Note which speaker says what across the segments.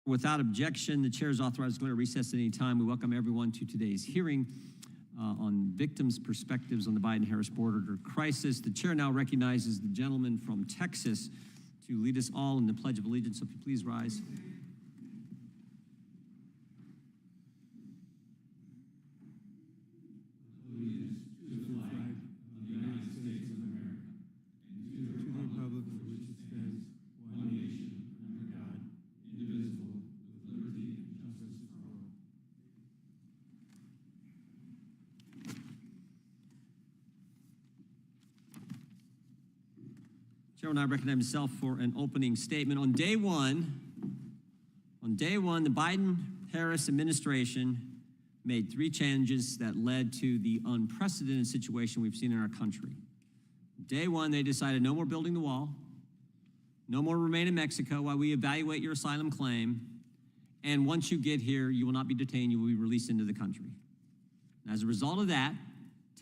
Speaker 1: Without objection, the chair is authorized to declare recess at any time. We welcome everyone to today's hearing on victims' perspectives on the Biden-Harris border crisis. The chair now recognizes the gentleman from Texas to lead us all in the Pledge of Allegiance. So if you please rise. Chair will now recognize himself for an opening statement. On day one, the Biden-Harris administration made 3 changes that led to the unprecedented situation we've seen in our country. Day one, they decided no more building the wall, no more remain in Mexico while we evaluate your asylum claim, and once you get here, you will not be detained, you will be released into the country. And as a result of that,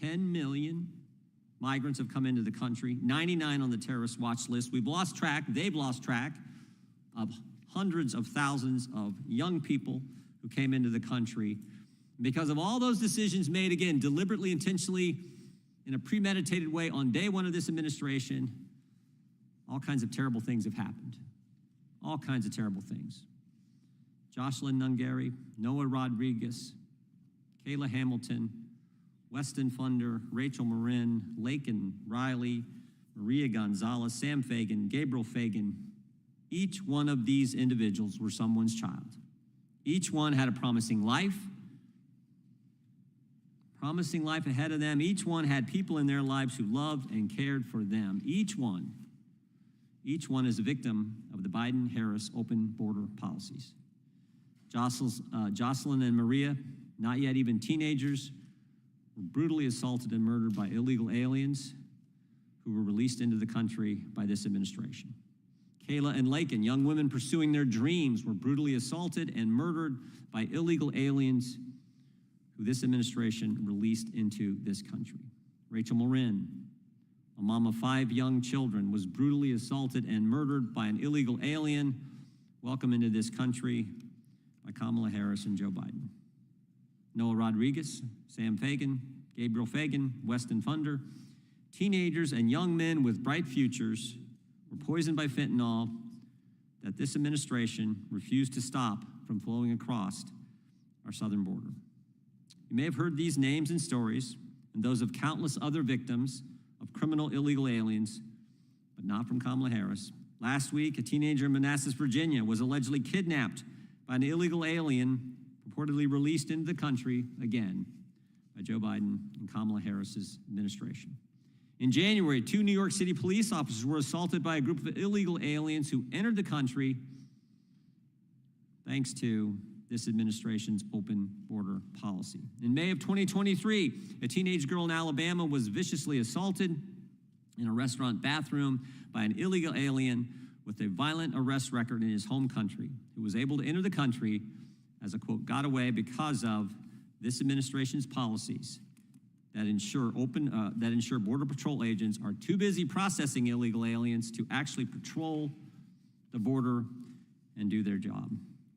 Speaker 1: 10 million migrants have come into the country, 99 on the terrorist watch list. We've lost track, they've lost track of hundreds of thousands of young people who came into the country. Because of all those decisions made, again, deliberately, intentionally, in a premeditated way on day one of this administration, all kinds of terrible things have happened. All kinds of terrible things. Jocelyn Nungary, Noah Rodriguez, Kayla Hamilton, Weston Funder, Rachel Marin, Laken Riley, Maria Gonzalez, Sam Fagan, Gabriel Fagan. Each one of these individuals were someone's child. Each one had a promising life ahead of them. Each one had people in their lives who loved and cared for them. Each one is a victim of the Biden-Harris open border policies. Jocelyn and Maria, not yet even teenagers, were brutally assaulted and murdered by illegal aliens who were released into the country by this administration. Kayla and Laken, young women pursuing their dreams, were brutally assaulted and murdered by illegal aliens who this administration released into this country. Rachel Marin, a mom of 5 young children, was brutally assaulted and murdered by an illegal alien welcomed into this country by Kamala Harris and Joe Biden. Noah Rodriguez, Sam Fagan, Gabriel Fagan, Weston Funder, teenagers and young men with bright futures were poisoned by fentanyl that this administration refused to stop from flowing across our southern border. You may have heard these names and stories and those of countless other victims of criminal illegal aliens, but not from Kamala Harris. Last week, a teenager in Manassas, Virginia was allegedly kidnapped by an illegal alien reportedly released into the country again by Joe Biden and Kamala Harris's administration. In January, 2 New York City police officers were assaulted by a group of illegal aliens who entered the country thanks to this administration's open border policy. In May of 2023, a teenage girl in Alabama was viciously assaulted in a restaurant bathroom by an illegal alien with a violent arrest record in his home country, who was able to enter the country as a, quote, got away because of this administration's policies that ensure Border Patrol agents are too busy processing illegal aliens to actually patrol the border and do their job.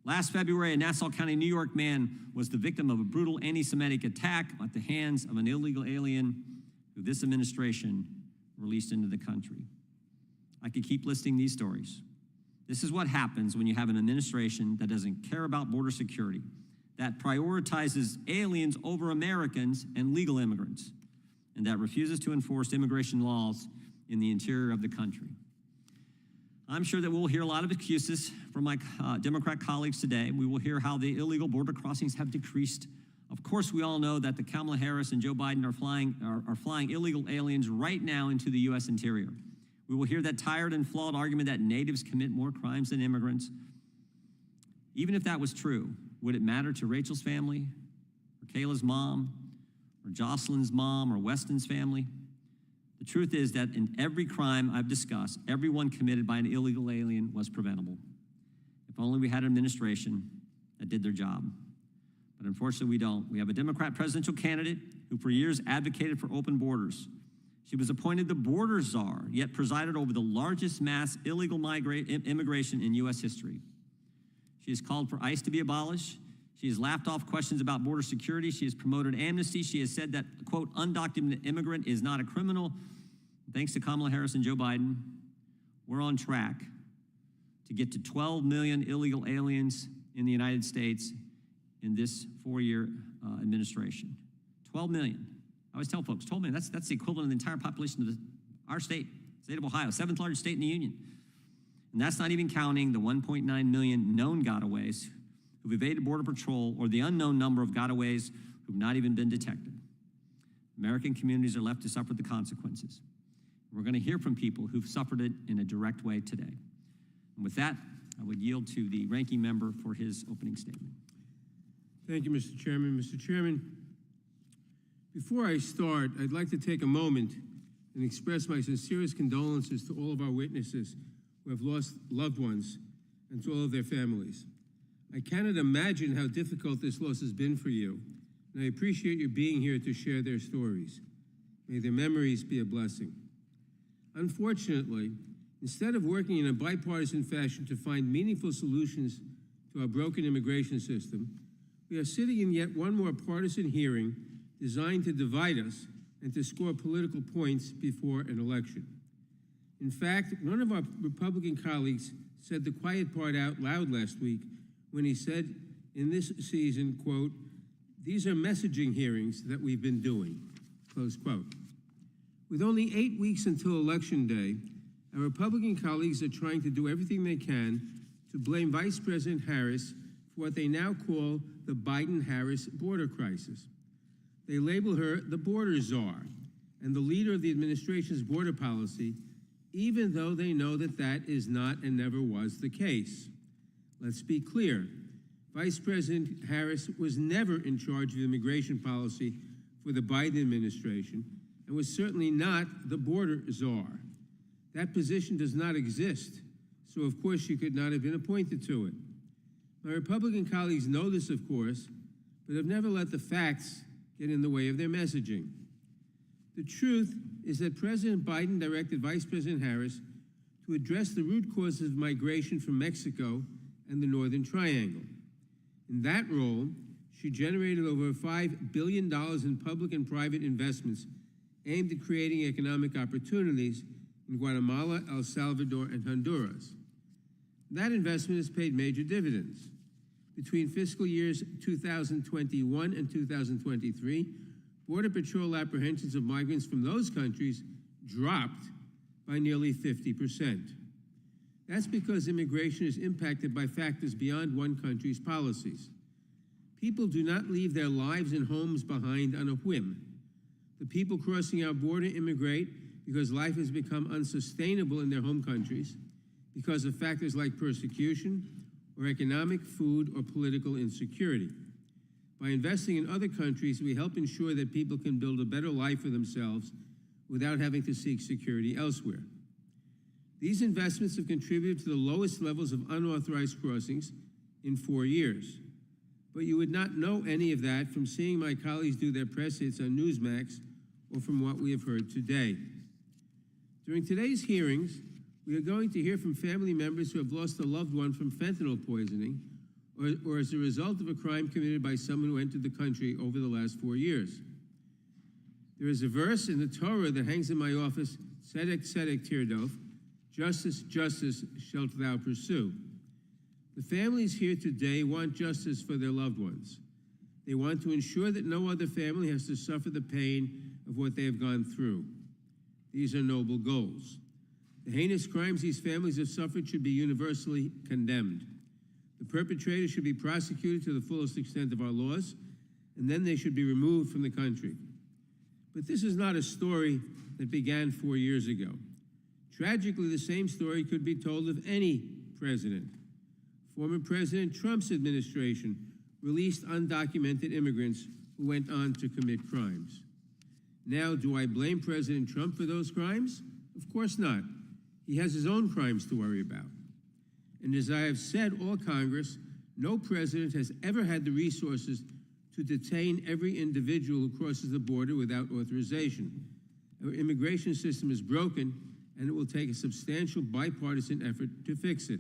Speaker 1: Last February, a Nassau County, New York man was the victim of a brutal anti-Semitic attack at the hands of an illegal alien who this administration released into the country. I could keep listing these stories. This is what happens when you have an administration that doesn't care about border security, that prioritizes aliens over Americans and legal immigrants, and that refuses to enforce immigration laws in the interior of the country. I'm sure that we'll hear a lot of excuses from my Democrat colleagues today. We will hear how the illegal border crossings have decreased. Of course, we all know that the Kamala Harris and Joe Biden are flying illegal aliens right now into the U.S. interior. We will hear that tired and flawed argument that natives commit more crimes than immigrants. Even if that was true, would it matter to Rachel's family, or Kayla's mom, or Jocelyn's mom, or Weston's family? The truth is that in every crime I've discussed, every one committed by an illegal alien was preventable. If only we had an administration that did their job. But unfortunately, we don't. We have a Democrat presidential candidate who for years advocated for open borders. She was appointed the border czar, yet presided over the largest mass illegal immigration in U.S. history. She has called for ICE to be abolished. She has laughed off questions about border security. She has promoted amnesty. She has said that, quote, undocumented immigrant is not a criminal. Thanks to Kamala Harris and Joe Biden, we're on track to get to 12 million illegal aliens in the United States in this 4-year administration. 12 million. I always tell folks, 12 million, that's the equivalent of the entire population of our state of Ohio, 7th largest state in the union. And that's not even counting the 1.9 million known gotaways who've evaded Border Patrol or the unknown number of gotaways who've not even been detected. American communities are left to suffer the consequences. We're going to hear from people who've suffered it in a direct way today. And with that, I would yield to the ranking member for his opening statement.
Speaker 2: Thank you, Mr. Chairman. Mr. Chairman, before I start, I'd like to take a moment and express my sincerest condolences to all of our witnesses who have lost loved ones and to all of their families. I cannot imagine how difficult this loss has been for you, and I appreciate you being here to share their stories. May their memories be a blessing. Unfortunately, instead of working in a bipartisan fashion to find meaningful solutions to our broken immigration system, we are sitting in yet one more partisan hearing designed to divide us and to score political points before an election. In fact, one of our Republican colleagues said the quiet part out loud last week when he said in this season, quote, "These are messaging hearings that we've been doing," close quote. With only 8 weeks until Election Day, our Republican colleagues are trying to do everything they can to blame Vice President Harris for what they now call the Biden-Harris border crisis. They label her the border czar and the leader of the administration's border policy, even though they know that that is not and never was the case. Let's be clear. Vice President Harris was never in charge of immigration policy for the Biden administration and was certainly not the border czar. That position does not exist, so of course she could not have been appointed to it. My Republican colleagues know this, of course, but have never let the facts get in the way of their messaging. The truth is that President Biden directed Vice President Harris to address the root causes of migration from Mexico and the Northern Triangle. In that role, she generated over $5 billion in public and private investments aimed at creating economic opportunities in Guatemala, El Salvador, and Honduras. That investment has paid major dividends. Between fiscal years 2021 and 2023, Border Patrol apprehensions of migrants from those countries dropped by nearly 50%. That's because immigration is impacted by factors beyond one country's policies. People do not leave their lives and homes behind on a whim. The people crossing our border immigrate because life has become unsustainable in their home countries, because of factors like persecution, or economic, food, or political insecurity. By investing in other countries, we help ensure that people can build a better life for themselves without having to seek security elsewhere. These investments have contributed to the lowest levels of unauthorized crossings in 4 years. But you would not know any of that from seeing my colleagues do their press hits on Newsmax or from what we have heard today. During today's hearings, we are going to hear from family members who have lost a loved one from fentanyl poisoning or as a result of a crime committed by someone who entered the country over the last 4 years. There is a verse in the Torah that hangs in my office, Tzedek, Tzedek, Tirdof, justice, justice shalt thou pursue. The families here today want justice for their loved ones. They want to ensure that no other family has to suffer the pain of what they have gone through. These are noble goals. The heinous crimes these families have suffered should be universally condemned. The perpetrators should be prosecuted to the fullest extent of our laws, and then they should be removed from the country. But this is not a story that began 4 years ago. Tragically, the same story could be told of any president. Former President Trump's administration released undocumented immigrants who went on to commit crimes. Now, do I blame President Trump for those crimes? Of course not. He has his own crimes to worry about. And as I have said all Congress, no president has ever had the resources to detain every individual who crosses the border without authorization. Our immigration system is broken, and it will take a substantial bipartisan effort to fix it.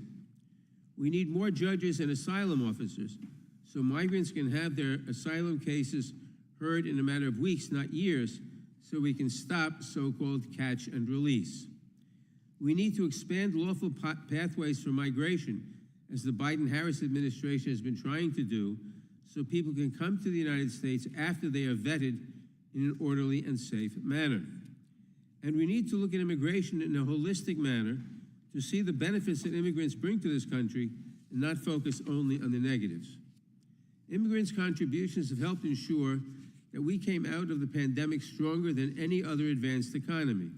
Speaker 2: We need more judges and asylum officers so migrants can have their asylum cases heard in a matter of weeks, not years, so we can stop so-called catch and release. We need to expand lawful pathways for migration, as the Biden-Harris administration has been trying to do, so people can come to the United States after they are vetted in an orderly and safe manner. And we need to look at immigration in a holistic manner to see the benefits that immigrants bring to this country and not focus only on the negatives. Immigrants' contributions have helped ensure that we came out of the pandemic stronger than any other advanced economy.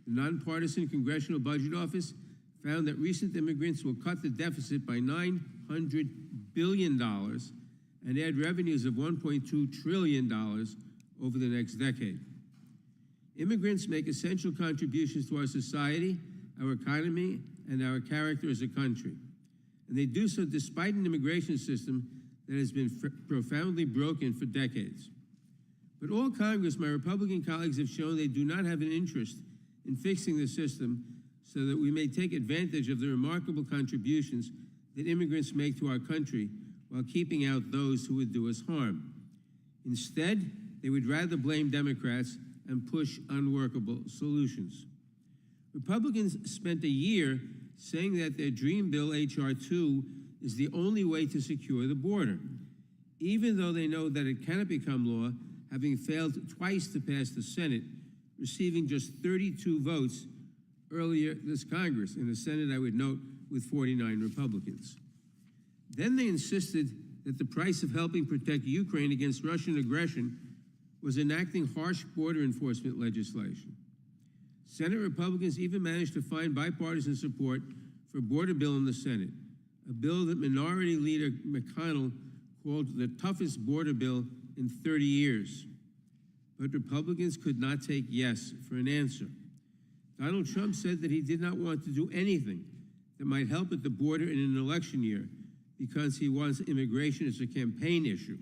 Speaker 2: The nonpartisan Congressional Budget Office found that recent immigrants will cut the deficit by $900 billion and add revenues of $1.2 trillion over the next decade. Immigrants make essential contributions to our society, our economy, and our character as a country. And they do so despite an immigration system that has been profoundly broken for decades. But all Congress, my Republican colleagues, have shown they do not have an interest in fixing the system so that we may take advantage of the remarkable contributions that immigrants make to our country while keeping out those who would do us harm. Instead, they would rather blame Democrats and push unworkable solutions. Republicans spent a year saying that their dream bill, H.R. 2, is the only way to secure the border, even though they know that it cannot become law, having failed twice to pass the Senate, receiving just 32 votes earlier this Congress. In the Senate, I would note, with 49 Republicans. Then they insisted that the price of helping protect Ukraine against Russian aggression was enacting harsh border enforcement legislation. Senate Republicans even managed to find bipartisan support for a border bill in the Senate, a bill that Minority Leader McConnell called the toughest border bill in 30 years. But Republicans could not take yes for an answer. Donald Trump said that he did not want to do anything that might help at the border in an election year because he wants immigration as a campaign issue.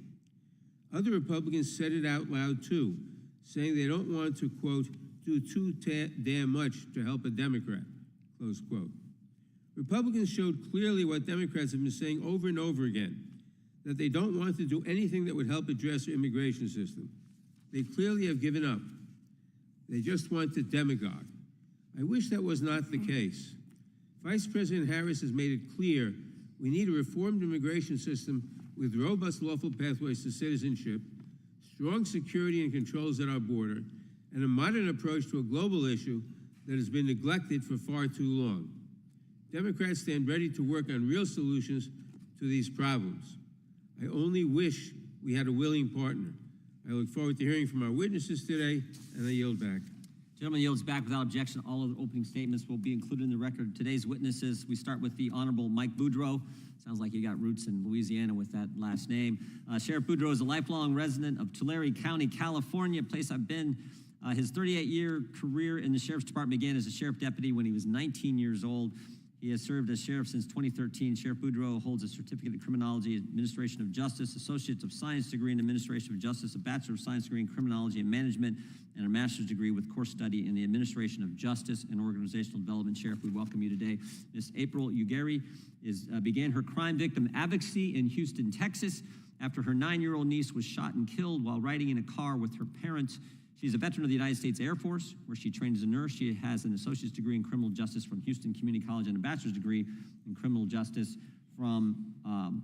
Speaker 2: Other Republicans said it out loud too, saying they don't want to, quote, do too damn much to help a Democrat, close quote. Republicans showed clearly what Democrats have been saying over and over again, that they don't want to do anything that would help address our immigration system. They clearly have given up. They just want to demagogue. I wish that was not the case. Vice President Harris has made it clear we need a reformed immigration system with robust lawful pathways to citizenship, strong security and controls at our border, and a modern approach to a global issue that has been neglected for far too long. Democrats stand ready to work on real solutions to these problems. I only wish we had a willing partner. I look forward to hearing from our witnesses today, and I yield back.
Speaker 1: Gentleman yields back without objection. All of the opening statements will be included in the record. Today's witnesses, we start with the Honorable Mike Boudreaux. Sounds like you got roots in Louisiana with that last name. Sheriff Boudreaux is a lifelong resident of Tulare County, California, a place I've been. His 38-year career in the Sheriff's Department began as a sheriff deputy when he was 19 years old. He has served as sheriff since 2013. Sheriff Boudreaux holds a certificate in criminology, administration of justice, associate of science degree in administration of justice, a bachelor of science degree in criminology and management, and a master's degree with course study in the administration of justice and organizational development. Sheriff, we welcome you today. Ms. April Ugary began her crime victim advocacy in Houston, Texas, after her 9-year-old niece was shot and killed while riding in a car with her parents. She's a veteran of the United States Air Force, where she trained as a nurse. She has an associate's degree in criminal justice from Houston Community College and a bachelor's degree in criminal justice from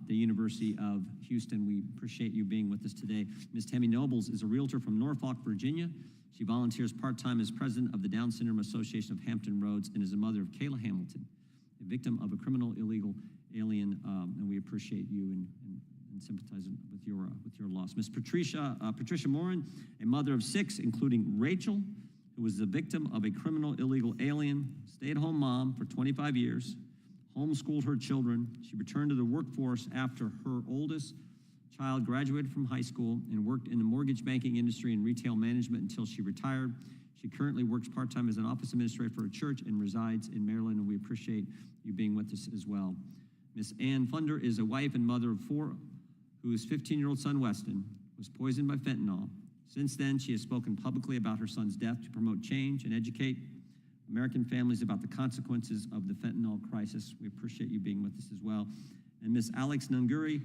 Speaker 1: the University of Houston. We appreciate you being with us today. Ms. Tammy Nobles is a realtor from Norfolk, Virginia. She volunteers part-time as president of the Down Syndrome Association of Hampton Roads and is a mother of Kayla Hamilton, a victim of a criminal illegal alien, and we appreciate you and sympathize with your loss. Ms. Patricia Morin, a mother of 6, including Rachel, who was the victim of a criminal illegal alien, stay-at-home mom for 25 years, homeschooled her children. She returned to the workforce after her oldest child graduated from high school and worked in the mortgage banking industry and retail management until she retired. She currently works part-time as an office administrator for a church and resides in Maryland, and we appreciate you being with us as well. Ms. Ann Funder is a wife and mother of 4, whose 15-year-old son, Weston, was poisoned by fentanyl. Since then, she has spoken publicly about her son's death to promote change and educate American families about the consequences of the fentanyl crisis. We appreciate you being with us as well. And Ms. Alex Nunguri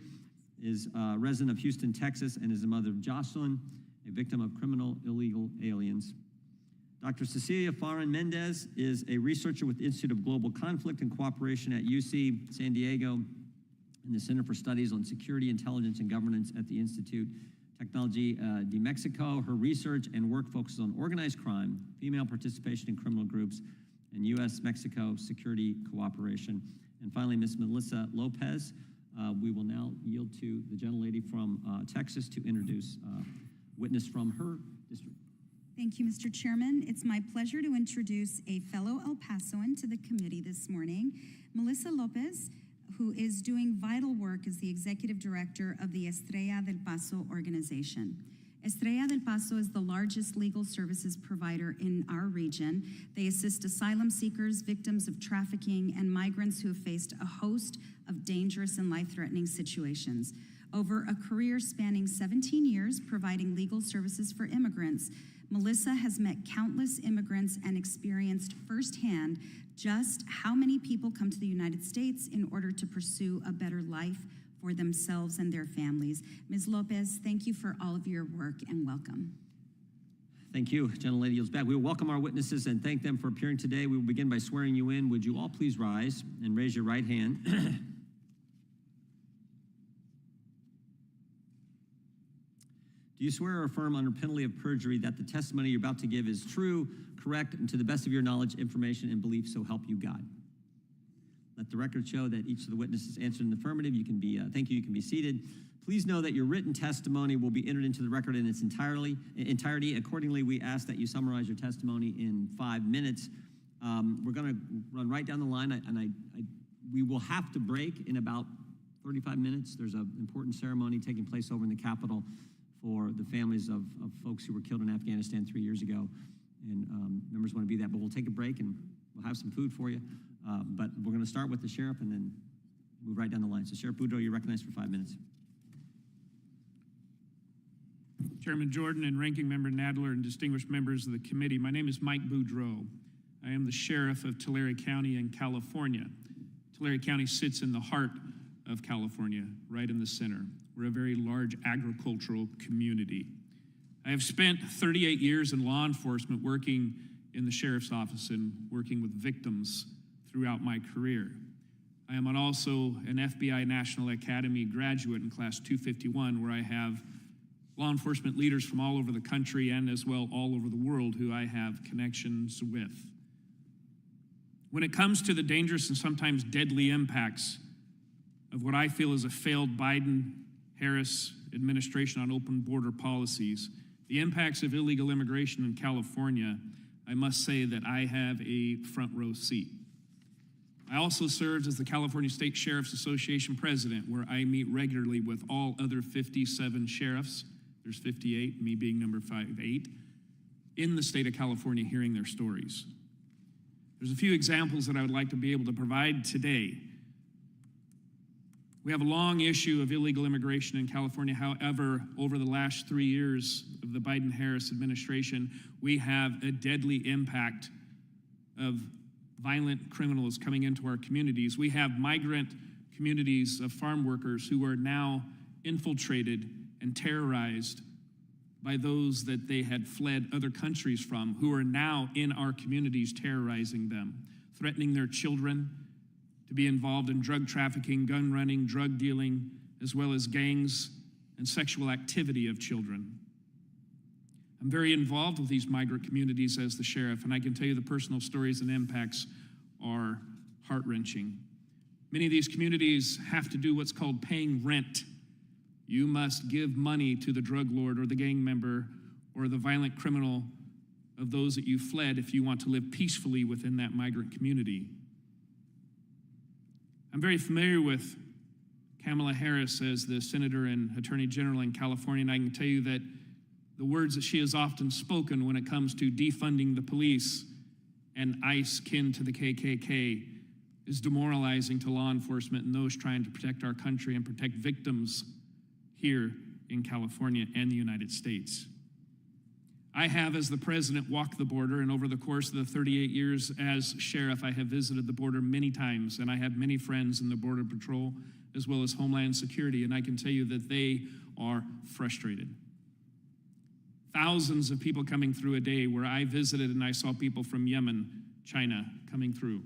Speaker 1: is a resident of Houston, Texas, and is the mother of Jocelyn, a victim of criminal illegal aliens. Dr. Cecilia Farran Mendez is a researcher with the Institute of Global Conflict and Cooperation at UC San Diego and the Center for Studies on Security, Intelligence, and Governance at the Institute Technology de Mexico. Her research and work focuses on organized crime, female participation in criminal groups, and U.S.-Mexico security cooperation. And finally, Ms. Melissa Lopez. We will now yield to the gentlelady from Texas to introduce witness from her district.
Speaker 3: Thank you, Mr. Chairman. It's my pleasure to introduce a fellow El Pasoan to the committee this morning, Melissa Lopez, who is doing vital work as the executive director of the Estrella del Paso organization. Estrella del Paso is the largest legal services provider in our region. They assist asylum seekers, victims of trafficking, and migrants who have faced a host of dangerous and life-threatening situations. Over a career spanning 17 years providing legal services for immigrants, Melissa has met countless immigrants and experienced firsthand just how many people come to the United States in order to pursue a better life for themselves and their families. Ms. Lopez, thank you for all of your work and welcome.
Speaker 1: Thank you. Gentlelady yields back. We will welcome our witnesses and thank them for appearing today. We will begin by swearing you in. Would you all please rise and raise your right hand? Do you swear or affirm under penalty of perjury that the testimony you're about to give is true, correct, and to the best of your knowledge, information, and belief, so help you God? Let the record show that each of the witnesses answered in the affirmative. You can be, thank you, you can be seated. Please know that your written testimony will be entered into the record in its entirety. Accordingly, we ask that you summarize your testimony in 5 minutes. We're gonna run right down the line, we will have to break in about 35 minutes. There's an important ceremony taking place over in the Capitol for the families of folks who were killed in Afghanistan 3 years ago. And members want to be that, but we'll take a break and we'll have some food for you. But we're going to start with the sheriff and then move right down the line. So Sheriff Boudreaux, you're recognized for 5 minutes.
Speaker 4: Chairman Jordan and Ranking Member Nadler and distinguished members of the committee, my name is Mike Boudreaux. I am the sheriff of Tulare County in California. Tulare County sits in the heart of California, right in the center. We're a very large agricultural community. I have spent 38 years in law enforcement working in the sheriff's office and working with victims throughout my career. I am also an FBI National Academy graduate in Class 251, where I have law enforcement leaders from all over the country and as well all over the world who I have connections with. When it comes to the dangerous and sometimes deadly impacts of what I feel is a failed Biden-Harris administration on open border policies, the impacts of illegal immigration in California, I must say that I have a front row seat. I also served as the California State Sheriff's Association president, where I meet regularly with all other 57 sheriffs, there's 58, me being number 8, in the state of California hearing their stories. There's a few examples that I would like to be able to provide today. We have a long issue of illegal immigration in California. However, over the last 3 years of the Biden-Harris administration, we have a deadly impact of violent criminals coming into our communities. We have migrant communities of farm workers who are now infiltrated and terrorized by those that they had fled other countries from, who are now in our communities terrorizing them, threatening their children, to be involved in drug trafficking, gun running, drug dealing, as well as gangs and sexual activity of children. I'm very involved with these migrant communities as the sheriff, and I can tell you the personal stories and impacts are heart-wrenching. Many of these communities have to do what's called paying rent. You must give money to the drug lord or the gang member or the violent criminal of those that you fled if you want to live peacefully within that migrant community. I'm very familiar with Kamala Harris as the Senator and Attorney General in California, and I can tell you that the words that she has often spoken when it comes to defunding the police and ICE kin to the KKK is demoralizing to law enforcement and those trying to protect our country and protect victims here in California and the United States. I have, as the president, walked the border, and over the course of the 38 years as sheriff, I have visited the border many times, and I have many friends in the Border Patrol as well as Homeland Security, and I can tell you that they are frustrated. Thousands of people coming through a day where I visited and I saw people from Yemen, China coming through.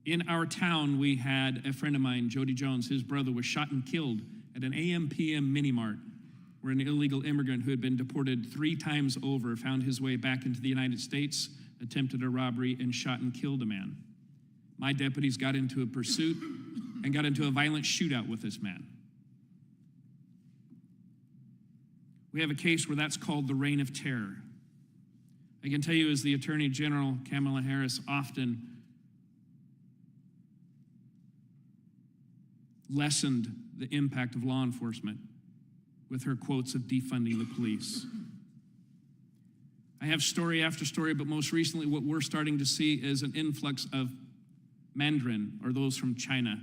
Speaker 4: In our town, we had a friend of mine, Jody Jones. His brother was shot and killed at an AM/PM mini-mart where an illegal immigrant who had been deported 3 times over found his way back into the United States, attempted a robbery, and shot and killed a man. My deputies got into a pursuit and got into a violent shootout with this man. We have a case where that's called the reign of terror. I can tell you, as the Attorney General, Kamala Harris often lessened the impact of law enforcement with her quotes of defunding the police. I have story after story, but most recently what we're starting to see is an influx of Mandarin, or those from China.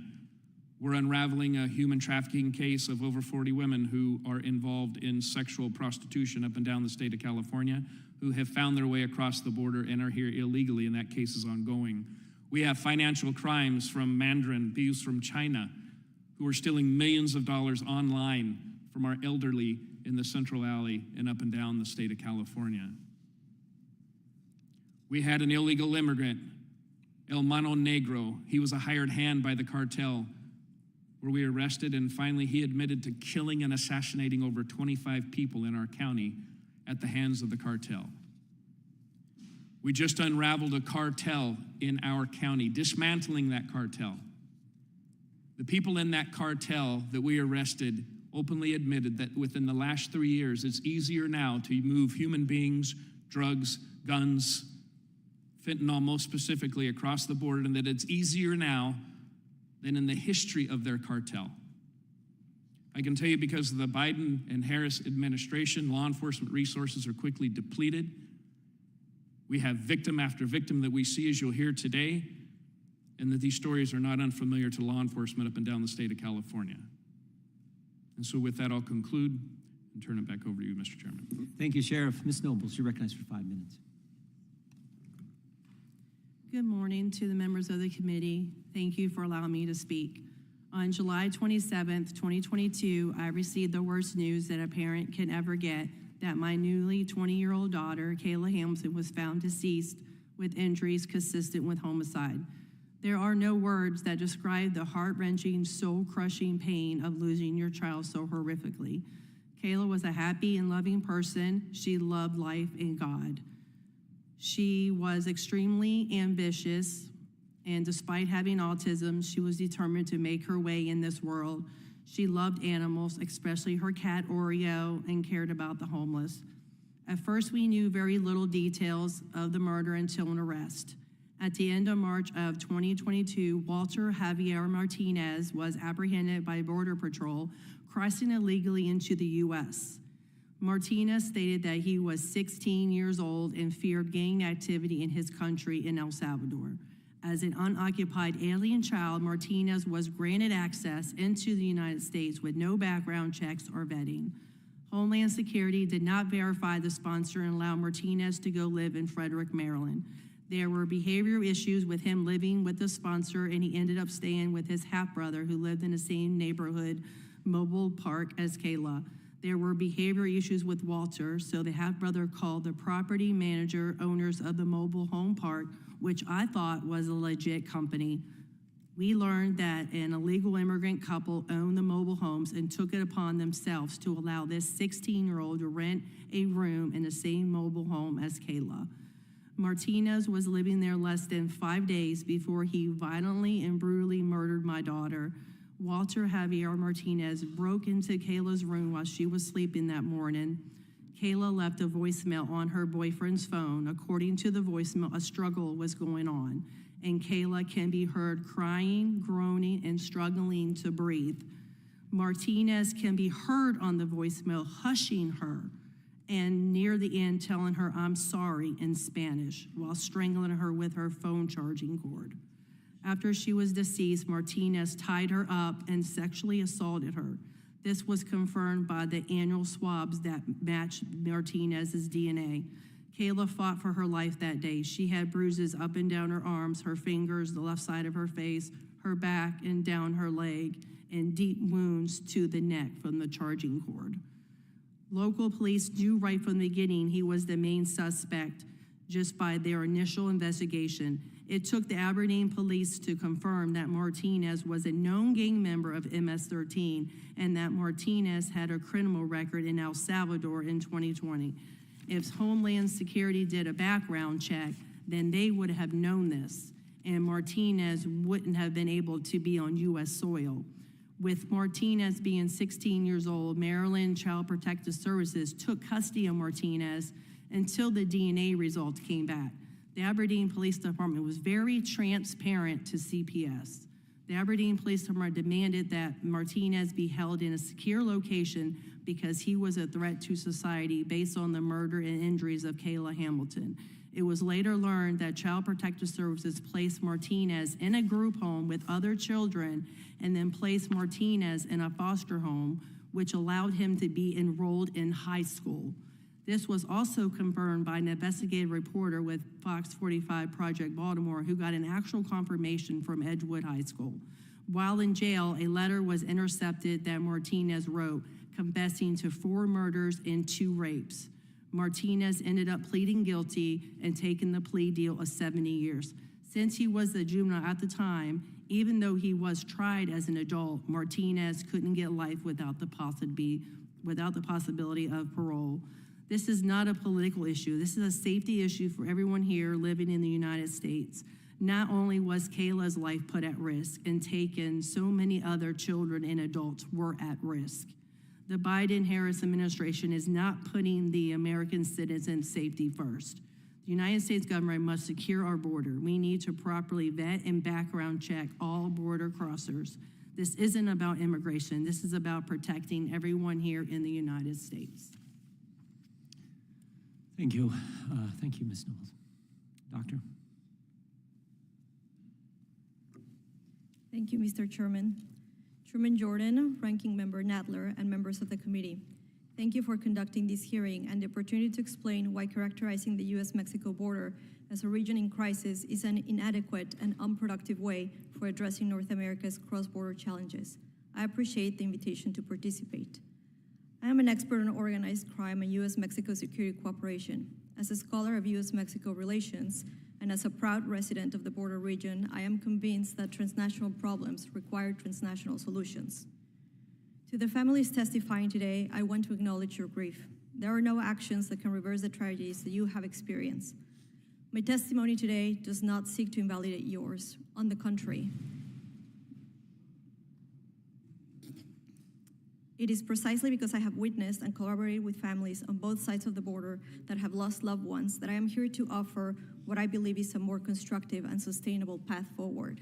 Speaker 4: We're unraveling a human trafficking case of over 40 women who are involved in sexual prostitution up and down the state of California, who have found their way across the border and are here illegally, and that case is ongoing. We have financial crimes from Mandarin, thieves from China, who are stealing millions of dollars online from our elderly in the Central Valley and up and down the state of California. We had an illegal immigrant, El Mano Negro. He was a hired hand by the cartel, where we arrested, and finally he admitted to killing and assassinating over 25 people in our county at the hands of the cartel. We just unraveled a cartel in our county, dismantling that cartel. The people in that cartel that we arrested openly admitted that within the last 3 years, it's easier now to move human beings, drugs, guns, fentanyl most specifically, across the border, and that it's easier now than in the history of their cartel. I can tell you, because of the Biden and Harris administration, law enforcement resources are quickly depleted. We have victim after victim that we see, as you'll hear today, and that these stories are not unfamiliar to law enforcement up and down the state of California. And so with that, I'll conclude and turn it back over to you, Mr. Chairman.
Speaker 1: Thank you, Sheriff. Ms. Nobles, you're recognized for 5 minutes.
Speaker 5: Good morning to the members of the committee. Thank you for allowing me to speak. On July 27th, 2022, I received the worst news that a parent can ever get, that my newly 20-year-old daughter, Kayla Hamilton, was found deceased with injuries consistent with homicide. There are no words that describe the heart-wrenching, soul-crushing pain of losing your child so horrifically. Kayla was a happy and loving person. She loved life and God. She was extremely ambitious, and despite having autism, she was determined to make her way in this world. She loved animals, especially her cat Oreo, and cared about the homeless. At first, we knew very little details of the murder until an arrest. At the end of March of 2022, Walter Javier Martinez was apprehended by Border Patrol, crossing illegally into the U.S. Martinez stated that he was 16 years old and feared gang activity in his country in El Salvador. As an unoccupied alien child, Martinez was granted access into the United States with no background checks or vetting. Homeland Security did not verify the sponsor and allow Martinez to go live in Frederick, Maryland. There were behavioral issues with him living with the sponsor, and he ended up staying with his half-brother who lived in the same neighborhood, Mobile Park, as Kayla. There were behavioral issues with Walter, so the half-brother called the property manager, owners of the mobile home park, which I thought was a legit company. We learned that an illegal immigrant couple owned the mobile homes and took it upon themselves to allow this 16-year-old to rent a room in the same mobile home as Kayla. Martinez was living there less than 5 days before he violently and brutally murdered my daughter. Walter Javier Martinez broke into Kayla's room while she was sleeping that morning. Kayla left a voicemail on her boyfriend's phone. According to the voicemail, a struggle was going on, and Kayla can be heard crying, groaning, and struggling to breathe. Martinez can be heard on the voicemail hushing her, and near the end telling her, "I'm sorry," in Spanish, while strangling her with her phone charging cord. After she was deceased, Martinez tied her up and sexually assaulted her. This was confirmed by the annual swabs that matched Martinez's DNA. Kayla fought for her life that day. She had bruises up and down her arms, her fingers, the left side of her face, her back, and down her leg, and deep wounds to the neck from the charging cord. Local police knew right from the beginning he was the main suspect just by their initial investigation. It took the Aberdeen police to confirm that Martinez was a known gang member of MS-13 and that Martinez had a criminal record in El Salvador in 2020. If Homeland Security did a background check, then they would have known this, and Martinez wouldn't have been able to be on U.S. soil. With Martinez being 16 years old, Maryland Child Protective Services took custody of Martinez until the DNA results came back. The Aberdeen Police Department was very transparent to CPS. The Aberdeen Police Department demanded that Martinez be held in a secure location because he was a threat to society based on the murder and injuries of Kayla Hamilton. It was later learned that Child Protective Services placed Martinez in a group home with other children and then placed Martinez in a foster home, which allowed him to be enrolled in high school. This was also confirmed by an investigative reporter with Fox 45 Project Baltimore who got an actual confirmation from Edgewood High School. While in jail, a letter was intercepted that Martinez wrote, confessing to 4 murders and 2 rapes. Martinez ended up pleading guilty and taking the plea deal of 70 years. Since he was a juvenile at the time, even though he was tried as an adult, Martinez couldn't get life without the possibility of parole. This is not a political issue. This is a safety issue for everyone here living in the United States. Not only was Kayla's life put at risk and taken, so many other children and adults were at risk. The Biden-Harris administration is not putting the American citizens' safety first. The United States government must secure our border. We need to properly vet and background check all border crossers. This isn't about immigration. This is about protecting everyone here in the United States.
Speaker 1: Thank you. Thank you, Ms. Knowles. Doctor?
Speaker 6: Thank you, Mr. Chairman. Chairman Jordan, Ranking Member Nadler, and members of the committee, thank you for conducting this hearing and the opportunity to explain why characterizing the U.S.-Mexico border as a region in crisis is an inadequate and unproductive way for addressing North America's cross-border challenges. I appreciate the invitation to participate. I am an expert on organized crime and U.S.-Mexico security cooperation. As a scholar of U.S.-Mexico relations and as a proud resident of the border region, I am convinced that transnational problems require transnational solutions. To the families testifying today, I want to acknowledge your grief. There are no actions that can reverse the tragedies that you have experienced. My testimony today does not seek to invalidate yours. On the contrary, it is precisely because I have witnessed and collaborated with families on both sides of the border that have lost loved ones that I am here to offer what I believe is a more constructive and sustainable path forward.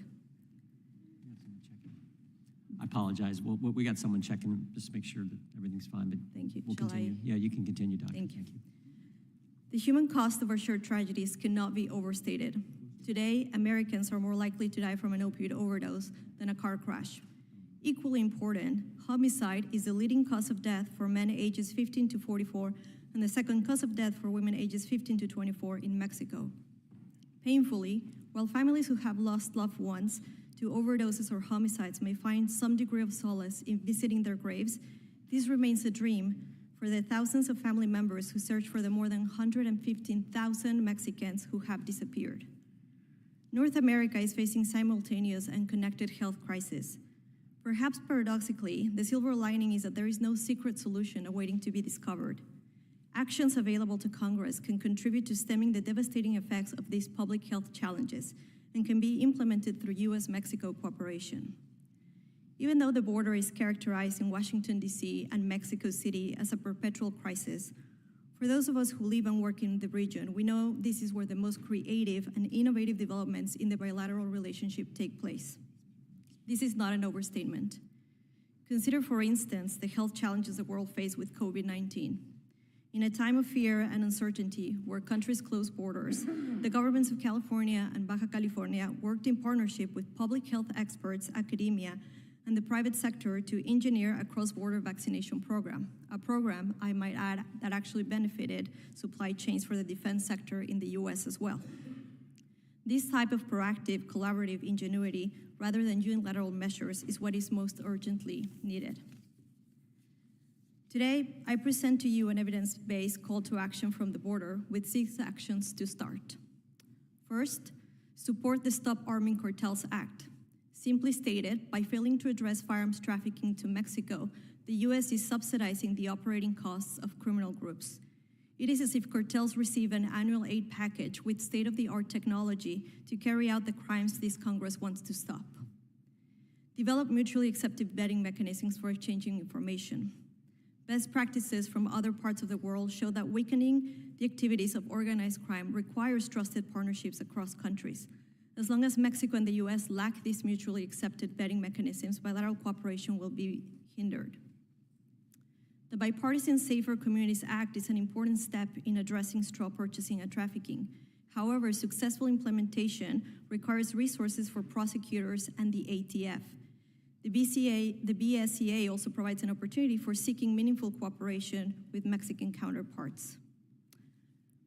Speaker 1: I apologize. We got someone checking just to make sure that everything's fine, but
Speaker 6: Thank you.
Speaker 1: we'll
Speaker 6: Shall
Speaker 1: continue. Yeah, you can continue, Doctor.
Speaker 6: Thank you. The human cost of our shared tragedies cannot be overstated. Today, Americans are more likely to die from an opioid overdose than a car crash. Equally important, homicide is the leading cause of death for men ages 15 to 44 and the second cause of death for women ages 15 to 24 in Mexico. Painfully, while families who have lost loved ones to overdoses or homicides may find some degree of solace in visiting their graves, this remains a dream for the thousands of family members who search for the more than 115,000 Mexicans who have disappeared. North America is facing simultaneous and connected health crises. Perhaps paradoxically, the silver lining is that there is no secret solution awaiting to be discovered. Actions available to Congress can contribute to stemming the devastating effects of these public health challenges and can be implemented through U.S.-Mexico cooperation. Even though the border is characterized in Washington, D.C. and Mexico City as a perpetual crisis, for those of us who live and work in the region, we know this is where the most creative and innovative developments in the bilateral relationship take place. This is not an overstatement. Consider, for instance, the health challenges the world faced with COVID-19. In a time of fear and uncertainty, where countries close borders, the governments of California and Baja California worked in partnership with public health experts, academia, and the private sector to engineer a cross-border vaccination program, a program, I might add, that actually benefited supply chains for the defense sector in the US as well. This type of proactive, collaborative ingenuity, rather than unilateral measures, is what is most urgently needed. Today, I present to you an evidence-based call to action from the border with 6 actions to start. First, support the Stop Arming Cartels Act. Simply stated, by failing to address firearms trafficking to Mexico, the US is subsidizing the operating costs of criminal groups. It is as if cartels receive an annual aid package with state-of-the-art technology to carry out the crimes this Congress wants to stop. Develop mutually accepted vetting mechanisms for exchanging information. Best practices from other parts of the world show that weakening the activities of organized crime requires trusted partnerships across countries. As long as Mexico and the US lack these mutually accepted vetting mechanisms, bilateral cooperation will be hindered. The Bipartisan Safer Communities Act is an important step in addressing straw purchasing and trafficking. However, successful implementation requires resources for prosecutors and the ATF. The BSEA also provides an opportunity for seeking meaningful cooperation with Mexican counterparts.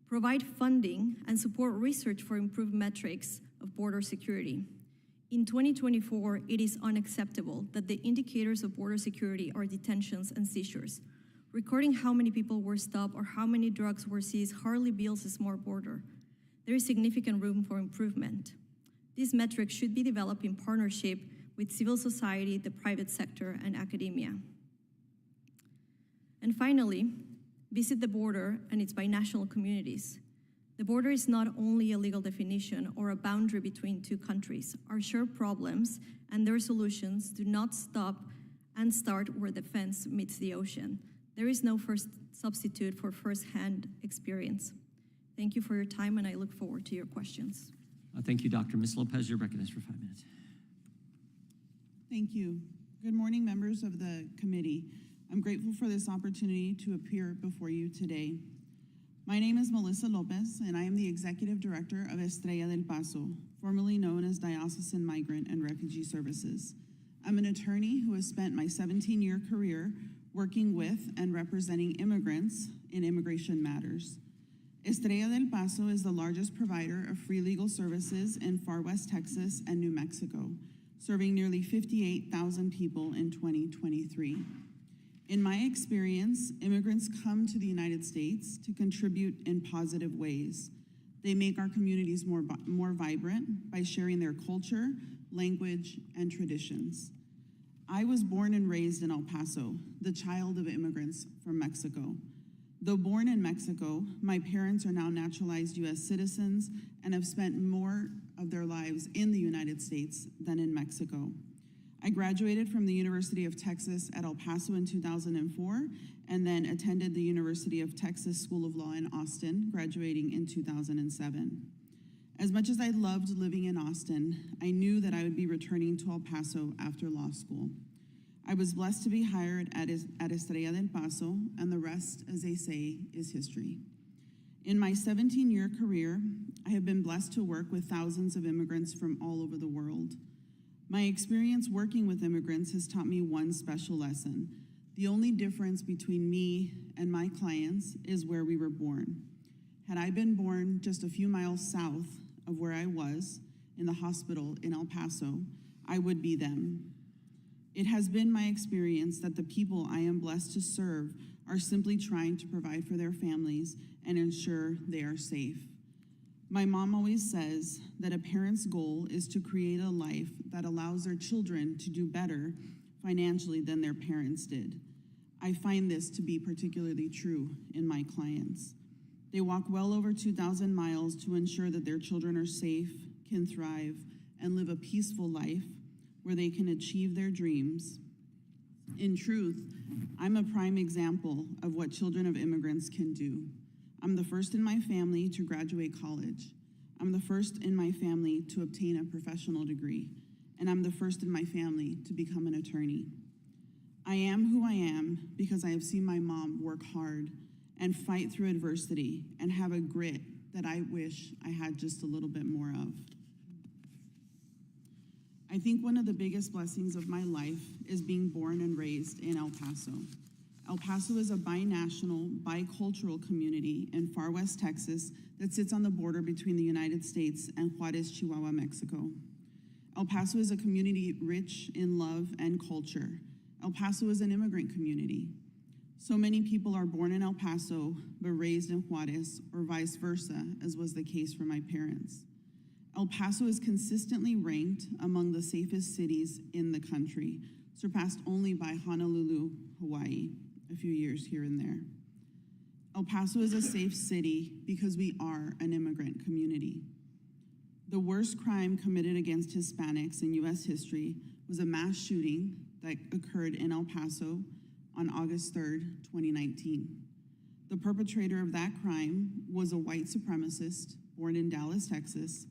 Speaker 6: Provide funding and support research for improved metrics of border security. In 2024, it is unacceptable that the indicators of border security are detentions and seizures. Recording how many people were stopped or how many drugs were seized hardly builds a smart border. There is significant room for improvement. These metrics should be developed in partnership with civil society, the private sector, and academia. And finally, visit the border and its binational communities. The border is not only a legal definition or a boundary between 2 countries. Our shared problems and their solutions do not stop and start where the fence meets the ocean. There is no first substitute for first-hand experience. Thank you for your time, and I look forward to your questions.
Speaker 1: Thank you, Dr. Ms. Lopez. You're recognized for 5 minutes.
Speaker 7: Thank you. Good morning, members of the committee. I'm grateful for this opportunity to appear before you today. My name is Melissa Lopez, and I am the Executive Director of Estrella del Paso, formerly known as Diocesan Migrant and Refugee Services. I'm an attorney who has spent my 17-year career working with and representing immigrants in immigration matters. Estrella del Paso is the largest provider of free legal services in far west Texas and New Mexico, serving nearly 58,000 people in 2023. In my experience, immigrants come to the United States to contribute in positive ways. They make our communities more vibrant by sharing their culture, language, and traditions. I was born and raised in El Paso, the child of immigrants from Mexico. Though born in Mexico, my parents are now naturalized US citizens and have spent more of their lives in the United States than in Mexico. I graduated from the University of Texas at El Paso in 2004, and then attended the University of Texas School of Law in Austin, graduating in 2007. As much as I loved living in Austin, I knew that I would be returning to El Paso after law school. I was blessed to be hired at Estrella del Paso, and the rest, as they say, is history. In my 17-year career, I have been blessed to work with thousands of immigrants from all over the world. My experience working with immigrants has taught me one special lesson. The only difference between me and my clients is where we were born. Had I been born just a few miles south of where I was, in the hospital in El Paso, I would be them. It has been my experience that the people I am blessed to serve are simply trying to provide for their families and ensure they are safe. My mom always says that a parent's goal is to create a life that allows their children to do better financially than their parents did. I find this to be particularly true in my clients. They walk well over 2,000 miles to ensure that their children are safe, can thrive, and live a peaceful life where they can achieve their dreams. In truth, I'm a prime example of what children of immigrants can do. I'm the first in my family to graduate college. I'm the first in my family to obtain a professional degree. And I'm the first in my family to become an attorney. I am who I am because I have seen my mom work hard and fight through adversity and have a grit that I wish I had just a little bit more of. I think one of the biggest blessings of my life is being born and raised in El Paso. El Paso is a binational, bicultural community in far west Texas that sits on the border between the United States and Juarez, Chihuahua, Mexico. El Paso is a community rich in love and culture. El Paso is an immigrant community. So many people are born in El Paso but raised in Juarez, or vice versa, as was the case for my parents. El Paso is consistently ranked among the safest cities in the country, surpassed only by Honolulu, Hawaii, a few years here and there. El Paso is a safe city because we are an immigrant community. The worst crime committed against Hispanics in U.S. history was a mass shooting that occurred in El Paso on August 3rd, 2019. The perpetrator of that crime was a white supremacist born in Dallas, Texas,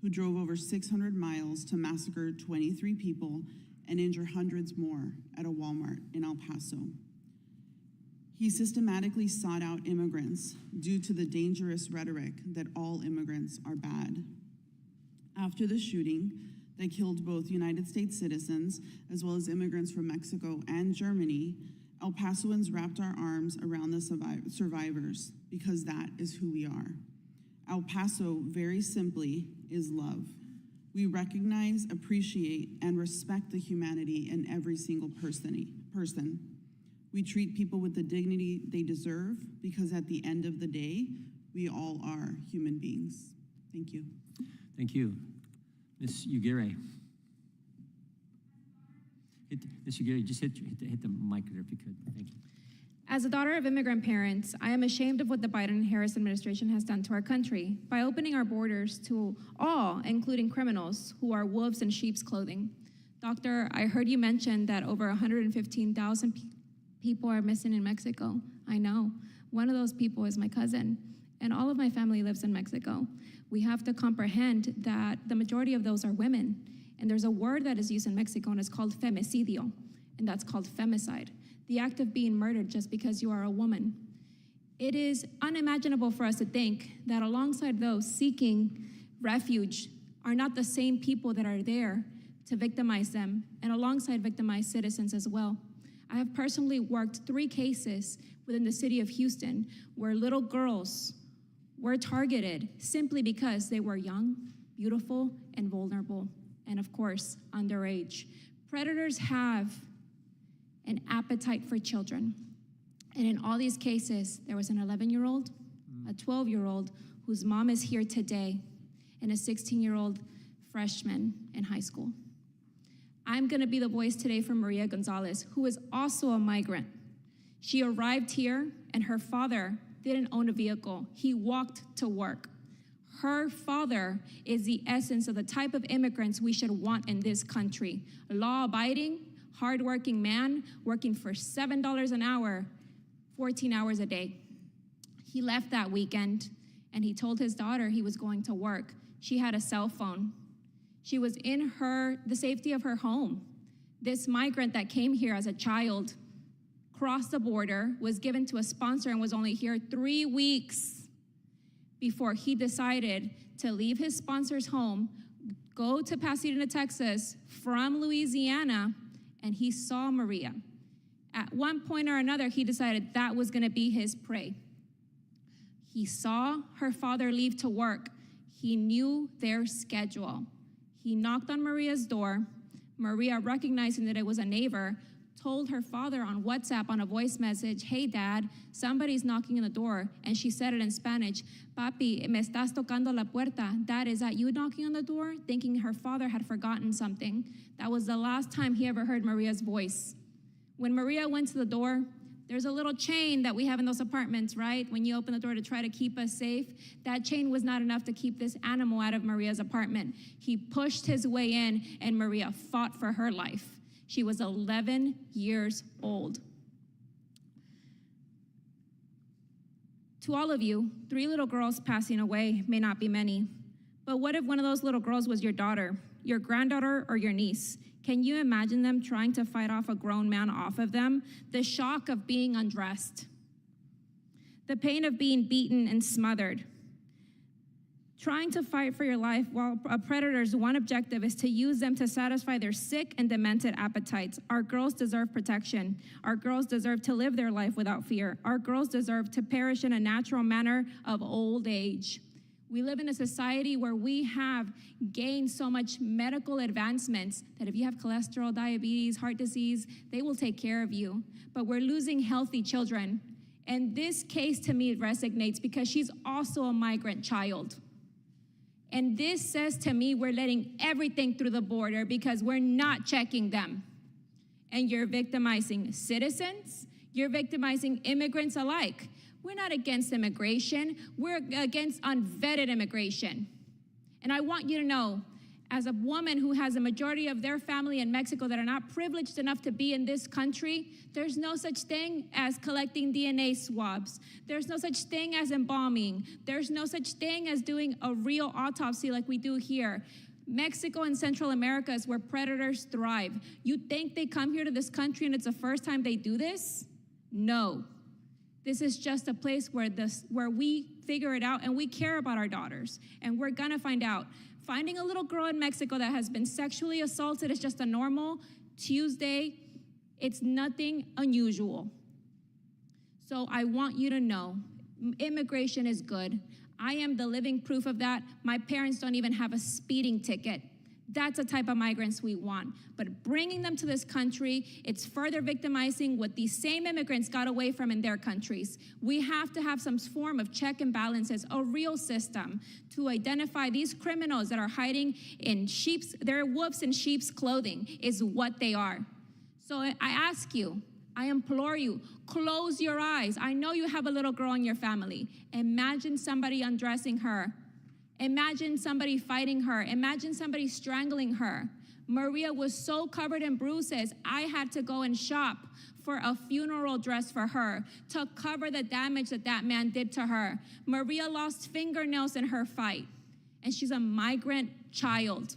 Speaker 7: who drove over 600 miles to massacre 23 people and injure hundreds more at a Walmart in El Paso. He systematically sought out immigrants due to the dangerous rhetoric that all immigrants are bad. After the shooting that killed both United States citizens as well as immigrants from Mexico and Germany, El Pasoans wrapped our arms around the survivors because that is who we are. El Paso, very simply, is love. We recognize, appreciate, and respect the humanity in every single person. We treat people with the dignity they deserve because at the end of the day, we all are human beings. Thank you.
Speaker 1: Thank you. Ms. Ugire. Ms. Ugire, just hit the mic there if you could. Thank you.
Speaker 8: As a daughter of immigrant parents, I am ashamed of what the Biden and Harris administration has done to our country by opening our borders to all, including criminals, who are wolves in sheep's clothing. Doctor, I heard you mention that over 115,000 people are missing in Mexico. I know. One of those people is my cousin, and all of my family lives in Mexico. We have to comprehend that the majority of those are women, and there's a word that is used in Mexico, and it's called femicidio, and that's called femicide, the act of being murdered just because you are a woman. It is unimaginable for us to think that alongside those seeking refuge are not the same people that are there to victimize them, and alongside victimized citizens as well. I have personally worked 3 cases within the city of Houston where little girls were targeted simply because they were young, beautiful, and vulnerable, and of course, underage. Predators have an appetite for children. And in all these cases, there was an 11-year-old, a 12-year-old whose mom is here today, and a 16-year-old freshman in high school. I'm gonna be the voice today for Maria Gonzalez, who is also a migrant. She arrived here, and her father didn't own a vehicle. He walked to work. Her father is the essence of the type of immigrants we should want in this country. Law-abiding, hardworking man working for $7 an hour, 14 hours a day. He left that weekend and he told his daughter he was going to work. She had a cell phone. She was in the safety of her home. This migrant that came here as a child crossed the border, was given to a sponsor, and was only here 3 weeks before he decided to leave his sponsor's home, go to Pasadena, Texas from Louisiana, and he saw Maria. At one point or another, he decided that was gonna be his prey. He saw her father leave to work. He knew their schedule. He knocked on Maria's door. Maria, recognizing that it was a neighbor, told her father on WhatsApp on a voice message, "Hey dad, somebody's knocking on the door." And she said it in Spanish, "Papi, me estás tocando la puerta." Dad, is that you knocking on the door? Thinking her father had forgotten something. That was the last time he ever heard Maria's voice. When Maria went to the door, there's a little chain that we have in those apartments, right? When you open the door to try to keep us safe, that chain was not enough to keep this animal out of Maria's apartment. He pushed his way in, and Maria fought for her life. She was 11 years old. To all of you, 3 little girls passing away may not be many, but what if one of those little girls was your daughter, your granddaughter, or your niece? Can you imagine them trying to fight off a grown man off of them? The shock of being undressed, the pain of being beaten and smothered. Trying to fight for your life while a predator's one objective is to use them to satisfy their sick and demented appetites. Our girls deserve protection. Our girls deserve to live their life without fear. Our girls deserve to perish in a natural manner of old age. We live in a society where we have gained so much medical advancements that if you have cholesterol, diabetes, heart disease, they will take care of you. But we're losing healthy children. And this case to me resonates because she's also a migrant child. And this says to me, we're letting everything through the border because we're not checking them. And you're victimizing citizens, you're victimizing immigrants alike. We're not against immigration, we're against unvetted immigration. And I want you to know, as a woman who has a majority of their family in Mexico that are not privileged enough to be in this country, there's no such thing as collecting DNA swabs. There's no such thing as embalming. There's no such thing as doing a real autopsy like we do here. Mexico and Central America is where predators thrive. You think they come here to this country and it's the first time they do this? No. This is just a place where we figure it out and we care about our daughters. And we're gonna find out. Finding a little girl in Mexico that has been sexually assaulted is just a normal Tuesday. It's nothing unusual. So I want you to know, immigration is good. I am the living proof of that. My parents don't even have a speeding ticket. That's the type of migrants we want. But bringing them to this country, it's further victimizing what these same immigrants got away from in their countries. We have to have some form of check and balances, a real system to identify these criminals that are hiding in they're wolves in sheep's clothing is what they are. So I ask you, I implore you, close your eyes. I know you have a little girl in your family. Imagine somebody undressing her. Imagine somebody fighting her. Imagine somebody strangling her. Maria was so covered in bruises, I had to go and shop for a funeral dress for her to cover the damage that man did to her. Maria lost fingernails in her fight, and she's a migrant child.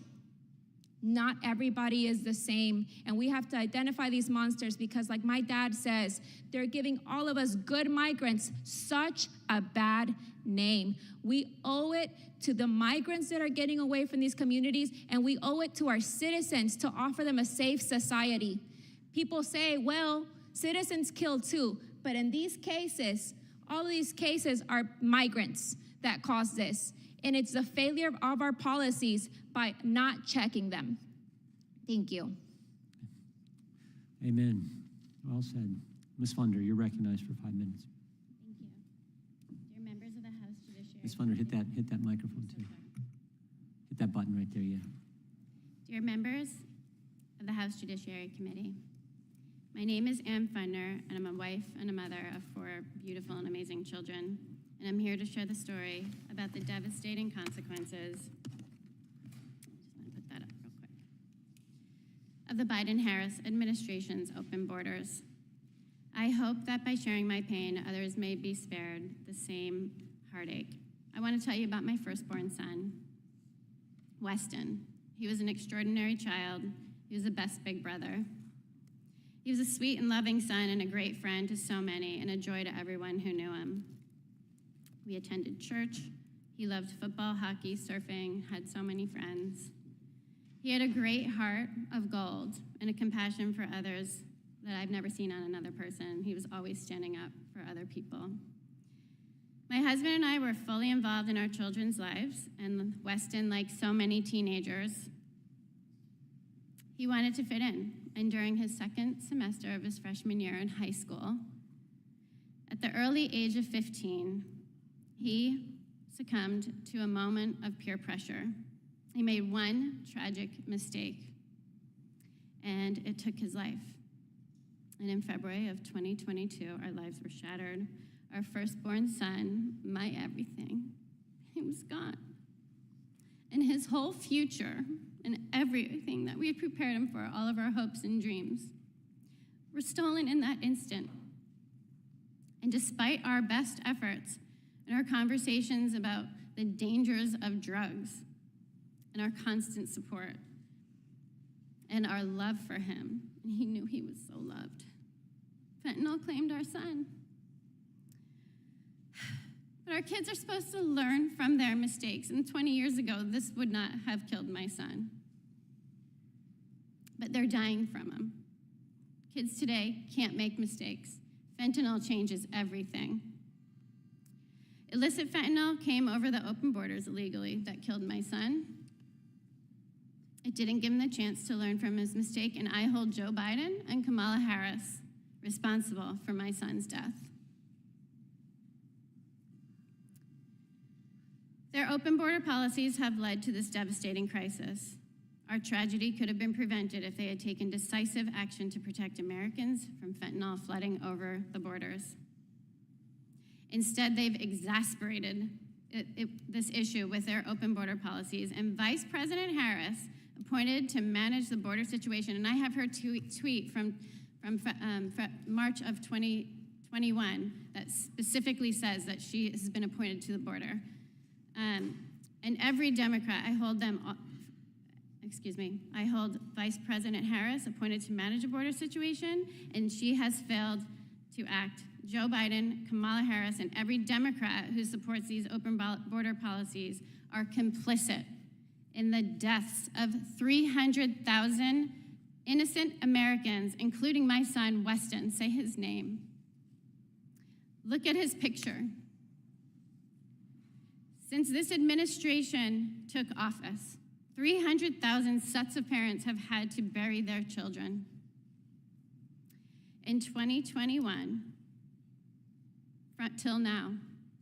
Speaker 8: Not everybody is the same, and we have to identify these monsters because, like my dad says, they're giving all of us good migrants such a bad name. We owe it to the migrants that are getting away from these communities, and we owe it to our citizens to offer them a safe society. People say, well, citizens kill too, but in these cases, all of these cases are migrants that cause this. And it's the failure of our policies by not checking them. Thank you.
Speaker 1: Amen. Well said. Ms. Funder, you're recognized for 5 minutes.
Speaker 9: Thank you. Dear members of the House Judiciary.
Speaker 1: Ms. Funder, hit that microphone too. Hit that button right there, yeah.
Speaker 9: Dear members of the House Judiciary Committee, my name is Ann Funder, and I'm a wife and a mother of 4 beautiful and amazing children. And I'm here to share the story about the devastating consequences, just want to put that up real quick, of the Biden-Harris administration's open borders. I hope that by sharing my pain, others may be spared the same heartache. I want to tell you about my firstborn son, Weston. He was an extraordinary child. He was the best big brother. He was a sweet and loving son and a great friend to so many and a joy to everyone who knew him. We attended church. He loved football, hockey, surfing, had so many friends. He had a great heart of gold and a compassion for others that I've never seen on another person. He was always standing up for other people. My husband and I were fully involved in our children's lives, and Weston, like so many teenagers, he wanted to fit in. And during his second semester of his freshman year in high school, at the early age of 15, he succumbed to a moment of peer pressure. He made one tragic mistake, and it took his life. And in February of 2022, our lives were shattered. Our firstborn son, my everything, he was gone. And his whole future and everything that we had prepared him for, all of our hopes and dreams, were stolen in that instant. And despite our best efforts, and our conversations about the dangers of drugs, and our constant support, and our love for him, and he knew he was so loved, fentanyl claimed our son. But our kids are supposed to learn from their mistakes. And 20 years ago, this would not have killed my son. But they're dying from them. Kids today can't make mistakes. Fentanyl changes everything. Illicit fentanyl came over the open borders illegally that killed my son. It didn't give him the chance to learn from his mistake, and I hold Joe Biden and Kamala Harris responsible for my son's death. Their open border policies have led to this devastating crisis. Our tragedy could have been prevented if they had taken decisive action to protect Americans from fentanyl flooding over the borders. Instead, they've exacerbated this issue with their open border policies, and Vice President Harris, appointed to manage the border situation, and I have her tweet from March of 2021 that specifically says that she has been appointed to the border. And every Democrat, I hold Vice President Harris appointed to manage a border situation, and she has failed to act. Joe Biden, Kamala Harris, and every Democrat who supports these open border policies are complicit in the deaths of 300,000 innocent Americans, including my son, Weston. Say his name. Look at his picture. Since this administration took office, 300,000 sets of parents have had to bury their children. In 2021, till now,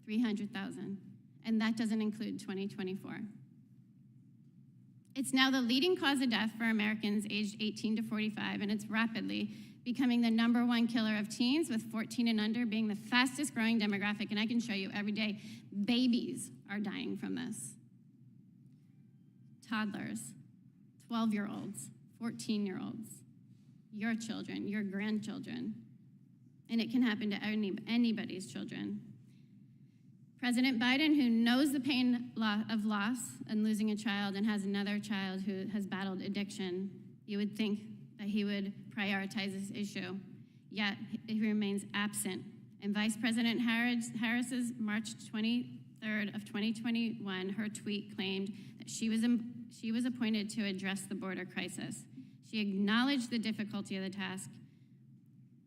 Speaker 9: 300,000, and that doesn't include 2024. It's now the leading cause of death for Americans aged 18 to 45, and it's rapidly becoming the #1 killer of teens, with 14 and under being the fastest growing demographic, and I can show you every day, babies are dying from this. Toddlers, 12-year-olds, 14-year-olds, your children, your grandchildren, and it can happen to anybody's children. President Biden, who knows the pain of loss and losing a child and has another child who has battled addiction, you would think that he would prioritize this issue, yet he remains absent. And Vice President Harris's March 23rd of 2021, her tweet claimed that she was appointed to address the border crisis. She acknowledged the difficulty of the task,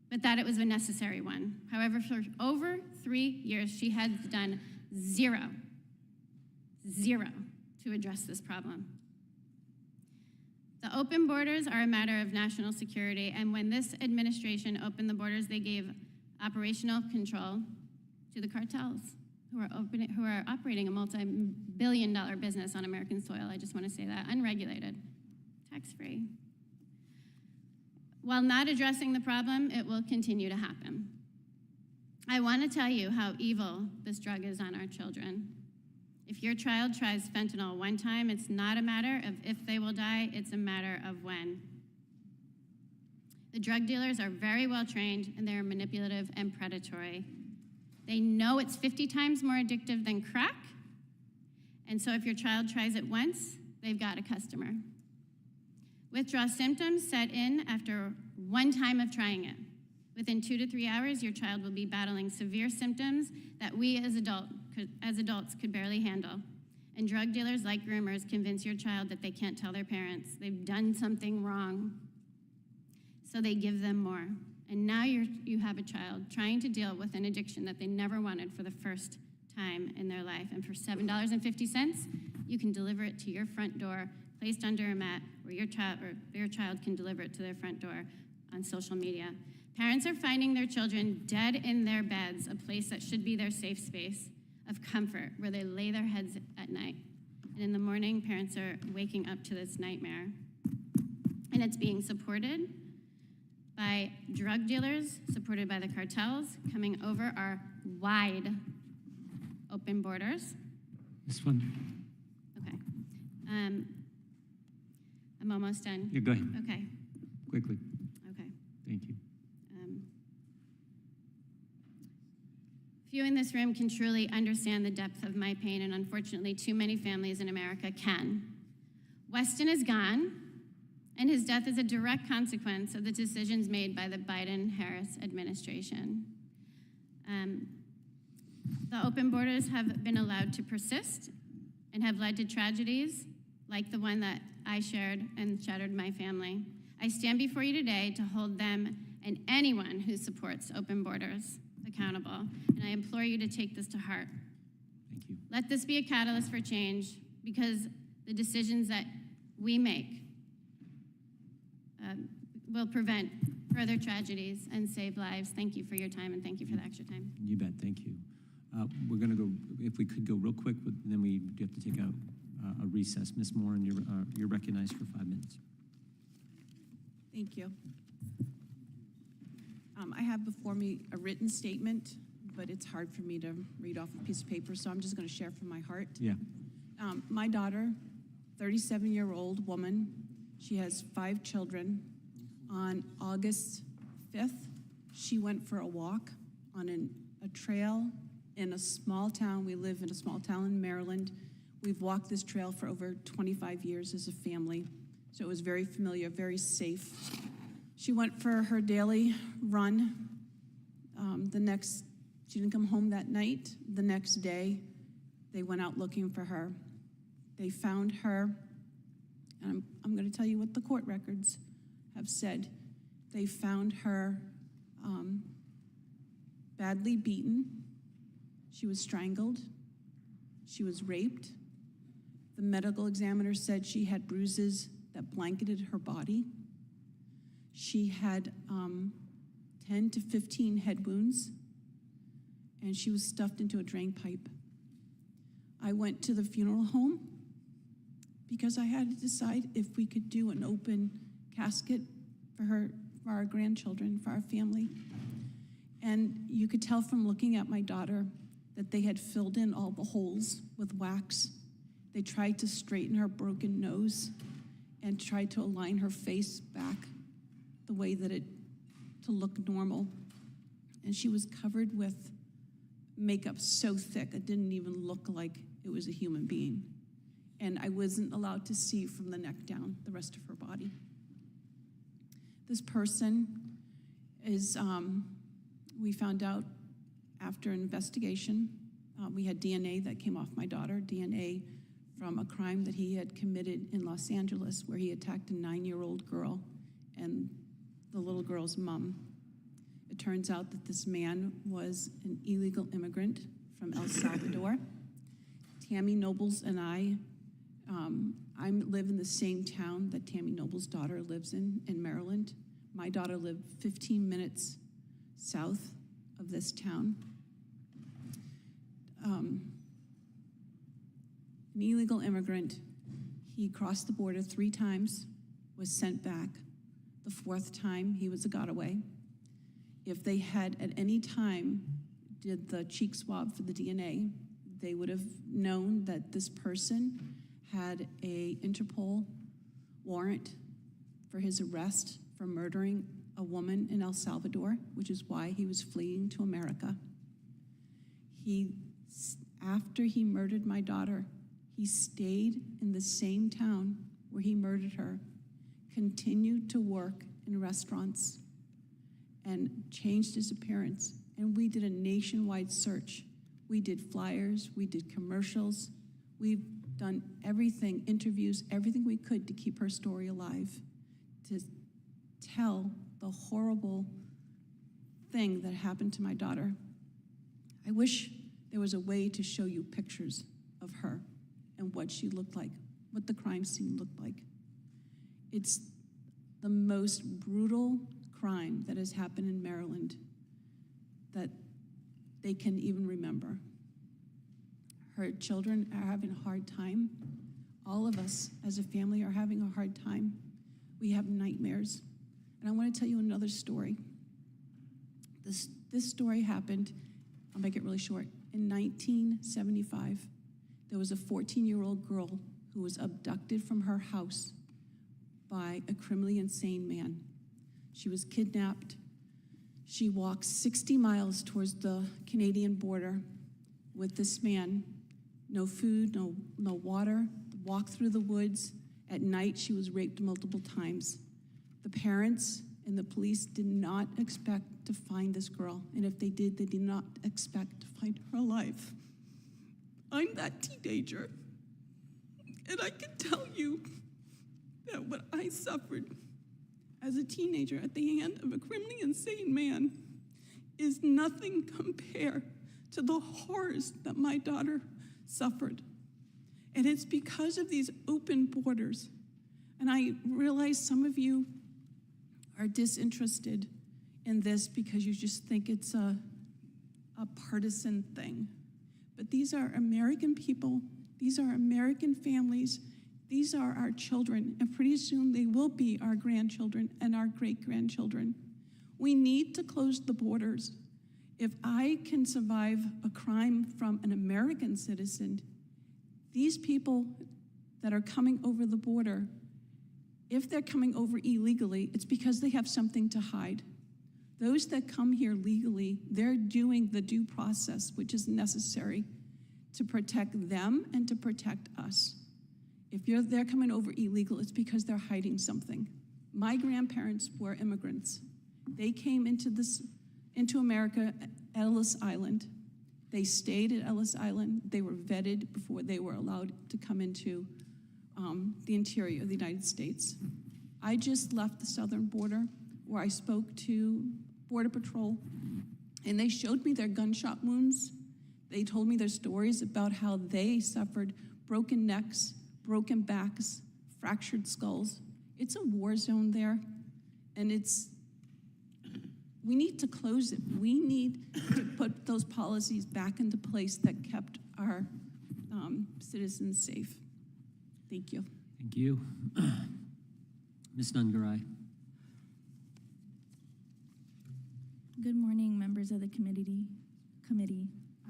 Speaker 9: but that it was a necessary one. However, for over 3 years, she has done zero to address this problem. The open borders are a matter of national security, and when this administration opened the borders, they gave operational control to the cartels who are operating a multi-billion-dollar business on American soil. I just want to say that, unregulated, tax-free. While not addressing the problem, it will continue to happen. I want to tell you how evil this drug is on our children. If your child tries fentanyl one time, it's not a matter of if they will die, it's a matter of when. The drug dealers are very well trained, and they are manipulative and predatory. They know it's 50 times more addictive than crack, and so if your child tries it once, they've got a customer. Withdrawal symptoms set in after one time of trying it. Within 2 to 3 hours, your child will be battling severe symptoms that we as adults could barely handle. And drug dealers, like groomers, convince your child that they can't tell their parents. They've done something wrong. So they give them more. And now you have a child trying to deal with an addiction that they never wanted for the first time in their life. And for $7.50, you can deliver it to your front door, placed under a mat, where your child can deliver it to their front door on social media. Parents are finding their children dead in their beds, a place that should be their safe space of comfort, where they lay their heads at night. And in the morning, parents are waking up to this nightmare. And it's being supported by drug dealers, supported by the cartels, coming over our wide open borders.
Speaker 1: This one.
Speaker 9: Okay. I'm almost done.
Speaker 1: Yeah, go ahead.
Speaker 9: Okay.
Speaker 1: Quickly.
Speaker 9: Okay.
Speaker 1: Thank you.
Speaker 9: Few in this room can truly understand the depth of my pain, and unfortunately, too many families in America can. Weston is gone, and his death is a direct consequence of the decisions made by the Biden-Harris administration. The open borders have been allowed to persist and have led to tragedies like the one that I shared and shattered my family. I stand before you today to hold them and anyone who supports open borders accountable, and I implore you to take this to heart.
Speaker 1: Thank you.
Speaker 9: Let this be a catalyst for change, because the decisions that we make will prevent further tragedies and save lives. Thank you for your time, and thank you for the extra time.
Speaker 1: You bet. Thank you. We're going to go, if we could go real quick, but then we do have to take a recess. Ms. Moran, you're recognized for 5 minutes.
Speaker 10: Thank you. I have before me a written statement, but it's hard for me to read off a piece of paper, so I'm just going to share from my heart.
Speaker 1: Yeah.
Speaker 10: My daughter, 37-year-old woman, she has 5 children. On August 5th, she went for a walk on a trail in a small town. We live in a small town in Maryland. We've walked this trail for over 25 years as a family, so it was very familiar, very safe. She went for her daily run. She didn't come home that night. The next day, they went out looking for her. They found her, and I'm going to tell you what the court records have said. They found her badly beaten. She was strangled. She was raped. The medical examiner said she had bruises that blanketed her body. She had 10 to 15 head wounds, and she was stuffed into a drain pipe. I went to the funeral home because I had to decide if we could do an open casket for her, for our grandchildren, for our family. And you could tell from looking at my daughter that they had filled in all the holes with wax. They tried to straighten her broken nose and tried to align her face back the way that to look normal. And she was covered with makeup so thick it didn't even look like it was a human being. And I wasn't allowed to see from the neck down the rest of her body. This person is, we found out after an investigation, we had DNA that came off my daughter, DNA from a crime that he had committed in Los Angeles where he attacked a 9-year-old girl and the little girl's mom. It turns out that this man was an illegal immigrant from El Salvador. Tammy Nobles and I live in the same town that Tammy Nobles' daughter lives in Maryland. My daughter lived 15 minutes south of this town. An illegal immigrant, he crossed the border 3 times, was sent back. The 4th time, he was a got-away. If they had at any time did the cheek swab for the DNA, they would have known that this person had a Interpol warrant for his arrest for murdering a woman in El Salvador, which is why he was fleeing to America. After he murdered my daughter, he stayed in the same town where he murdered her, continued to work in restaurants, and changed his appearance. And we did a nationwide search. We did flyers, we did commercials, we've done everything, interviews, everything we could to keep her story alive, to tell the horrible thing that happened to my daughter. I wish there was a way to show you pictures of her and what she looked like, what the crime scene looked like. It's the most brutal crime that has happened in Maryland that they can even remember. Her children are having a hard time. All of us as a family are having a hard time. We have nightmares. And I want to tell you another story. This story happened, I'll make it really short. In 1975, there was a 14-year-old girl who was abducted from her house by a criminally insane man. She was kidnapped. She walked 60 miles towards the Canadian border with this man. No food, no water, walked through the woods. At night, she was raped multiple times. The parents And the police did not expect to find this girl. And if they did not expect to find her alive. I'm that teenager. And I can tell you that what I suffered as a teenager at the hand of a criminally insane man is nothing compared to the horrors that my daughter suffered. And it's because of these open borders. And I realize some of you are disinterested in this because you just think it's a partisan thing. But these are American people, these are American families, these are our children, and pretty soon they will be our grandchildren and our great-grandchildren. We need to close the borders. If I can survive a crime from an American citizen, these people that are coming over the border, if they're coming over illegally, it's because they have something to hide. Those that come here legally, they're doing the due process, which is necessary to protect them and to protect us. If they're coming over illegal, it's because they're hiding something. My grandparents were immigrants. They came into America at Ellis Island. They stayed at Ellis Island. They were vetted before they were allowed to come into the interior of the United States. I just left the southern border where I spoke to Border Patrol, and they showed me their gunshot wounds. They told me their stories about how they suffered broken necks, broken backs, fractured skulls. It's a war zone there, and we need to close it. We need to put those policies back into place that kept our citizens safe. Thank you.
Speaker 1: Thank you. Ms. Nungarai.
Speaker 11: Good morning, members of the committee.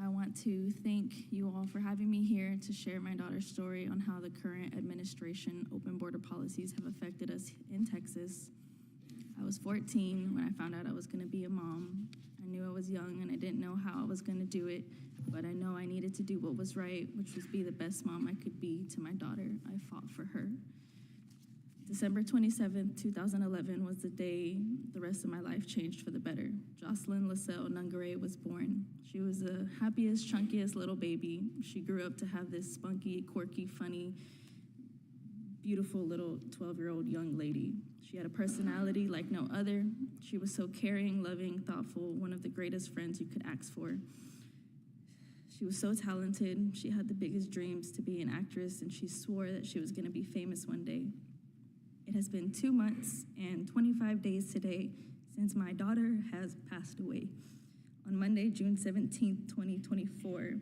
Speaker 11: I want to thank you all for having me here to share my daughter's story on how the current administration open border policies have affected us in Texas. I was 14 when I found out I was going to be a mom. I knew I was young and I didn't know how I was going to do it, but I know I needed to do what was right, which was be the best mom I could be to my daughter. I fought for her. December 27th, 2011 was the day the rest of my life changed for the better. Jocelyn Lascelle Nungaray was born. She was the happiest, chunkiest little baby. She grew up to have this spunky, quirky, funny, beautiful little 12-year-old young lady. She had a personality like no other. She was so caring, loving, thoughtful, one of the greatest friends you could ask for. She was so talented. She had the biggest dreams to be an actress, and she swore that she was going to be famous one day. It has been 2 months and 25 days today since my daughter has passed away. On Monday, June 17th, 2024,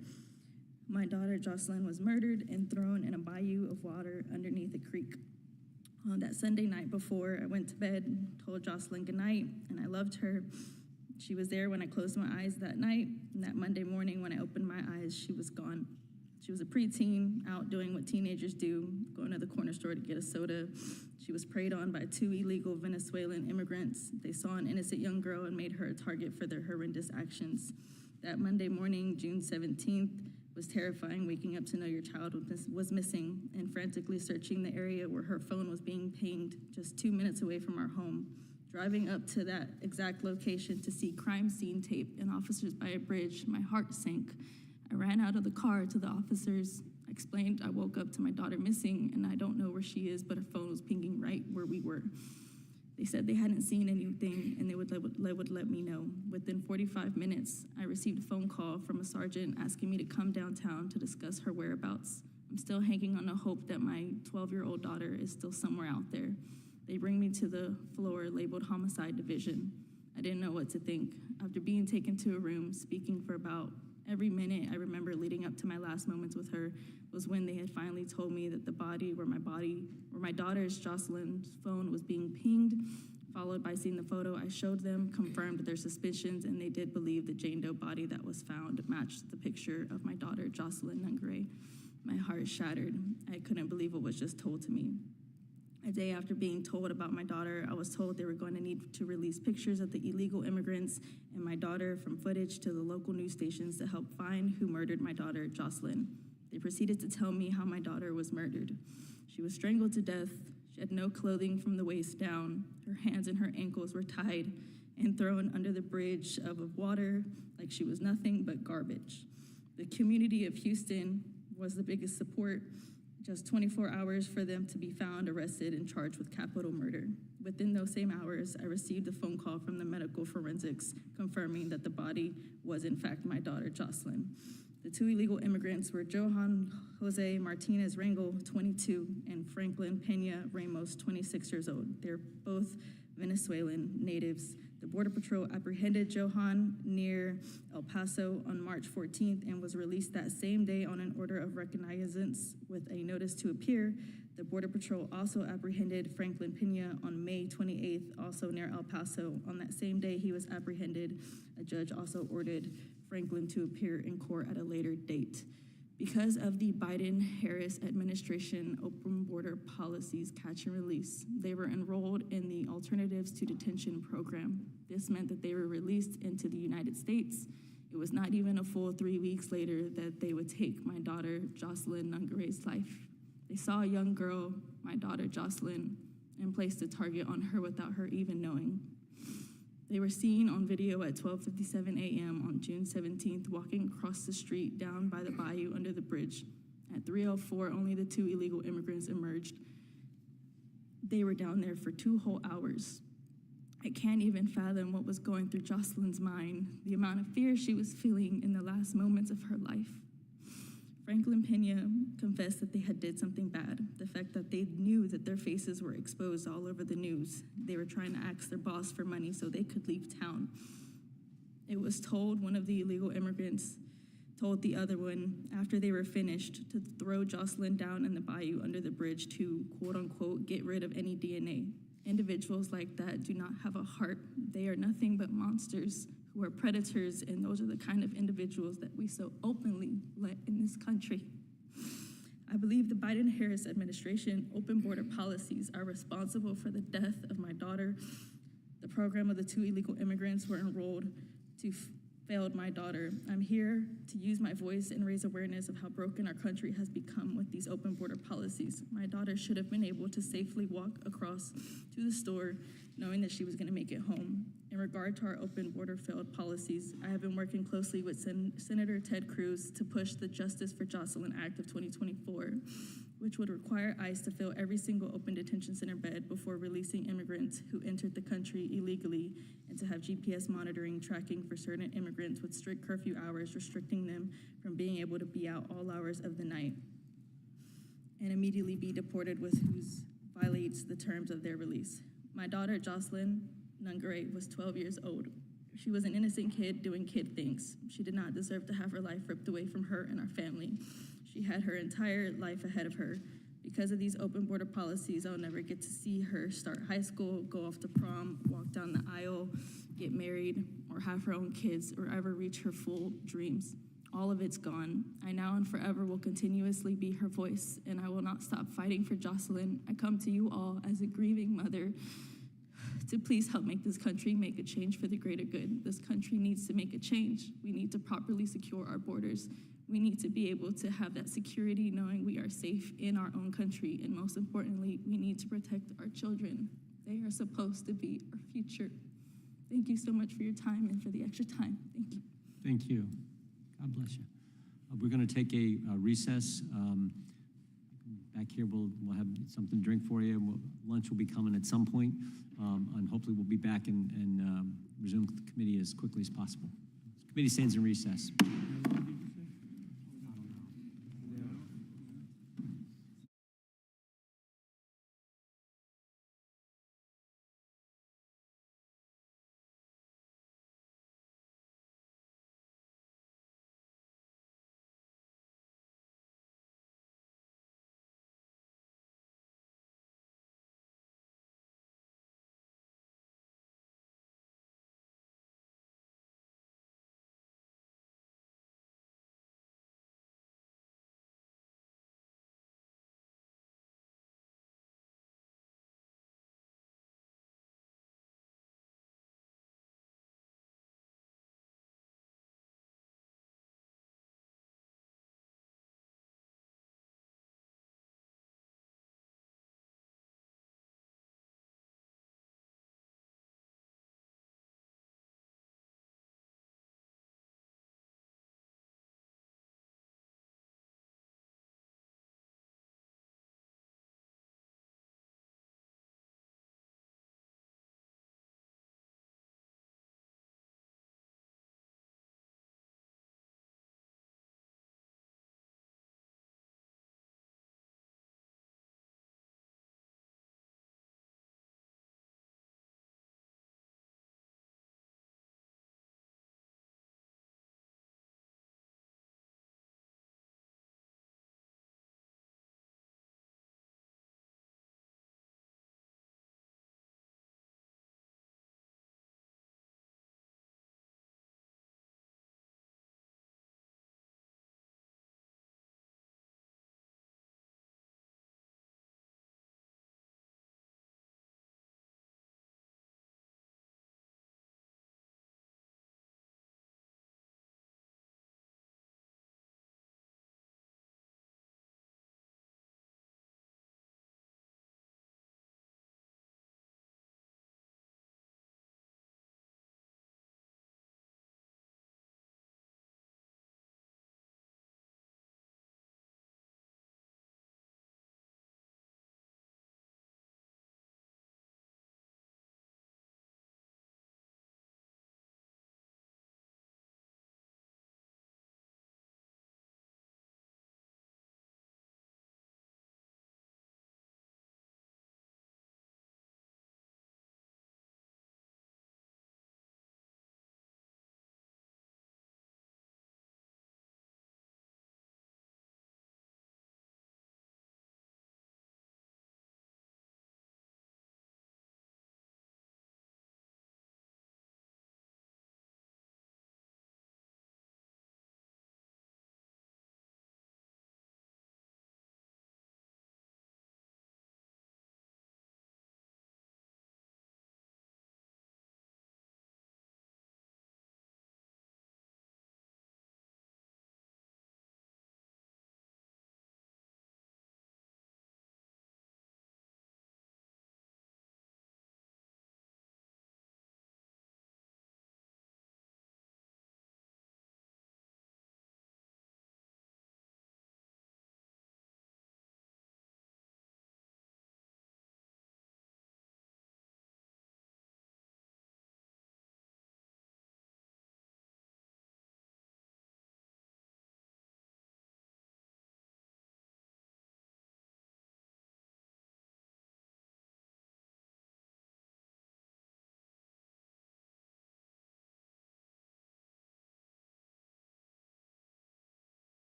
Speaker 11: my daughter Jocelyn was murdered and thrown in a bayou of water underneath a creek. On that Sunday night before I went to bed, told Jocelyn goodnight, and I loved her. She was there when I closed my eyes that night, and that Monday morning when I opened my eyes, she was gone. She was a preteen, out doing what teenagers do, going to the corner store to get a soda. She was preyed on by 2 illegal Venezuelan immigrants. They saw an innocent young girl and made her a target for their horrendous actions. That Monday morning, June 17th, was terrifying, waking up to know your child was missing and frantically searching the area where her phone was being pinged just 2 minutes away from our home. Driving up to that exact location to see crime scene tape and officers by a bridge, my heart sank. I ran out of the car to the officers. I explained I woke up to my daughter missing and I don't know where she is, but her phone was pinging right where we were. They said they hadn't seen anything and they would let me know. Within 45 minutes, I received a phone call from a sergeant asking me to come downtown to discuss her whereabouts. I'm still hanging on the hope that my 12-year-old daughter is still somewhere out there. They bring me to the floor labeled homicide division. I didn't know what to think. After being taken to a room, speaking for about every minute I remember leading up to my last moments with her was when they had finally told me that the body where my daughter's Jocelyn's phone was being pinged, followed by seeing the photo I showed them, confirmed their suspicions, and they did believe the Jane Doe body that was found matched the picture of my daughter, Jocelyn Nungaray. My heart shattered. I couldn't believe what was just told to me. A day after being told about my daughter, I was told they were going to need to release pictures of the illegal immigrants and my daughter from footage to the local news stations to help find who murdered my daughter, Jocelyn. They proceeded to tell me how my daughter was murdered. She was strangled to death. She had no clothing from the waist down. Her hands and her ankles were tied and thrown under the bridge of water like she was nothing but garbage. The community of Houston was the biggest support. Just 24 hours for them to be found, arrested, and charged with capital murder. Within those same hours, I received a phone call from the medical forensics confirming that the body was in fact my daughter, Jocelyn. The two illegal immigrants were Johan Jose Martinez Rangel, 22, and Franklin Pena Ramos, 26 years old. They're both Venezuelan natives. The Border Patrol apprehended Johan near El Paso on March 14th and was released that same day on an order of recognizance with a notice to appear. The Border Patrol also apprehended Franklin Pena on May 28th, also near El Paso. On that same day he was apprehended, a judge also ordered Franklin to appear in court at a later date. Because of the Biden-Harris administration open border policies catch and release, they were enrolled in the Alternatives to Detention program. This meant that they were released into the United States. It was not even a full 3 weeks later that they would take my daughter, Jocelyn Nungare's life. They saw a young girl, my daughter, Jocelyn, and placed a target on her without her even knowing. They were seen on video at 12:57 a.m. on June 17th, walking across the street down by the bayou under the bridge. At 3:04, only the two illegal immigrants emerged. They were down there for 2 whole hours. I can't even fathom what was going through Jocelyn's mind, the amount of fear she was feeling in the last moments of her life. Franklin Pena confessed that they had did something bad. The fact that they knew that their faces were exposed all over the news. They were trying to ask their boss for money so they could leave town. It was told one of the illegal immigrants told the other one after they were finished to throw Jocelyn down in the bayou under the bridge to, quote unquote, get rid of any DNA. Individuals like that do not have a heart. They are nothing but monsters who are predators, and those are the kind of individuals that we so openly let in this country. I believe the Biden-Harris administration open border policies are responsible for the death of my daughter. The program of the two illegal immigrants were enrolled to failed my daughter. I'm here to use my voice and raise awareness of how broken our country has become with these open border policies. My daughter should have been able to safely walk across to the store knowing that she was going to make it home. In regard to our open border failed policies, I have been working closely with Senator Ted Cruz to push the Justice for Jocelyn Act of 2024, which would require ICE to fill every single open detention center bed before releasing immigrants who entered the country illegally, and to have GPS monitoring tracking for certain immigrants with strict curfew hours, restricting them from being able to be out all hours of the night, and immediately be deported with whose violates the terms of their release. My daughter, Jocelyn Nungare, was 12 years old. She was an innocent kid doing kid things. She did not deserve to have her life ripped away from her and our family. She had her entire life ahead of her. Because of these open border policies, I'll never get to see her start high school, go off to prom, walk down the aisle, get married, or have her own kids, or ever reach her full dreams. All of it's gone. I now and forever will continuously be her voice, and I will not stop fighting for Jocelyn. I come to you all as a grieving mother to please help make this country make a change for the greater good. This country needs to make a change. We need to properly secure our borders. We need to be able to have that security knowing we are safe in our own country. And most importantly, we need to protect our children. They are supposed to be our future. Thank you so much for your time and for the extra time. Thank you.
Speaker 1: Thank you. God bless you. We're going to take a recess. Back here, we'll have something to drink for you. Lunch will be coming at some point, and hopefully we'll be back and resume the committee as quickly as possible. Committee stands in recess.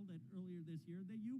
Speaker 12: held earlier this year that you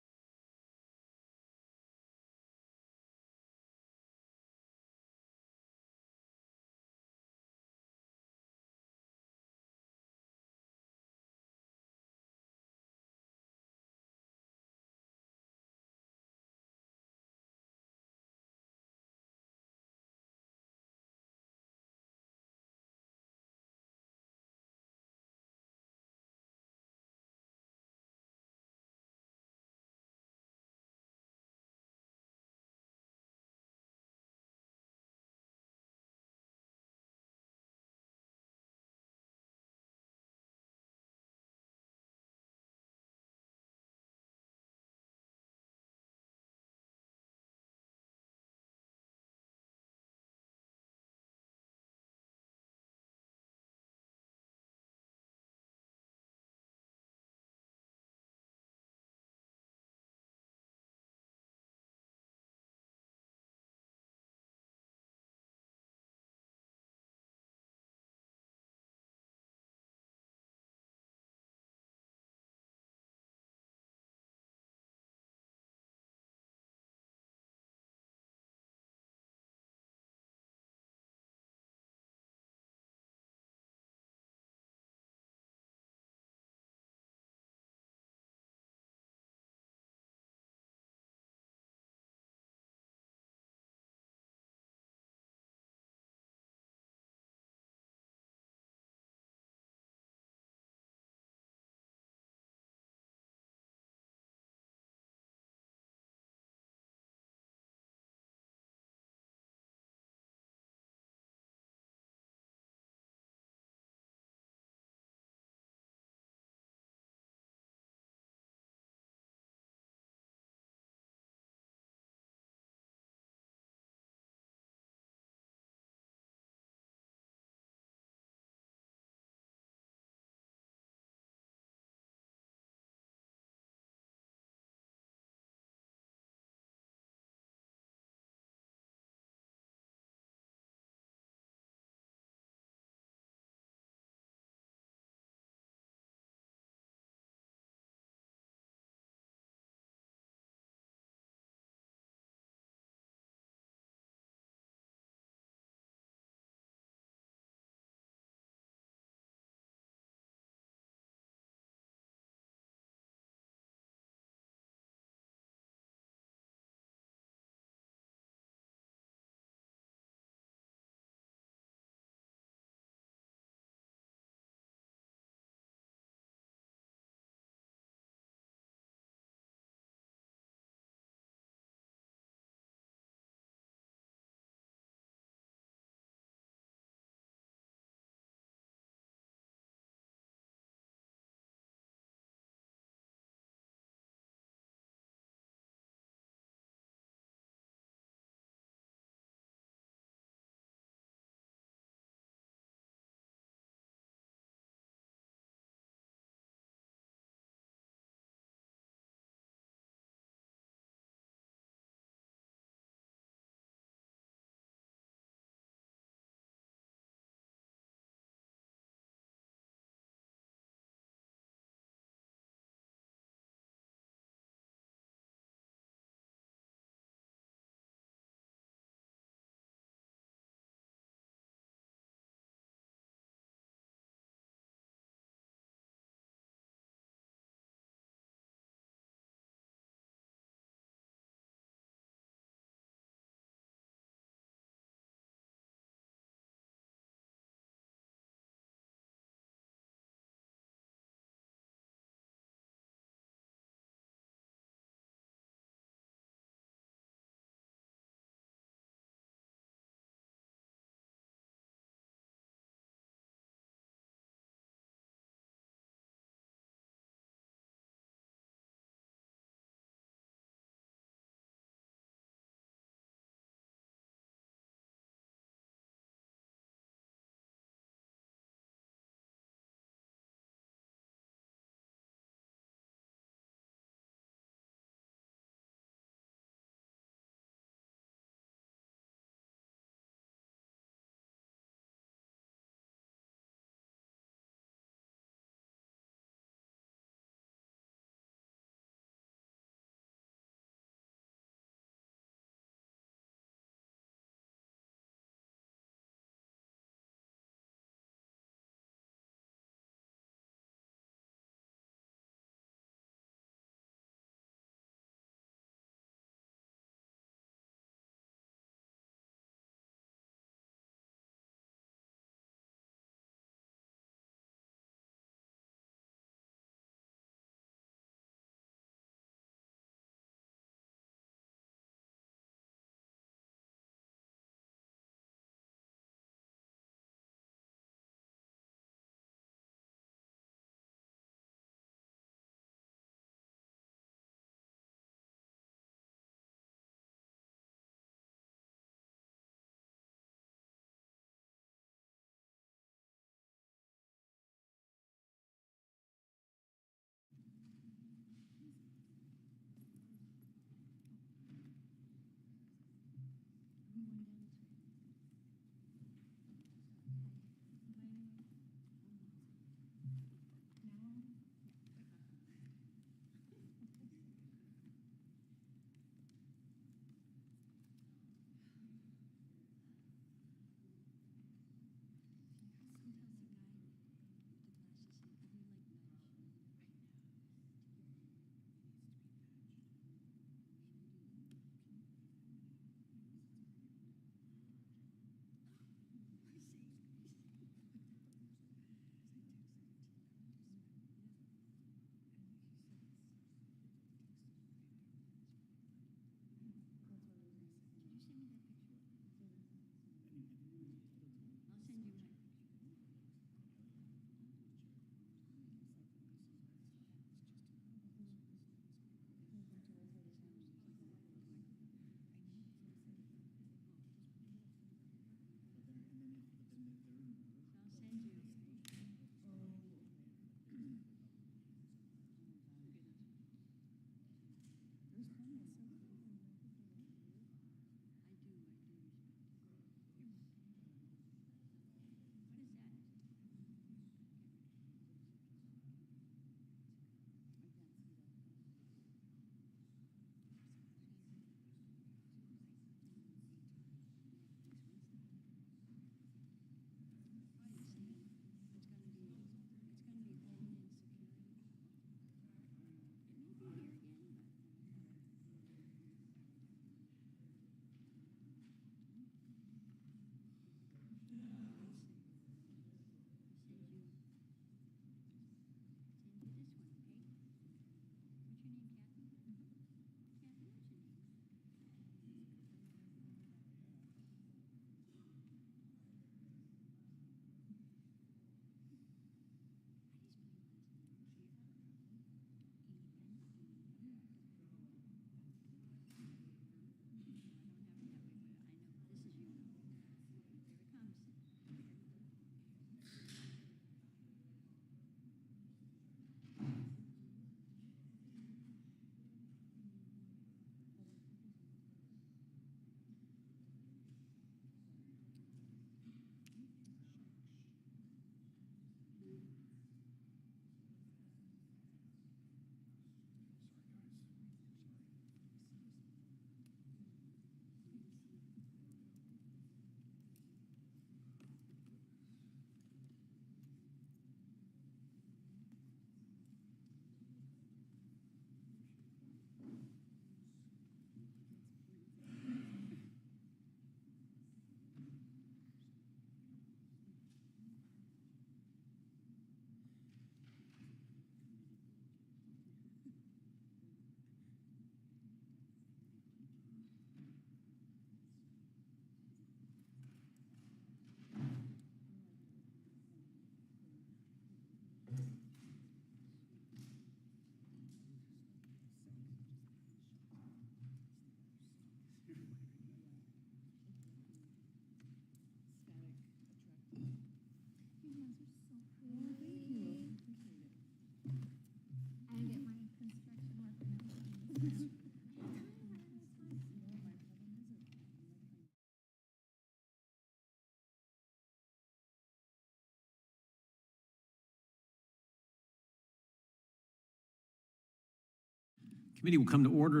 Speaker 1: Committee will come to order.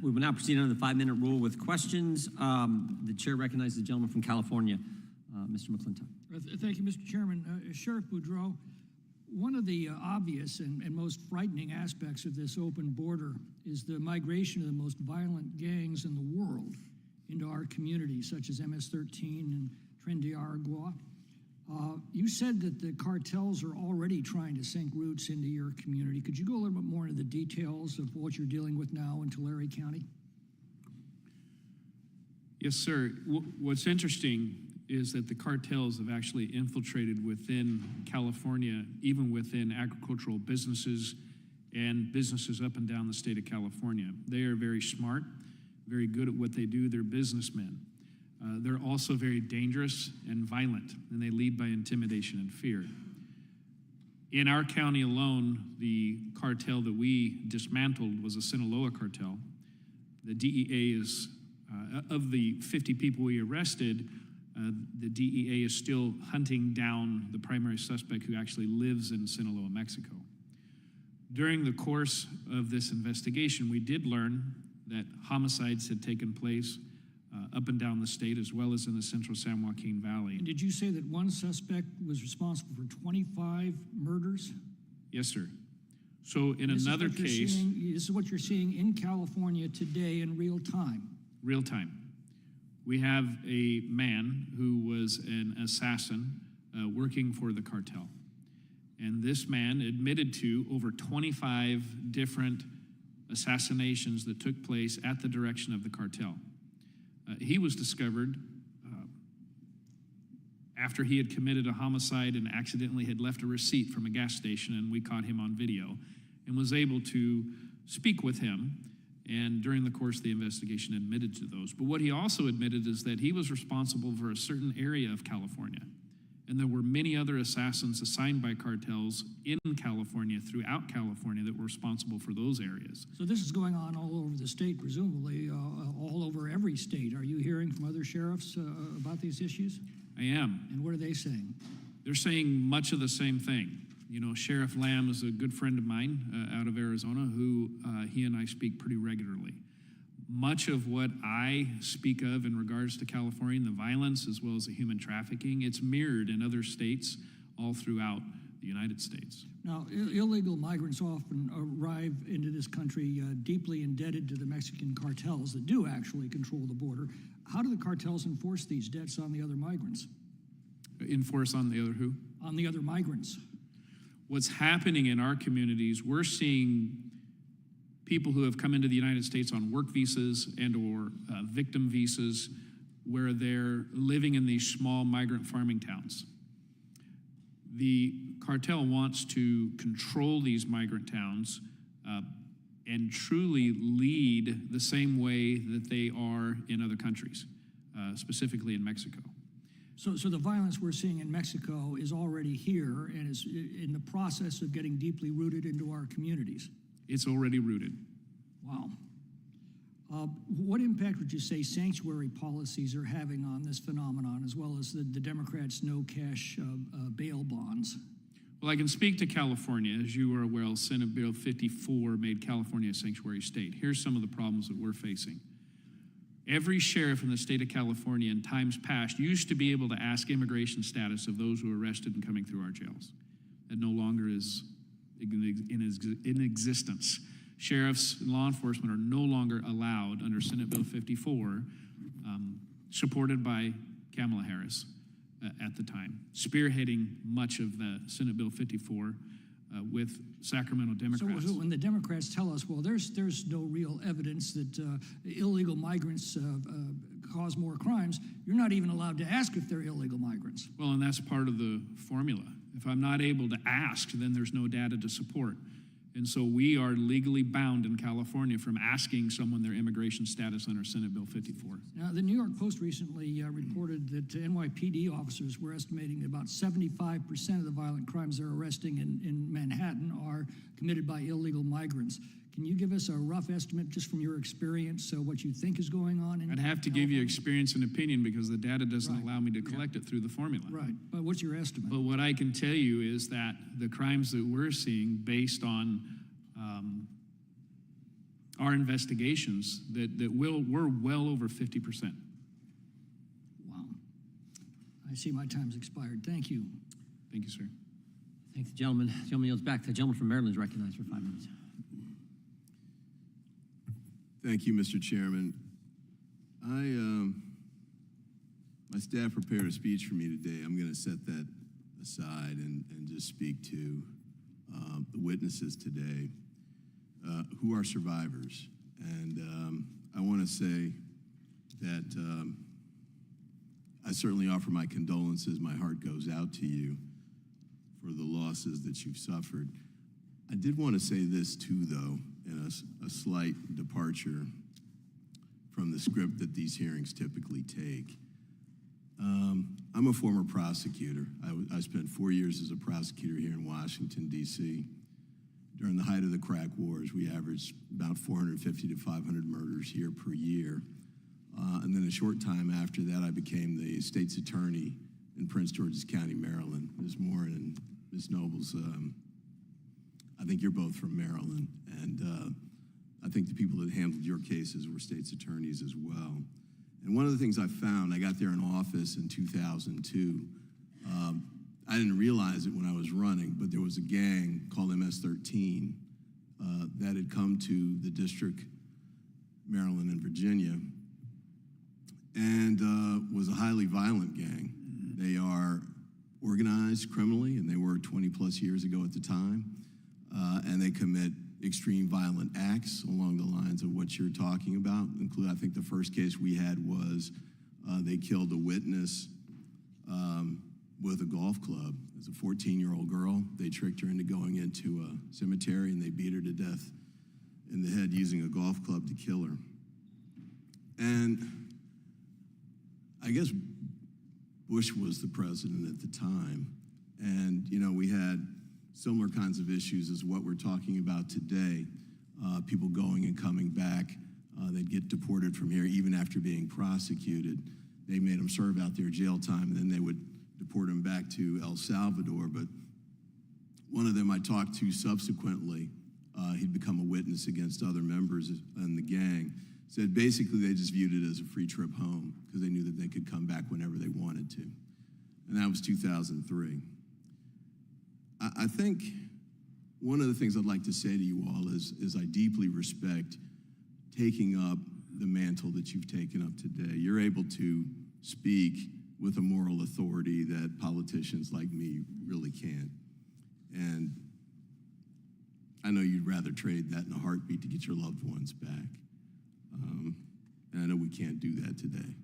Speaker 1: We will now proceed under the 5-minute rule with questions. The chair recognizes the gentleman from California, Mr. McClintock.
Speaker 12: Thank you, Mr. Chairman. Sheriff Boudreaux, one of the obvious and most frightening aspects of this open border is the migration of the most violent gangs in the world into our community, such as MS-13 and Tren de Aragua. You said that the cartels are already trying to sink roots into your community. Could you go a little bit more into the details of what you're dealing with now in Tulare County?
Speaker 4: Yes, sir. What's interesting is that the cartels have actually infiltrated within California, even within agricultural businesses and businesses up and down the state of California. They are very smart, very good at what they do. They're businessmen. They're also very dangerous and violent, and they lead by intimidation and fear. In our county alone, the cartel that we dismantled was a Sinaloa cartel. The DEA is, of the 50 people we arrested, the DEA is still hunting down the primary suspect who actually lives in Sinaloa, Mexico. During the course of this investigation, we did learn that homicides had taken place up and down the state, as well as in the central San Joaquin Valley.
Speaker 12: And did you say that one suspect was responsible for 25 murders?
Speaker 4: Yes, sir. So in another case...
Speaker 12: This is what you're seeing in California today in real time.
Speaker 4: Real time. We have a man who was an assassin working for the cartel. And this man admitted to over 25 different assassinations that took place at the direction of the cartel. He was discovered after he had committed a homicide and accidentally had left a receipt from a gas station, and we caught him on video and was able to speak with him, and during the course of the investigation admitted to those. But what he also admitted is that he was responsible for a certain area of California, and there were many other assassins assigned by cartels in California, throughout California, that were responsible for those areas.
Speaker 12: So this is going on all over the state, presumably, all over every state. Are you hearing from other sheriffs about these issues?
Speaker 4: I am.
Speaker 12: And what are they saying?
Speaker 4: They're saying much of the same thing. You know, Sheriff Lamb is a good friend of mine out of Arizona who he and I speak pretty regularly. Much of what I speak of in regards to California and the violence as well as the human trafficking, it's mirrored in other states all throughout the United States.
Speaker 12: Now, illegal migrants often arrive into this country deeply indebted to the Mexican cartels that do actually control the border. How do the cartels enforce these debts on the other migrants?
Speaker 4: Enforce on the other who?
Speaker 12: On the other migrants.
Speaker 4: What's happening in our communities, we're seeing people who have come into the United States on work visas and or victim visas where they're living in these small migrant farming towns. The cartel wants to control these migrant towns and truly lead the same way that they are in other countries, specifically in Mexico.
Speaker 12: So the violence we're seeing in Mexico is already here and is in the process of getting deeply rooted into our communities.
Speaker 4: It's already rooted.
Speaker 12: Wow. What impact would you say sanctuary policies are having on this phenomenon, as well as the Democrats' no-cash bail bonds?
Speaker 4: Well, I can speak to California. As you are aware, Senate Bill 54 made California a sanctuary state. Here's some of the problems that we're facing. Every sheriff in the state of California in times past used to be able to ask immigration status of those who are arrested and coming through our jails. That no longer is in existence. Sheriffs and law enforcement are no longer allowed under Senate Bill 54, supported by Kamala Harris at the time, spearheading much of the Senate Bill 54 with Sacramento Democrats.
Speaker 12: So when the Democrats tell us, well, there's no real evidence that illegal migrants cause more crimes, you're not even allowed to ask if they're illegal migrants.
Speaker 4: Well, and that's part of the formula. If I'm not able to ask, then there's no data to support. And so we are legally bound in California from asking someone their immigration status under Senate Bill 54.
Speaker 12: Now, the New York Post recently reported that NYPD officers were estimating that about 75% of the violent crimes they're arresting in Manhattan are committed by illegal migrants. Can you give us a rough estimate just from your experience, what you think is going on in
Speaker 4: I'd have to give you
Speaker 12: California?
Speaker 4: experience and opinion because the data doesn't
Speaker 12: Right.
Speaker 4: allow me to collect it through the formula.
Speaker 12: Right, but what's your estimate?
Speaker 4: But what I can tell you is that the crimes that we're seeing based on our investigations, we're well over 50%.
Speaker 12: Wow. I see my time's expired. Thank you.
Speaker 4: Thank you, sir.
Speaker 1: Thank the gentleman. Gentleman yields back. The gentleman from Maryland is recognized for 5 minutes.
Speaker 13: Thank you, Mr. Chairman. My staff prepared a speech for me today. I'm going to set that aside and just speak to the witnesses today who are survivors. And I want to say that I certainly offer my condolences. My heart goes out to you for the losses that you've suffered. I did want to say this too, though, in a slight departure from the script that these hearings typically take. I'm a former prosecutor. I spent 4 years as a prosecutor here in Washington, D.C. During the height of the crack wars, we averaged about 450 to 500 murders here per year. And then a short time after that, I became the state's attorney in Prince George's County, Maryland. Ms. Moore and Ms. Nobles, I think you're both from Maryland, and I think the people that handled your cases were state's attorneys as well. And one of the things I found, I got there in office in 2002. I didn't realize it when I was running, but there was a gang called MS-13 that had come to the district, Maryland and Virginia, and was a highly violent gang. They are organized criminally, and they were 20 plus years ago at the time, and they commit extreme violent acts along the lines of what you're talking about. Include, I think the first case we had was they killed a witness with a golf club. As a 14-year-old girl, they tricked her into going into a cemetery and they beat her to death in the head using a golf club to kill her. And I guess Bush was the president at the time. And, you know, we had similar kinds of issues as what we're talking about today. People going and coming back. They'd get deported from here even after being prosecuted. They made them serve out their jail time, and then they would deport them back to El Salvador. But one of them I talked to subsequently, he'd become a witness against other members in the gang, said basically they just viewed it as a free trip home because they knew that they could come back whenever they wanted to. And that was 2003. I think one of the things I'd like to say to you all is I deeply respect taking up the mantle that you've taken up today. You're able to speak with a moral authority that politicians like me really can't. And I know you'd rather trade that in a heartbeat to get your loved ones back. And I know we can't do that today.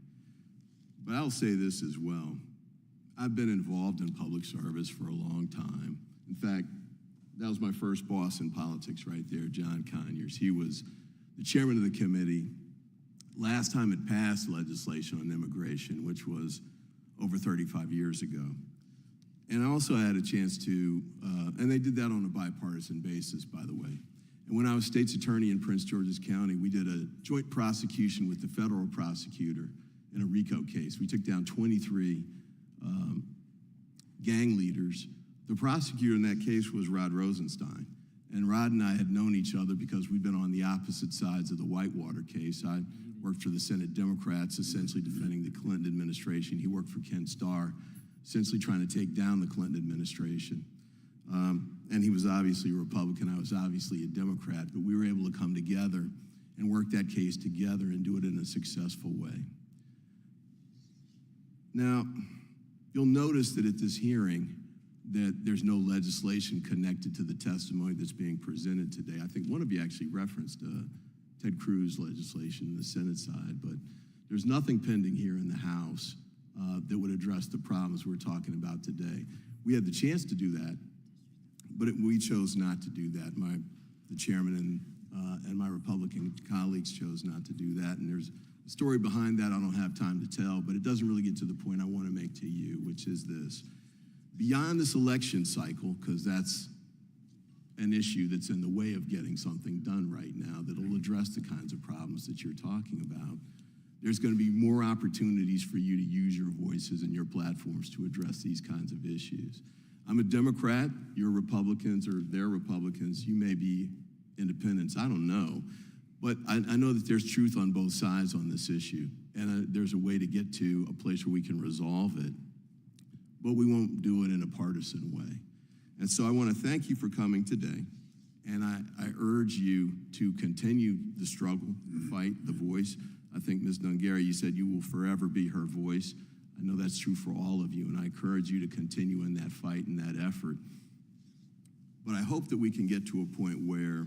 Speaker 13: But I'll say this as well. I've been involved in public service for a long time. In fact, that was my first boss in politics right there, John Conyers. He was the chairman of the committee last time it passed legislation on immigration, which was over 35 years ago. And I also had a chance to, and they did that on a bipartisan basis, by the way. And when I was state's attorney in Prince George's County, we did a joint prosecution with the federal prosecutor in a RICO case. We took down 23 gang leaders. The prosecutor in that case was Rod Rosenstein. And Rod and I had known each other because we'd been on the opposite sides of the Whitewater case. I worked for the Senate Democrats, essentially defending the Clinton administration. He worked for Ken Starr, essentially trying to take down the Clinton administration. And he was obviously a Republican. I was obviously a Democrat, but we were able to come together and work that case together and do it in a successful way. Now, you'll notice that at this hearing that there's no legislation connected to the testimony that's being presented today. I think one of you actually referenced Ted Cruz legislation in the Senate side, but there's nothing pending here in the House that would address the problems we're talking about today. We had the chance to do that, but we chose not to do that. The chairman and my Republican colleagues chose not to do that, and there's a story behind that I don't have time to tell, but it doesn't really get to the point I want to make to you, which is this. Beyond this election cycle, because that's an issue that's in the way of getting something done right now that'll address the kinds of problems that you're talking about, there's going to be more opportunities for you to use your voices and your platforms to address these kinds of issues. I'm a Democrat, you're Republicans, or they're Republicans, you may be independents, I don't know. But I know that there's truth on both sides on this issue, and there's a way to get to a place where we can resolve it, but we won't do it in a partisan way. And so I want to thank you for coming today, and I urge you to continue the struggle, the fight, the voice. I think Ms. Dungari, you said you will forever be her voice. I know that's true for all of you, and I encourage you to continue in that fight and that effort. But I hope that we can get to a point where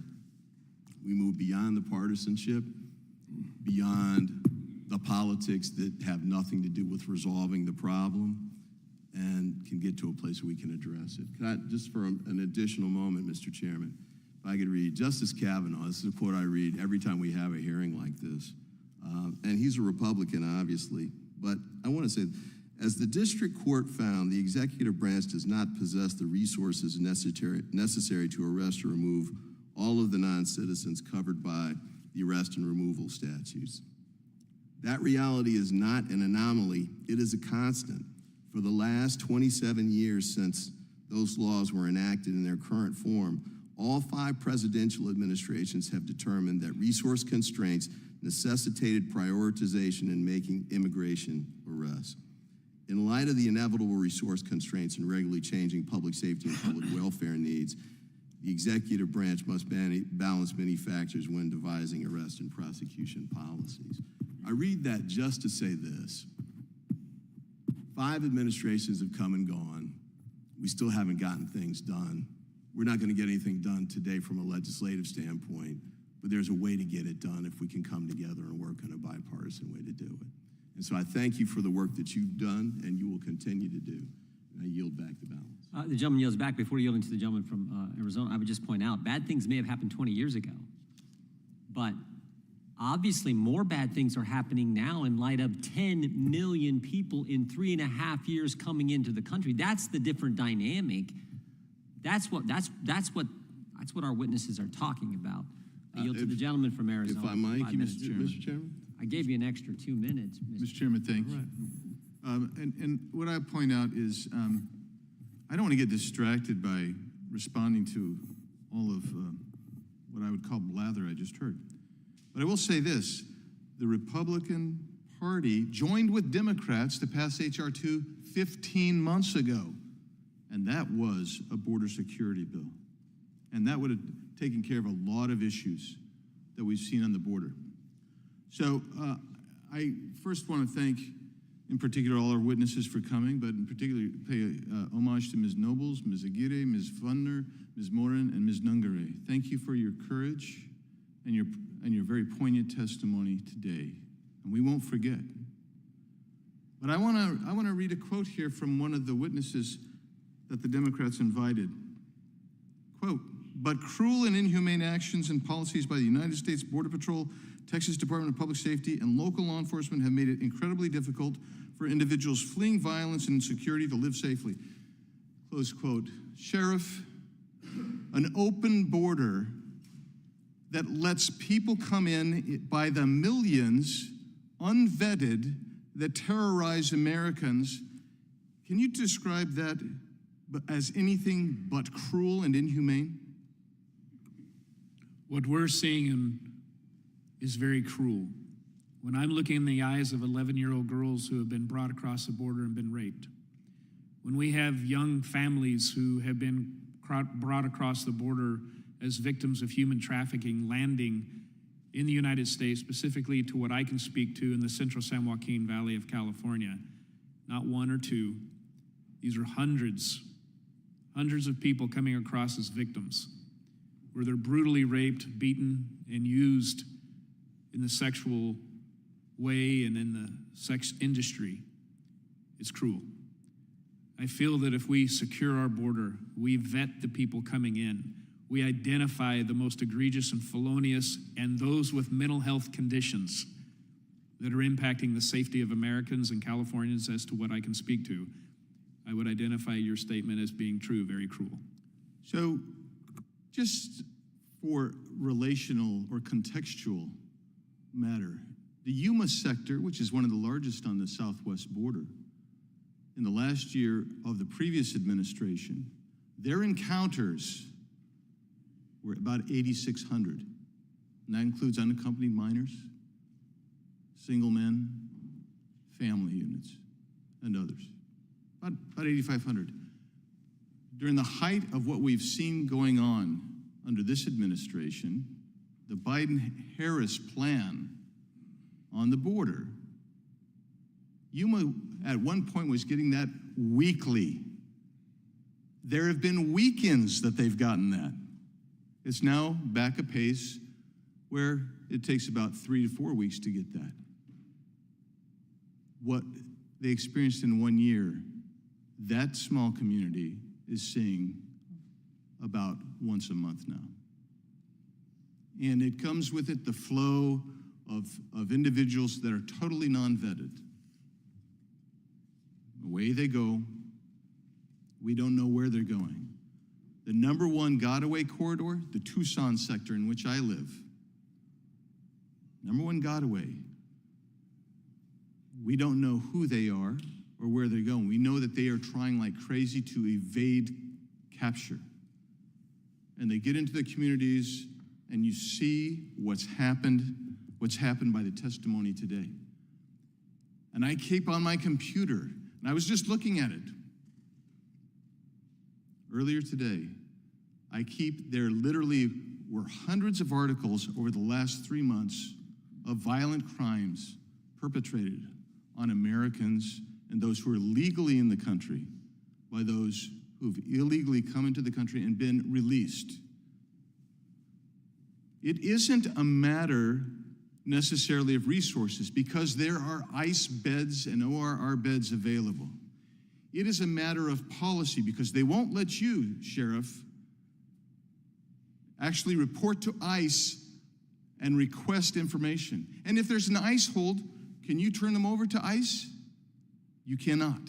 Speaker 13: we move beyond the partisanship, beyond the politics that have nothing to do with resolving the problem, and can get to a place where we can address it. Can I, just for an additional moment, Mr. Chairman, if I could read Justice Kavanaugh, this is a quote I read every time we have a hearing like this. And he's a Republican, obviously, but I want to say, as the district court found, the executive branch does not possess the resources necessary to arrest or remove all of the non-citizens covered by the arrest and removal statutes. That reality is not an anomaly, it is a constant. For the last 27 years since those laws were enacted in their current form, all 5 presidential administrations have determined that resource constraints necessitated prioritization in making immigration arrests. In light of the inevitable resource constraints and regularly changing public safety and public welfare needs, the executive branch must balance many factors when devising arrest and prosecution policies. I read that just to say this. 5 administrations have come and gone. We still haven't gotten things done. We're not going to get anything done today from a legislative standpoint, but there's a way to get it done if we can come together and work in a bipartisan way to do it. And so I thank you for the work that you've done and you will continue to do. And I yield back the balance.
Speaker 1: The gentleman yields back. Before yielding to the gentleman from Arizona, I would just point out, bad things may have happened 20 years ago, but obviously more bad things are happening now in light of 10 million people in 3.5 years coming into the country. That's the different dynamic. That's what our witnesses are talking about. I yield to the gentleman from Arizona.
Speaker 13: If I might,
Speaker 1: 5 minutes.
Speaker 13: Mr. Chairman?
Speaker 1: I gave you an extra 2 minutes.
Speaker 14: Mr. Chairman, thank you. And what I point out is I don't want to get distracted by responding to all of what I would call blather I just heard. But I will say this, the Republican Party joined with Democrats to pass H.R. 2 15 months ago, and that was a border security bill. And that would have taken care of a lot of issues that we've seen on the border. So I first want to thank, in particular, all our witnesses for coming, but in particular, pay homage to Ms. Nobles, Ms. Aguirre, Ms. Fundner, Ms. Morin, and Ms. Nungare. Thank you for your courage and your very poignant testimony today, and we won't forget. But I want to read a quote here from one of the witnesses that the Democrats invited. Quote, "But cruel and inhumane actions and policies by the United States Border Patrol, Texas Department of Public Safety, and local law enforcement have made it incredibly difficult for individuals fleeing violence and insecurity to live safely." Close quote. Sheriff, an open border that lets people come in by the millions, unvetted, that terrorize Americans, can you describe that as anything but cruel and inhumane?
Speaker 4: What we're seeing is very cruel. When I'm looking in the eyes of 11-year-old girls who have been brought across the border and been raped, when we have young families who have been brought across the border as victims of human trafficking landing in the United States, specifically to what I can speak to in the central San Joaquin Valley of California, not one or two, these are hundreds of people coming across as victims, where they're brutally raped, beaten, and used in the sexual way and in the sex industry. It's cruel. I feel that if we secure our border, we vet the people coming in, we identify the most egregious and felonious and those with mental health conditions that are impacting the safety of Americans and Californians, as to what I can speak to, I would identify your statement as being true, very cruel.
Speaker 14: So just for relational or contextual matter, the Yuma sector, which is one of the largest on the southwest border, in the last year of the previous administration, their encounters were about 8,600. And that includes unaccompanied minors, single men, family units, and others. About 8,500. During the height of what we've seen going on under this administration, the Biden-Harris plan on the border, Yuma at one point was getting that weekly. There have been weekends that they've gotten that. It's now back a pace where it takes about 3 to 4 weeks to get that. What they experienced in 1 year, that small community is seeing about once a month now. And it comes with it the flow of individuals that are totally non-vetted. Away they go. We don't know where they're going. The number one got-away corridor, the Tucson sector in which I live. Number one got-away. We don't know who they are or where they're going. We know that they are trying like crazy to evade capture. And they get into the communities, and you see what's happened by the testimony today. And I keep on my computer, and I was just looking at it earlier today. There literally were hundreds of articles over the last 3 months of violent crimes perpetrated on Americans and those who are legally in the country by those who've illegally come into the country and been released. It isn't a matter necessarily of resources because there are ICE beds and ORR beds available. It is a matter of policy because they won't let you, Sheriff, actually report to ICE and request information. And if there's an ICE hold, can you turn them over to ICE? You cannot.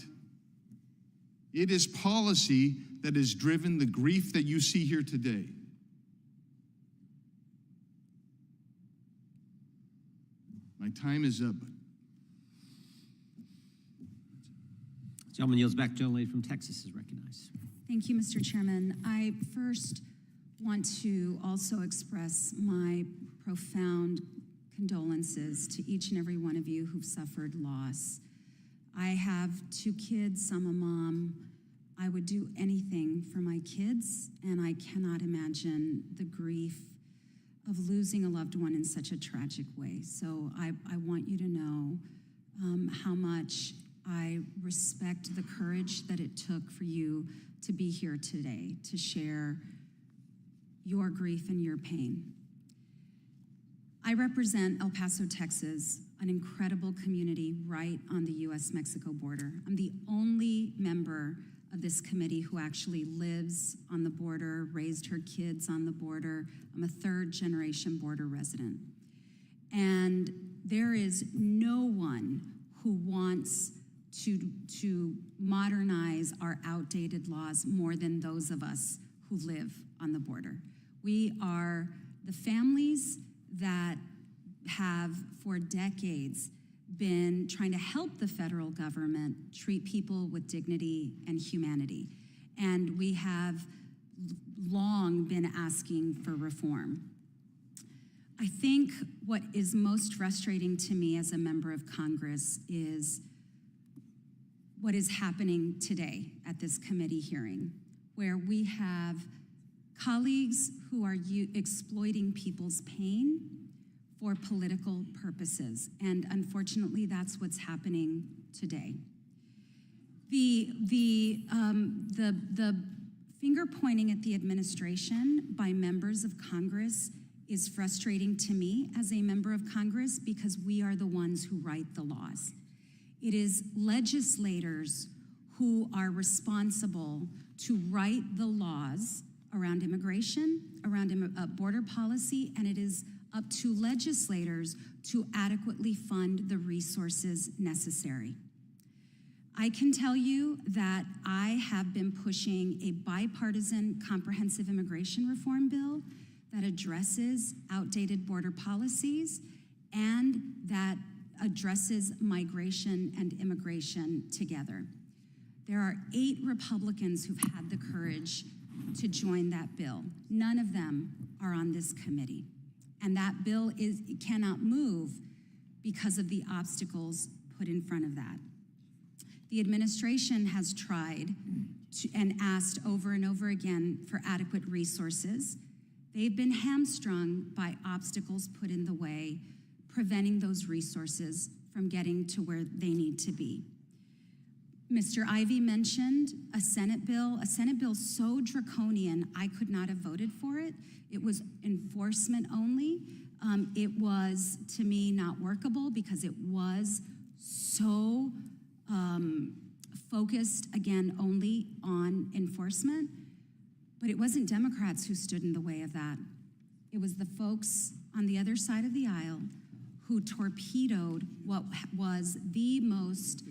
Speaker 14: It is policy that has driven the grief that you see here today. My time is up.
Speaker 1: Gentleman yields back. Gentlelady from Texas is recognized.
Speaker 3: Thank you, Mr. Chairman. I first want to also express my profound condolences to each and every one of you who've suffered loss. I have 2 kids. I'm a mom. I would do anything for my kids, and I cannot imagine the grief of losing a loved one in such a tragic way. So I want you to know how much I respect the courage that it took for you to be here today to share your grief and your pain. I represent El Paso, Texas, an incredible community right on the U.S.-Mexico border. I'm the only member of this committee who actually lives on the border, raised her kids on the border. I'm a 3rd-generation border resident. And there is no one who wants to modernize our outdated laws more than those of us who live on the border. We are the families that have for decades been trying to help the federal government treat people with dignity and humanity. And we have long been asking for reform. I think what is most frustrating to me as a member of Congress is what is happening today at this committee hearing, where we have colleagues who are exploiting people's pain for political purposes. And unfortunately, that's what's happening today. The finger pointing at the administration by members of Congress is frustrating to me as a member of Congress because we are the ones who write the laws. It is legislators who are responsible to write the laws around immigration, around border policy, and it is up to legislators to adequately fund the resources necessary. I can tell you that I have been pushing a bipartisan comprehensive immigration reform bill that addresses outdated border policies and that addresses migration and immigration together. There are 8 Republicans who've had the courage to join that bill. None of them are on this committee. And that bill cannot move because of the obstacles put in front of that. The administration has tried and asked over and over again for adequate resources. They've been hamstrung by obstacles put in the way, preventing those resources from getting to where they need to be. Mr. Ivey mentioned a Senate bill so draconian, I could not have voted for it. It was enforcement only. It was, to me, not workable because it was so focused, again, only on enforcement. But it wasn't Democrats who stood in the way of that. It was the folks on the other side of the aisle who torpedoed what was the most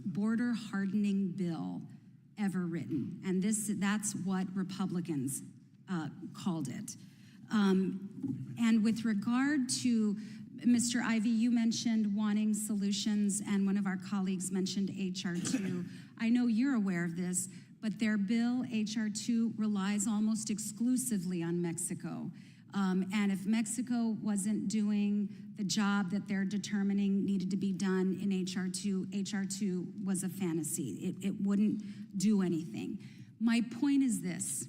Speaker 3: border hardening bill ever written. And that's what Republicans called it. And with regard to Mr. Ivey, you mentioned wanting solutions, and one of our colleagues mentioned HR 2. I know you're aware of this, but their bill, HR 2, relies almost exclusively on Mexico. And if Mexico wasn't doing the job that they're determining needed to be done in HR 2 was a fantasy. It wouldn't do anything. My point is this.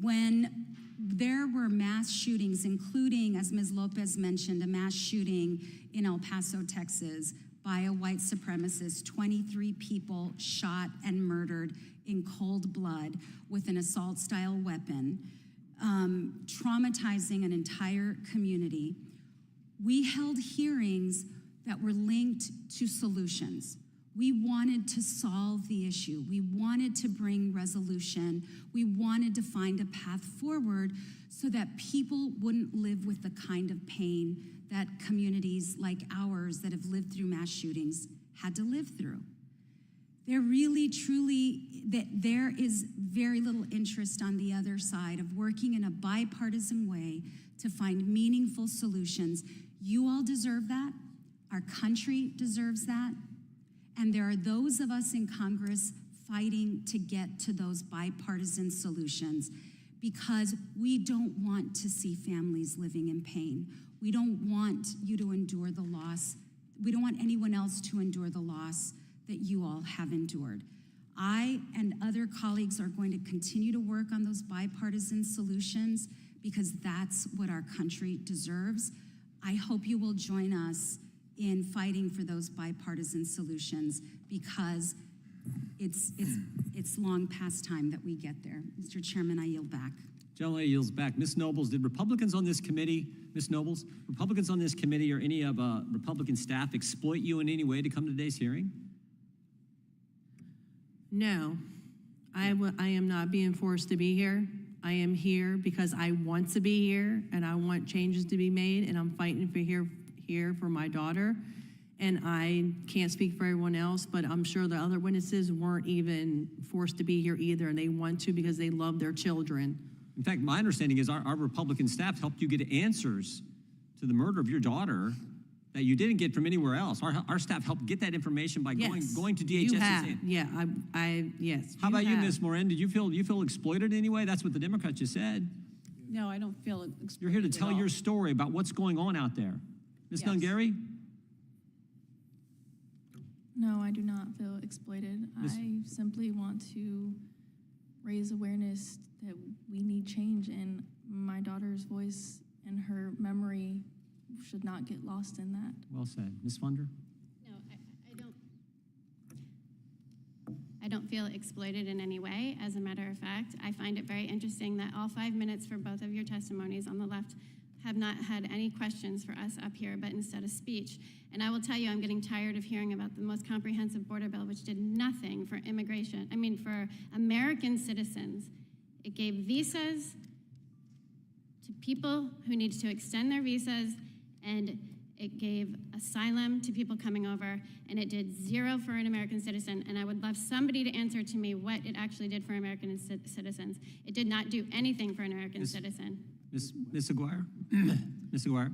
Speaker 3: When there were mass shootings, including, as Ms. Lopez mentioned, a mass shooting in El Paso, Texas, by a white supremacist, 23 people shot and murdered in cold blood with an assault-style weapon, traumatizing an entire community. We held hearings that were linked to solutions. We wanted to solve the issue. We wanted to bring resolution. We wanted to find a path forward so that people wouldn't live with the kind of pain that communities like ours that have lived through mass shootings had to live through. There is very little interest on the other side of working in a bipartisan way to find meaningful solutions. You all deserve that. Our country deserves that. And there are those of us in Congress fighting to get to those bipartisan solutions because we don't want to see families living in pain. We don't want you to endure the loss. We don't want anyone else to endure the loss that you all have endured. I and other colleagues are going to continue to work on those bipartisan solutions because that's what our country deserves. I hope you will join us in fighting for those bipartisan solutions because it's long past time that we get there. Mr. Chairman, I yield back.
Speaker 1: Gentleman yields back. Ms. Nobles, did Republicans on this committee, Ms. Nobles, Republicans on this committee or any of Republican staff exploit you in any way to come to today's hearing?
Speaker 5: No, I am not being forced to be here. I am here because I want to be here and I want changes to be made and I'm fighting for here for my daughter. And I can't speak for everyone else, but I'm sure the other witnesses weren't even forced to be here either and they want to because they love their children.
Speaker 1: In fact, my understanding is our Republican staff helped you get answers to the murder of your daughter that you didn't get from anywhere else. Our staff helped get that information by going to DHS.
Speaker 5: You have, yeah, yes.
Speaker 1: How about you, Ms. Morin? Did you feel exploited anyway? That's what the Democrats just said.
Speaker 10: No, I don't feel exploited.
Speaker 1: You're here to tell your story about what's going on out there. Ms. Nungary?
Speaker 11: No, I do not feel exploited. I simply want to raise awareness that we need change, and my daughter's voice and her memory should not get lost in that.
Speaker 1: Well said. Ms. Funder?
Speaker 9: No, I don't feel exploited in any way. As a matter of fact, I find it very interesting that all 5 minutes for both of your testimonies on the left have not had any questions for us up here, but instead a speech. And I will tell you, I'm getting tired of hearing about the most comprehensive border bill, which did nothing for for American citizens. It gave visas to people who needed to extend their visas, and It gave asylum to people coming over, and it did zero for an American citizen. And I would love somebody to answer to me what it actually did for American citizens. It did not do anything for an American citizen.
Speaker 1: Ms. Aguirre? Ms. Aguirre?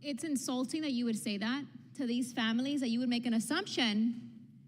Speaker 8: It's insulting that you would say that to these families, that you would make an assumption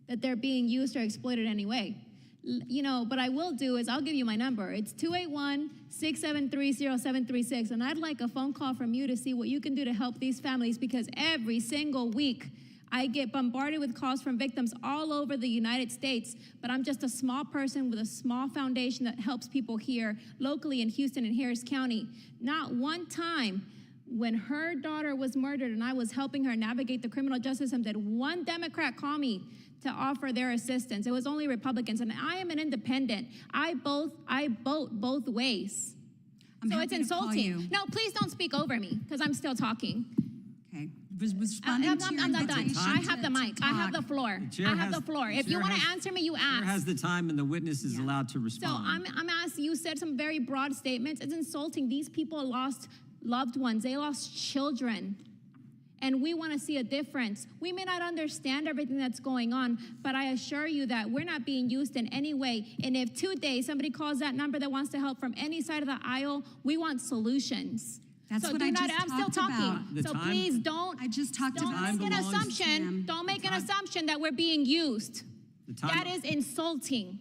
Speaker 8: that they're being used or exploited anyway. You know, what I will do is I'll give you my number. It's 281-673-0736, and I'd like a phone call from you to see what you can do to help these families, because every single week I get bombarded with calls from victims all over the United States, but I'm just a small person with a small foundation that helps people here locally in Houston and Harris County. Not one time when her daughter was murdered and I was helping her navigate the criminal justice system did one Democrat call me to offer their assistance. It was only Republicans, and I am an independent. I vote both ways. So it's insulting. No, please don't speak over me, because I'm still talking.
Speaker 3: Okay. Responding to your
Speaker 8: I'm not done.
Speaker 3: invitation
Speaker 8: I have the
Speaker 3: to
Speaker 8: mic. I have the
Speaker 3: talk.
Speaker 8: floor.
Speaker 1: The chair
Speaker 8: I have
Speaker 1: has-
Speaker 8: the floor.
Speaker 1: the
Speaker 8: If you
Speaker 1: chair
Speaker 8: want to
Speaker 1: has-
Speaker 8: answer me, you
Speaker 1: Chair
Speaker 8: ask.
Speaker 1: has the time, and the witness is allowed to
Speaker 8: So
Speaker 1: respond.
Speaker 8: I'm asking, you said some very broad statements. It's insulting. These people lost loved ones. They lost children. And we want to see a difference. We may not understand everything that's going on, but I assure you that we're not being used in any way. And if today somebody calls that number that wants to help from any side of the aisle, we want solutions.
Speaker 3: That's
Speaker 8: so
Speaker 3: what
Speaker 8: do
Speaker 3: I
Speaker 8: not,
Speaker 3: just
Speaker 8: I'm still
Speaker 3: talked
Speaker 8: talking.
Speaker 3: about.
Speaker 1: The
Speaker 8: So
Speaker 1: time-
Speaker 8: please don't.
Speaker 3: I just talked
Speaker 8: Don't
Speaker 3: about
Speaker 8: make an
Speaker 1: belongs-
Speaker 8: assumption.
Speaker 3: Ma'am.
Speaker 8: Don't make an assumption that we're being used.
Speaker 1: The time-
Speaker 8: That is insulting.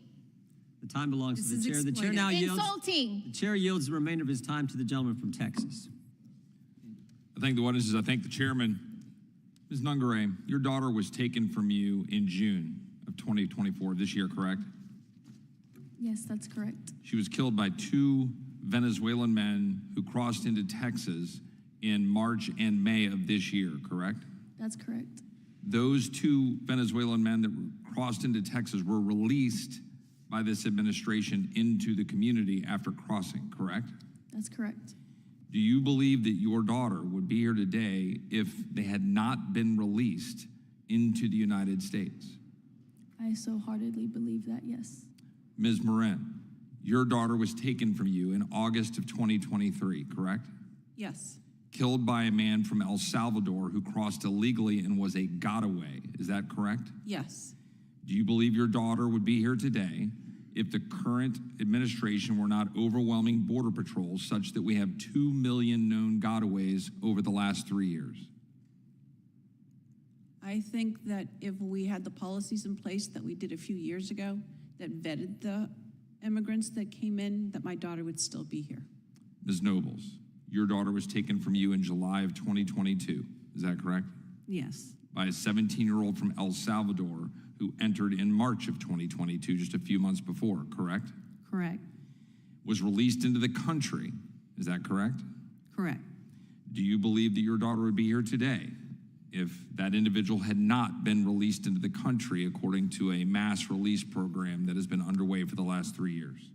Speaker 1: The time belongs
Speaker 3: This
Speaker 1: to
Speaker 3: is
Speaker 1: the chair. The chair
Speaker 3: exploitive.
Speaker 1: now yields.
Speaker 8: Insulting.
Speaker 1: The chair yields the remainder of his time to the gentleman from Texas.
Speaker 15: I thank the witnesses. I thank the chairman. Ms. Nungaray, your daughter was taken from you in June of 2024, this year, correct?
Speaker 11: Yes, that's correct.
Speaker 15: She was killed by two Venezuelan men who crossed into Texas in March and May of this year, correct?
Speaker 11: That's correct.
Speaker 15: Those two Venezuelan men that crossed into Texas were released by this administration into the community after crossing, correct?
Speaker 11: That's correct.
Speaker 15: Do you believe that your daughter would be here today if they had not been released into the United States?
Speaker 11: I so heartedly believe that, yes.
Speaker 15: Ms. Marin, your daughter was taken from you in August of 2023, correct?
Speaker 10: Yes.
Speaker 15: Killed by a man from El Salvador who crossed illegally and was a gotaway. Is that correct?
Speaker 10: Yes.
Speaker 15: Do you believe your daughter would be here today if the current administration were not overwhelming border patrols such that we have 2 million known gotaways over the last 3 years?
Speaker 10: I think that if we had the policies in place that we did a few years ago that vetted the immigrants that came in, that my daughter would still be here.
Speaker 15: Ms. Nobles, your daughter was taken from you in July of 2022. Is that correct?
Speaker 10: Yes.
Speaker 15: By a 17-year-old from El Salvador who entered in March of 2022, just a few months before, correct?
Speaker 10: Correct.
Speaker 15: Was released into the country. Is that correct?
Speaker 10: Correct.
Speaker 15: Do you believe that your daughter would be here today if that individual had not been released into the country according to a mass release program that has been underway for the last 3 years?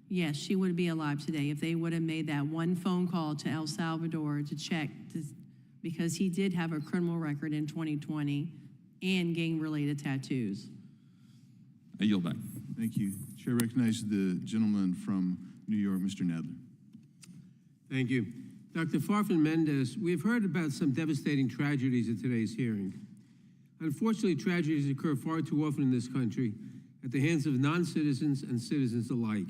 Speaker 5: Yes, she would be alive today if they would have made that one phone call to El Salvador to check, because he did have a criminal record in 2020 and gang-related tattoos.
Speaker 15: I yield back.
Speaker 14: Thank you. Chair recognizes the gentleman from New York, Mr. Nadler.
Speaker 2: Thank you. Dr. Farfan Mendez, we have heard about some devastating tragedies at today's hearing. Unfortunately, tragedies occur far too often in this country at the hands of non-citizens and citizens alike.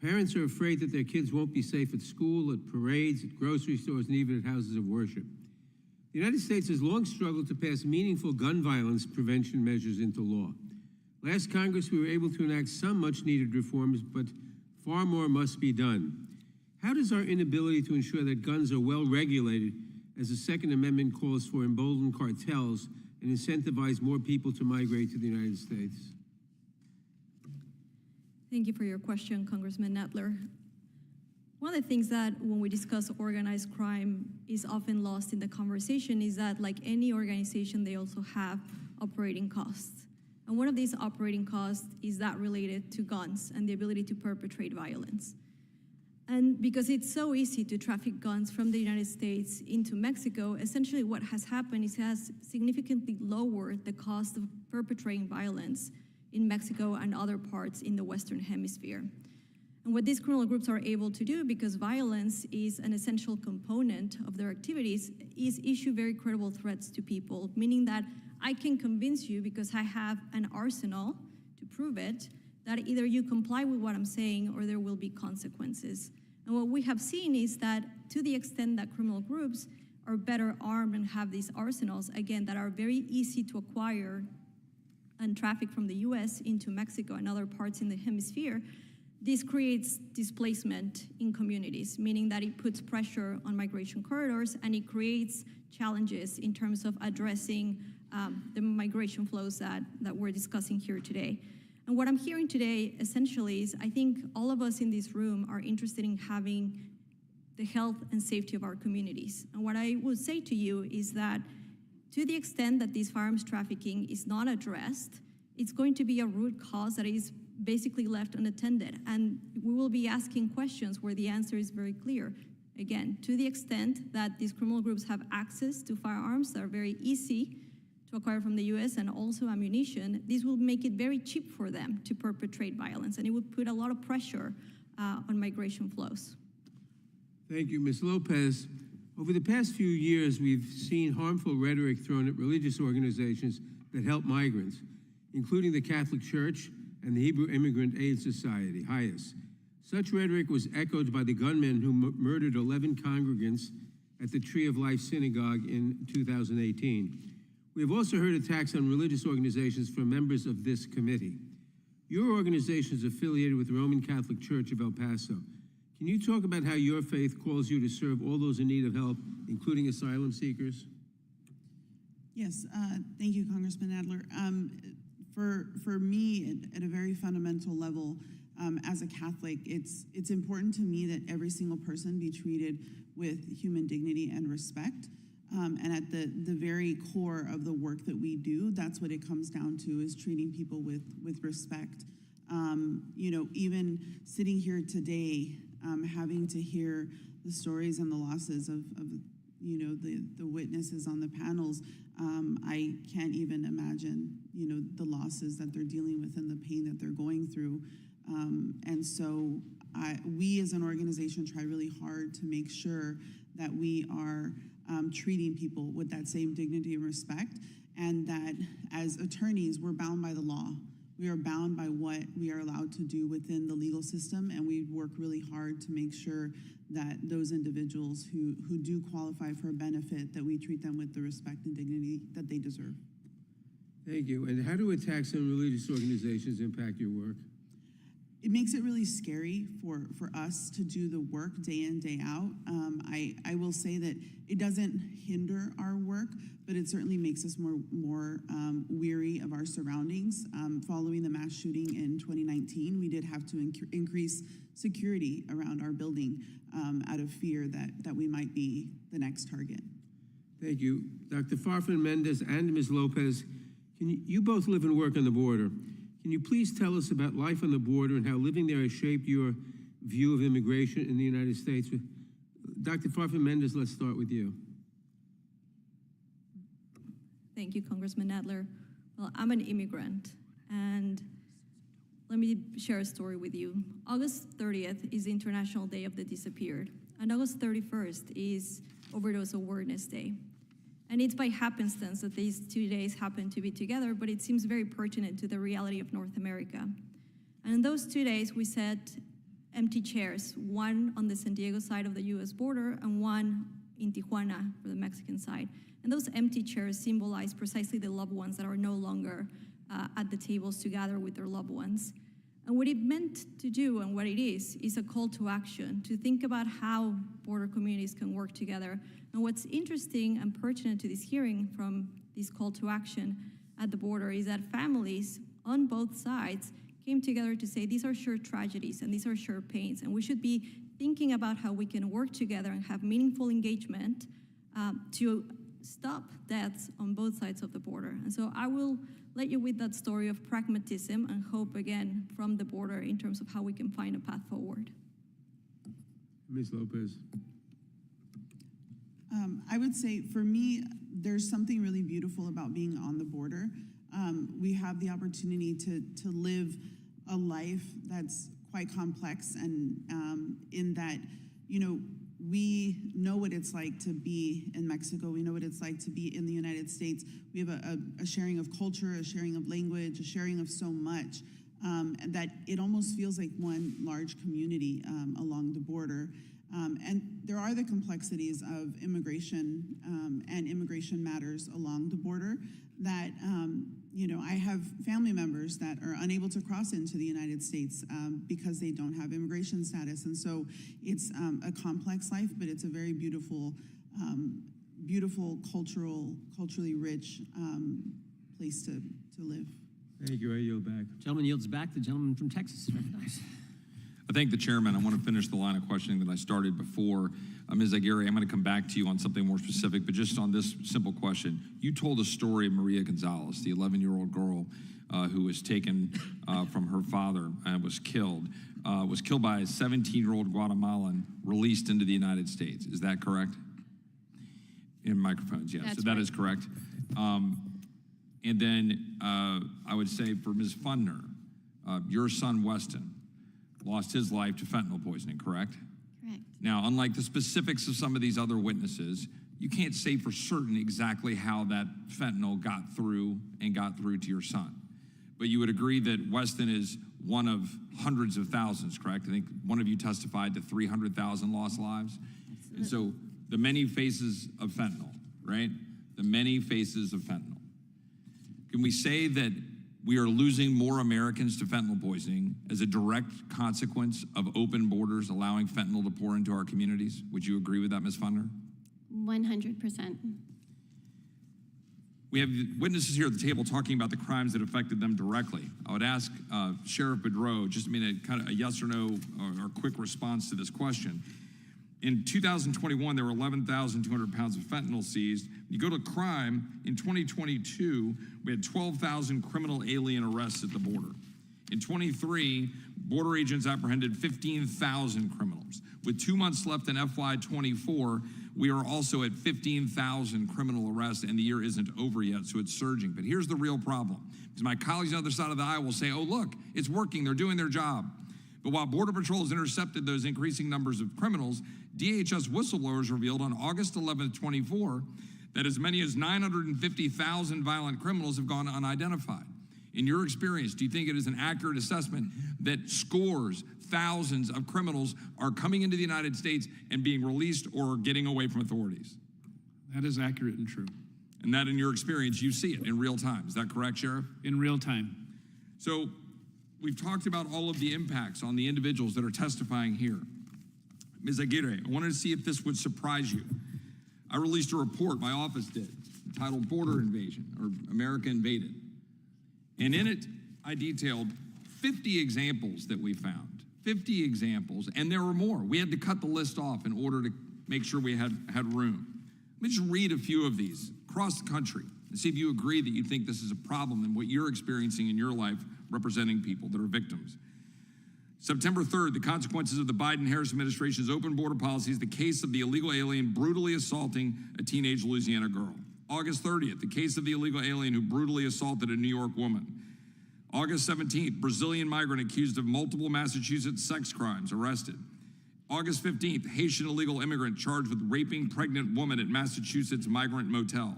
Speaker 2: Parents are afraid that their kids won't be safe at school, at parades, at grocery stores, and even at houses of worship. The United States has long struggled to pass meaningful gun violence prevention measures into law. Last Congress, we were able to enact some much-needed reforms, but far more must be done. How does our inability to ensure that guns are well regulated, as the Second Amendment calls for, embolden cartels and incentivize more people to migrate to the United States?
Speaker 6: Thank you for your question, Congressman Nadler. One of the things that when we discuss organized crime is often lost in the conversation is that, like any organization, they also have operating costs. And one of these operating costs is that related to guns and the ability to perpetrate violence. And because it's so easy to traffic guns from the United States into Mexico, essentially what has happened is it has significantly lowered the cost of perpetrating violence in Mexico and other parts in the Western Hemisphere. And what these criminal groups are able to do, because violence is an essential component of their activities, is issue very credible threats to people, meaning that I can convince you, because I have an arsenal to prove it, that either you comply with what I'm saying or there will be consequences. And what we have seen is that to the extent that criminal groups are better armed and have these arsenals, again, that are very easy to acquire and traffic from the US into Mexico and other parts in the hemisphere, this creates displacement in communities, meaning that it puts pressure on migration corridors and it creates challenges in terms of addressing the migration flows that we're discussing here today. And what I'm hearing today essentially is I think all of us in this room are interested in having the health and safety of our communities. And what I would say to you is that to the extent that this firearms trafficking is not addressed, it's going to be a root cause that is basically left unattended. And we will be asking questions where the answer is very clear. Again, to the extent that these criminal groups have access to firearms that are very easy to acquire from the US and also ammunition, this will make it very cheap for them to perpetrate violence, and it would put a lot of pressure on migration flows.
Speaker 2: Thank you, Ms. Lopez. Over the past few years, we've seen harmful rhetoric thrown at religious organizations that help migrants, including the Catholic Church and the Hebrew Immigrant Aid Society, HIAS. Such rhetoric was echoed by the gunmen who murdered 11 congregants at the Tree of Life Synagogue in 2018. We have also heard attacks on religious organizations from members of this committee. Your organization is affiliated with the Roman Catholic Church of El Paso. Can you talk about how your faith calls you to serve all those in need of help, including asylum seekers?
Speaker 7: Yes, thank you, Congressman Adler. For me, at a very fundamental level, as a Catholic, it's important to me that every single person be treated with human dignity and respect. And at the very core of the work that we do, that's what it comes down to, is treating people with respect. You know, even sitting here today, having to hear the stories and the losses of you know, the witnesses on the panels, I can't even imagine, you know, the losses that they're dealing with and the pain that they're going through. And so we as an organization try really hard to make sure that we are treating people with that same dignity and respect, and that as attorneys, we're bound by the law. We are bound by what we are allowed to do within the legal system, and we work really hard to make sure that those individuals who do qualify for a benefit, that we treat them with the respect and dignity that they deserve.
Speaker 2: Thank you. And how do attacks on religious organizations impact your work?
Speaker 7: It makes it really scary for us to do the work day in, day out. I will say that it doesn't hinder our work, but it certainly makes us more weary of our surroundings. Following the mass shooting in 2019, we did have to increase security around our building out of fear that we might be the next target.
Speaker 2: Thank you. Dr. Farfan-Mendez and Ms. Lopez, you both live and work on the border. Can you please tell us about life on the border and how living there has shaped your view of immigration in the United States? Dr. Farfan-Mendez, let's start with you.
Speaker 6: Thank you, Congressman Adler. Well, I'm an immigrant, and let me share a story with you. August 30th is the International Day of the Disappeared, and August 31st is Overdose Awareness Day. And it's by happenstance that these 2 days happen to be together, but it seems very pertinent to the reality of North America. And in those 2 days, we set empty chairs, one on the San Diego side of the US border and one in Tijuana for the Mexican side. And those empty chairs symbolize precisely the loved ones that are no longer at the tables to gather with their loved ones. And what it meant to do, and what it is a call to action, to think about how border communities can work together. And what's interesting and pertinent to this hearing from this call to action at the border is that families on both sides came together to say these are shared tragedies and these are shared pains, and we should be thinking about how we can work together and have meaningful engagement to stop deaths on both sides of the border. And so I will let you with that story of pragmatism and hope, again, from the border in terms of how we can find a path forward.
Speaker 2: Ms. Lopez.
Speaker 7: I would say, for me, there's something really beautiful about being on the border. We have the opportunity to live a life that's quite complex, and in that, you know, we know what it's like to be in Mexico. We know what it's like to be in the United States. We have a sharing of culture, a sharing of language, a sharing of so much, and that it almost feels like one large community along the border. And there are the complexities of immigration and immigration matters along the border that, you know, I have family members that are unable to cross into the United States because they don't have immigration status. And so it's a complex life, but it's a very beautiful, beautiful, culturally rich place to live.
Speaker 2: Thank you. I yield back.
Speaker 1: Gentleman yields back. The gentleman from Texas is recognized.
Speaker 15: I thank the chairman. I want to finish the line of questioning that I started before. Ms. Aguirre, I'm going to come back to you on something more specific, but just on this simple question. You told a story of Maria Gonzalez, the 11-year-old girl who was taken from her father and was killed by a 17-year-old Guatemalan released into the United States. Is that correct? In microphones, yes.
Speaker 9: That's
Speaker 15: so that
Speaker 9: right.
Speaker 15: is correct. And then I would say for Ms. Fundner, your son Weston lost his life to fentanyl poisoning, correct?
Speaker 9: Correct.
Speaker 15: Now, unlike the specifics of some of these other witnesses, you can't say for certain exactly how that fentanyl got through to your son. But you would agree that Weston is one of hundreds of thousands, correct? I think one of you testified to 300,000 lost lives. And so the many faces of fentanyl, right? The many faces of fentanyl. Can we say that we are losing more Americans to fentanyl poisoning as a direct consequence of open borders allowing fentanyl to pour into our communities? Would you agree with that, Ms. Fundner?
Speaker 9: 100%.
Speaker 15: We have witnesses here at the table talking about the crimes that affected them directly. I would ask Sheriff Boudreaux, just kind of a yes or no or quick response to this question. In 2021, there were 11,200 pounds of fentanyl seized. You go to crime, in 2022, we had 12,000 criminal alien arrests at the border. In 23, border agents apprehended 15,000 criminals. With 2 months left in FY24, we are also at 15,000 criminal arrests, and the year isn't over yet, so it's surging. But here's the real problem. Because my colleagues on the other side of the aisle will say, oh, look, it's working, they're doing their job. But while Border Patrol has intercepted those increasing numbers of criminals, DHS whistleblowers revealed on August 11th, 24, that as many as 950,000 violent criminals have gone unidentified. In your experience, do you think it is an accurate assessment that scores, thousands of criminals are coming into the United States and being released or getting away from authorities?
Speaker 4: That is accurate and true.
Speaker 15: And that, in your experience, you see it in real time. Is that correct, Sheriff?
Speaker 4: In real time.
Speaker 15: So we've talked about all of the impacts on the individuals that are testifying here. Ms. Aguirre, I wanted to see if this would surprise you. I released a report, my office did, entitled Border Invasion, or America Invaded. And in it, I detailed 50 examples that we found, 50 examples, and there were more. We had to cut the list off in order to make sure we had room. Let me just read a few of these across the country and see if you agree that you think this is a problem and what you're experiencing in your life representing people that are victims. September 3rd, the consequences of the Biden-Harris administration's open border policies, the case of the illegal alien brutally assaulting a teenage Louisiana girl. August 30th, the case of the illegal alien who brutally assaulted a New York woman. August 17th, Brazilian migrant accused of multiple Massachusetts sex crimes, arrested. August 15th, Haitian illegal immigrant charged with raping pregnant woman at Massachusetts migrant motel.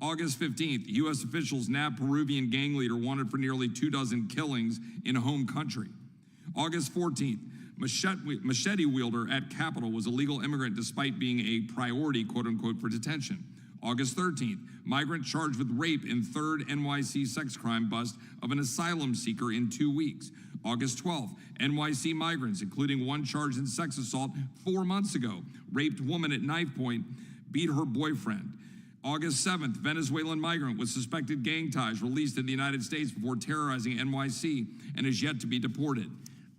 Speaker 15: August 15th, U.S. officials nab Peruvian gang leader wanted for nearly 24 killings in home country. August 14th, machete wielder at Capitol was a legal immigrant despite being a priority, quote unquote, for detention. August 13th, migrant charged with rape in third NYC sex crime bust of an asylum seeker in 2 weeks. August 12th, NYC migrants, including one charged in sex assault 4 months ago, raped woman at knife point, beat her boyfriend. August 7th, Venezuelan migrant with suspected gang ties released in the United States before terrorizing NYC and is yet to be deported.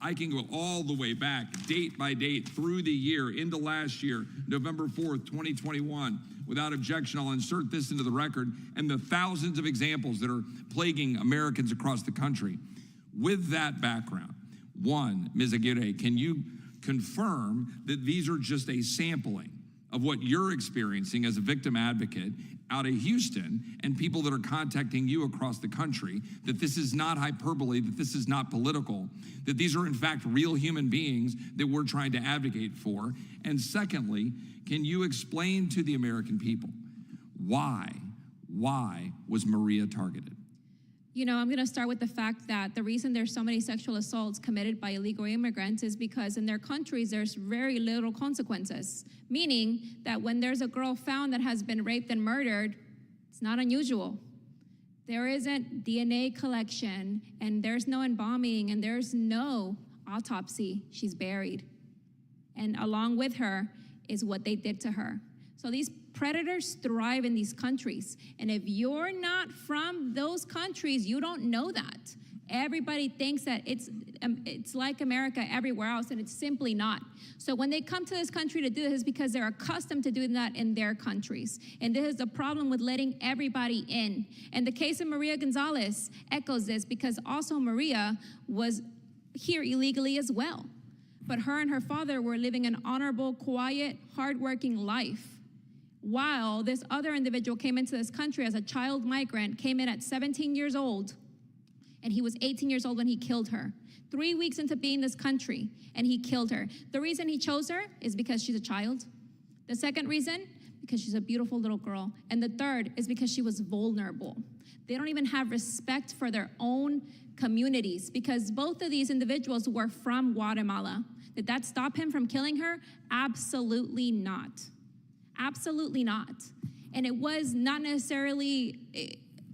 Speaker 15: I can go all the way back, date by date, through the year, into last year, November 4th, 2021. Without objection, I'll insert this into the record and the thousands of examples that are plaguing Americans across the country. With that background, one, Ms. Aguirre, can you confirm that these are just a sampling of what you're experiencing as a victim advocate out of Houston and people that are contacting you across the country, that this is not hyperbole, that this is not political, that these are in fact real human beings that we're trying to advocate for? And secondly, can you explain to the American people why was Maria targeted?
Speaker 8: You know, I'm going to start with the fact that the reason there's so many sexual assaults committed by illegal immigrants is because in their countries, there's very little consequences, meaning that when there's a girl found that has been raped and murdered, it's not unusual. There isn't DNA collection, and there's no embalming, and there's no autopsy. She's buried. And along with her is what they did to her. So these predators thrive in these countries. And if you're not from those countries, you don't know that. Everybody thinks that it's like America everywhere else, and it's simply not. So when they come to this country to do this, it's because they're accustomed to doing that in their countries. And this is the problem with letting everybody in. And the case of Maria Gonzalez echoes this, because also Maria was here illegally as well. But her and her father were living an honorable, quiet, hardworking life, while this other individual came into this country as a child migrant, came in at 17 years old, and he was 18 years old when he killed her. 3 weeks into being in this country, and he killed her. The reason he chose her is because she's a child. The second reason, because she's a beautiful little girl. And the third is because she was vulnerable. They don't even have respect for their own communities, because both of these individuals were from Guatemala. Did that stop him from killing her? Absolutely not. Absolutely not. And it was not necessarily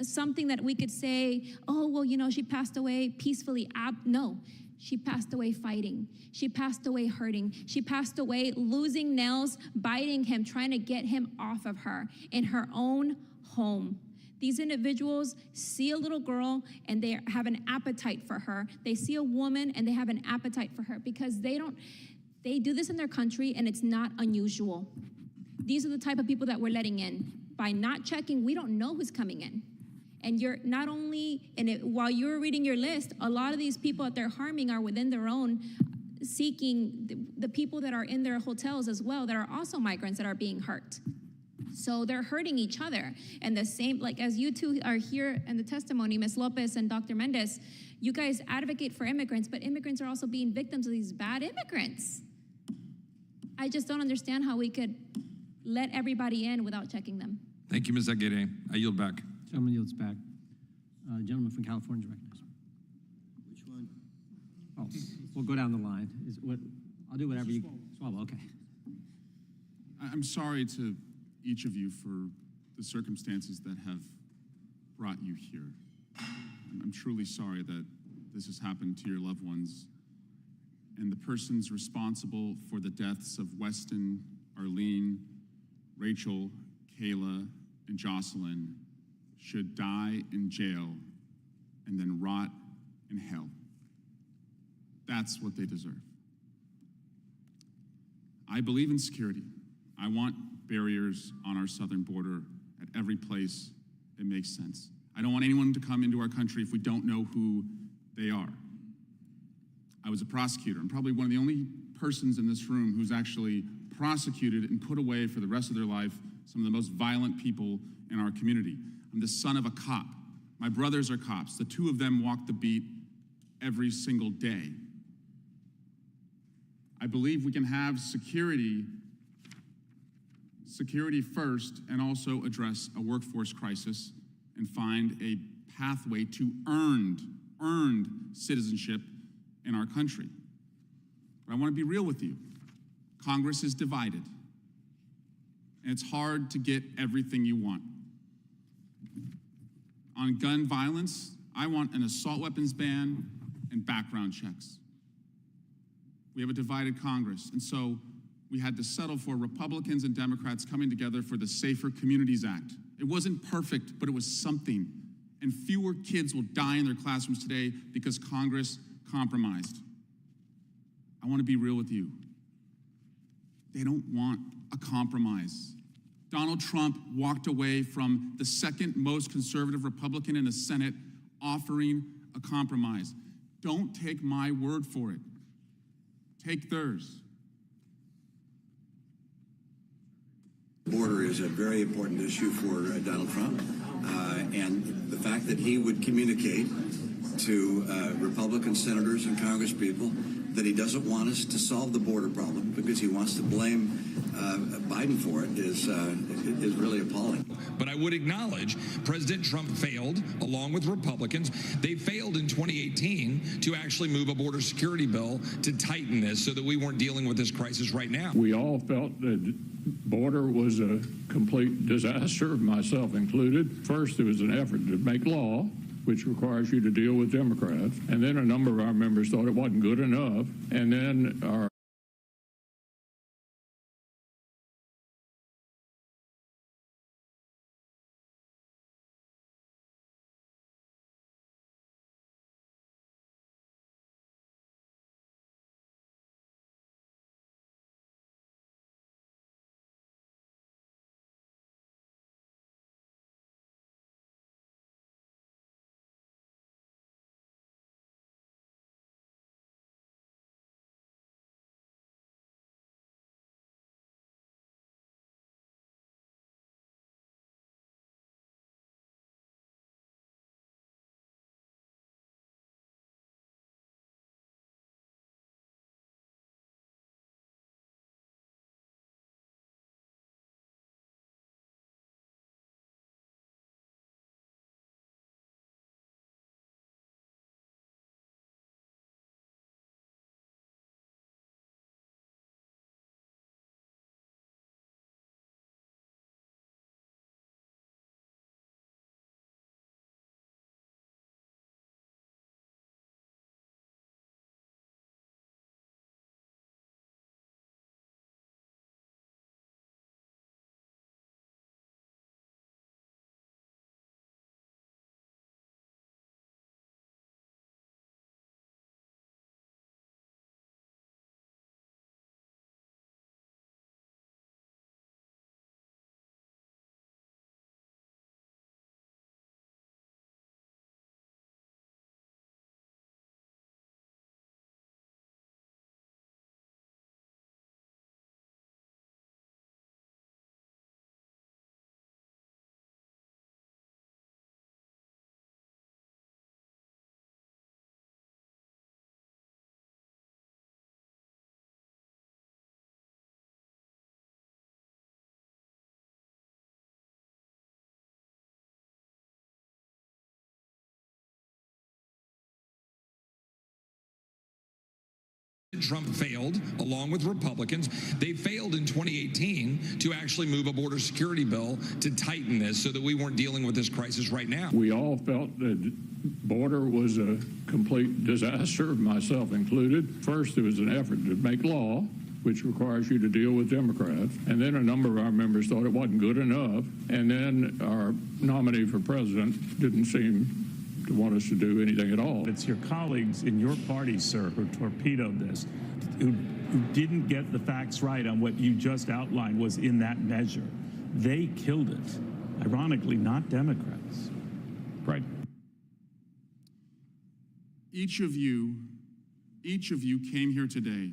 Speaker 8: something that we could say, oh, well, you know, she passed away peacefully. No, she passed away fighting. She passed away hurting. She passed away losing nails, biting him, trying to get him off of her in her own home. These individuals see a little girl and they have an appetite for her. They see a woman and they have an appetite for her, because they do this in their country and it's not unusual. These are the type of people that we're letting in. By not checking, we don't know who's coming in. And you're not only, while you're reading your list, a lot of these people that they're harming are within their own, seeking the people that are in their hotels as well, that are also migrants that are being hurt. So they're hurting each other. And the same, like as you two are here in the testimony, Ms. Lopez and Dr. Mendez, you guys advocate for immigrants, but immigrants are also being victims of these bad immigrants. I just don't understand how we could let everybody in without checking them.
Speaker 15: Thank you, Ms. Aguirre. I yield back.
Speaker 1: Gentleman yields back. Gentleman from California is recognized.
Speaker 13: Which one?
Speaker 1: Oh, we'll go down the line. I'll do whatever you. Swallow. Okay.
Speaker 16: I'm sorry to each of you for the circumstances that have brought you here. I'm truly sorry that this has happened to your loved ones, and the persons responsible for the deaths of Weston, Arlene, Rachel, Kayla, and Jocelyn should die in jail and then rot in hell. That's what they deserve. I believe in security. I want barriers on our southern border at every place it makes sense. I don't want anyone to come into our country if we don't know who they are. I was a prosecutor. I'm probably one of the only persons in this room who's actually prosecuted and put away for the rest of their life some of the most violent people in our community. I'm the son of a cop. My brothers are cops. The two of them walk the beat every single day. I believe we can have security first and also address a workforce crisis and find a pathway to earned citizenship in our country. But I want to be real with you. Congress is divided, and it's hard to get everything you want. On gun violence, I want an assault weapons ban and background checks. We have a divided Congress, and so we had to settle for Republicans and Democrats coming together for the Safer Communities Act. It wasn't perfect, but it was something. And fewer kids will die in their classrooms today because Congress compromised. I want to be real with you. They don't want a compromise. Donald Trump walked away from the second most conservative Republican in the Senate offering a compromise. Don't take my word for it. Take theirs.
Speaker 17: Border is a very important issue for Donald Trump, and the fact that he would communicate to Republican senators and congresspeople that he doesn't want us to solve the border problem because he wants to blame Biden for it is really appalling.
Speaker 15: But I would acknowledge President Trump failed, along with Republicans. They failed in 2018 to actually move a border security bill to tighten this so that we weren't dealing with this crisis right now.
Speaker 18: We all felt that border was a complete disaster, myself included. First, there was an effort to make law, which requires you to deal with Democrats. And then a number of our members thought it wasn't good enough. And then our
Speaker 15: Trump failed, along with Republicans. They failed in 2018 to actually move a border security bill to tighten this so that we weren't dealing with this crisis right now.
Speaker 18: we all felt that border was a complete disaster, myself included. First, there was an effort to make law, which requires you to deal with Democrats. And then a number of our members thought it wasn't good enough. And then our nominee for president didn't seem to want us to do anything at all.
Speaker 19: It's your colleagues in your party, sir, who torpedoed this, who didn't get the facts right on what you just outlined was in that measure. They killed it. Ironically, not Democrats. Right.
Speaker 16: Each of you came here today,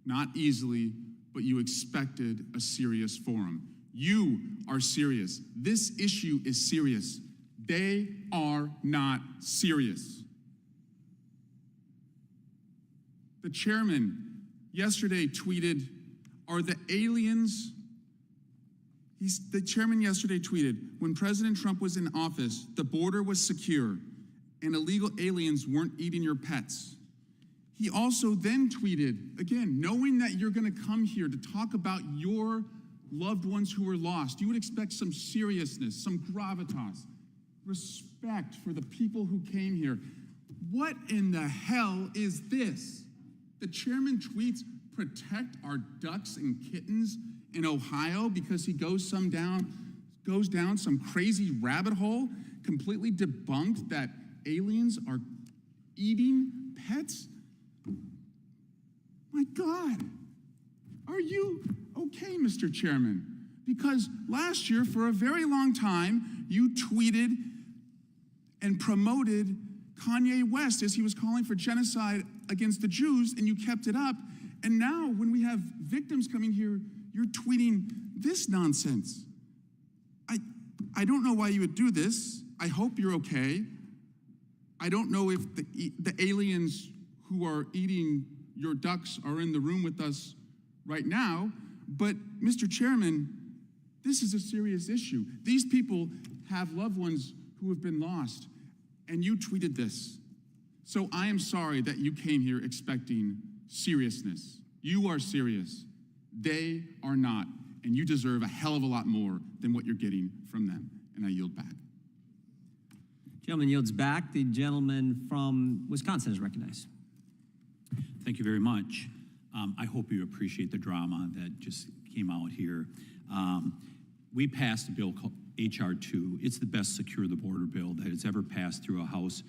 Speaker 16: not easily, but you expected a serious forum. You are serious. This issue is serious. They are not serious. The chairman yesterday tweeted, are the aliens, the chairman yesterday tweeted, when President Trump was in office, the border was secure and illegal aliens weren't eating your pets. He also then tweeted, again, knowing that you're gonna come here to talk about your loved ones who were lost, you would expect some seriousness, some gravitas, respect for the people who came here. What in the hell is this? The chairman tweets, protect our ducks and kittens in Ohio because he goes down some crazy rabbit hole, completely debunked that aliens are eating pets? My God, are you okay, Mr. Chairman? Because last year, for a very long time, you tweeted and promoted Kanye West as he was calling for genocide against the Jews, and you kept it up. And now, when we have victims coming here, you're tweeting this nonsense. I don't know why you would do this. I hope you're okay. I don't know if the aliens who are eating your ducks are in the room with us right now, but Mr. Chairman, this is a serious issue. These people have loved ones who have been lost, and you tweeted this. So I am sorry that you came here expecting seriousness. You are serious. They are not, and you deserve a hell of a lot more than what you're getting from them. And I yield back.
Speaker 1: Gentleman yields back. The gentleman from Wisconsin is recognized.
Speaker 20: Thank you very much. I hope you appreciate the drama that just came out here. We passed a bill called H.R. 2. It's the best secure the border bill that has ever passed through a House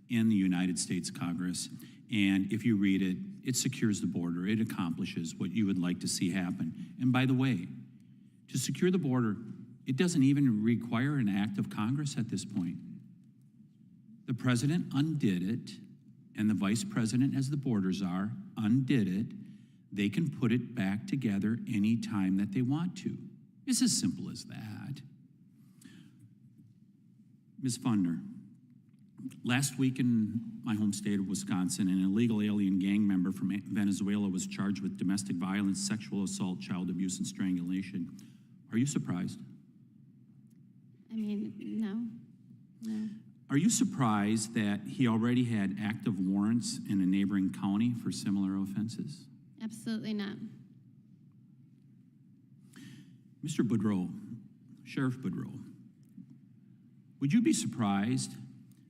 Speaker 20: in the United States Congress. And if you read it, it secures the border. It accomplishes what you would like to see happen. And by the way, to secure the border, it doesn't even require an act of Congress at this point. The president undid it, and the vice president, as the borders are, undid it. They can put it back together any time that they want to. It's as simple as that. Ms. Fundner, last week in my home state of Wisconsin, an illegal alien gang member from Venezuela was charged with domestic violence, sexual assault, child abuse, and strangulation. Are you surprised?
Speaker 9: I mean, no.
Speaker 20: Are you surprised that he already had active warrants in a neighboring county for similar offenses?
Speaker 9: Absolutely not.
Speaker 20: Mr. Boudreaux, Sheriff Boudreaux, would you be surprised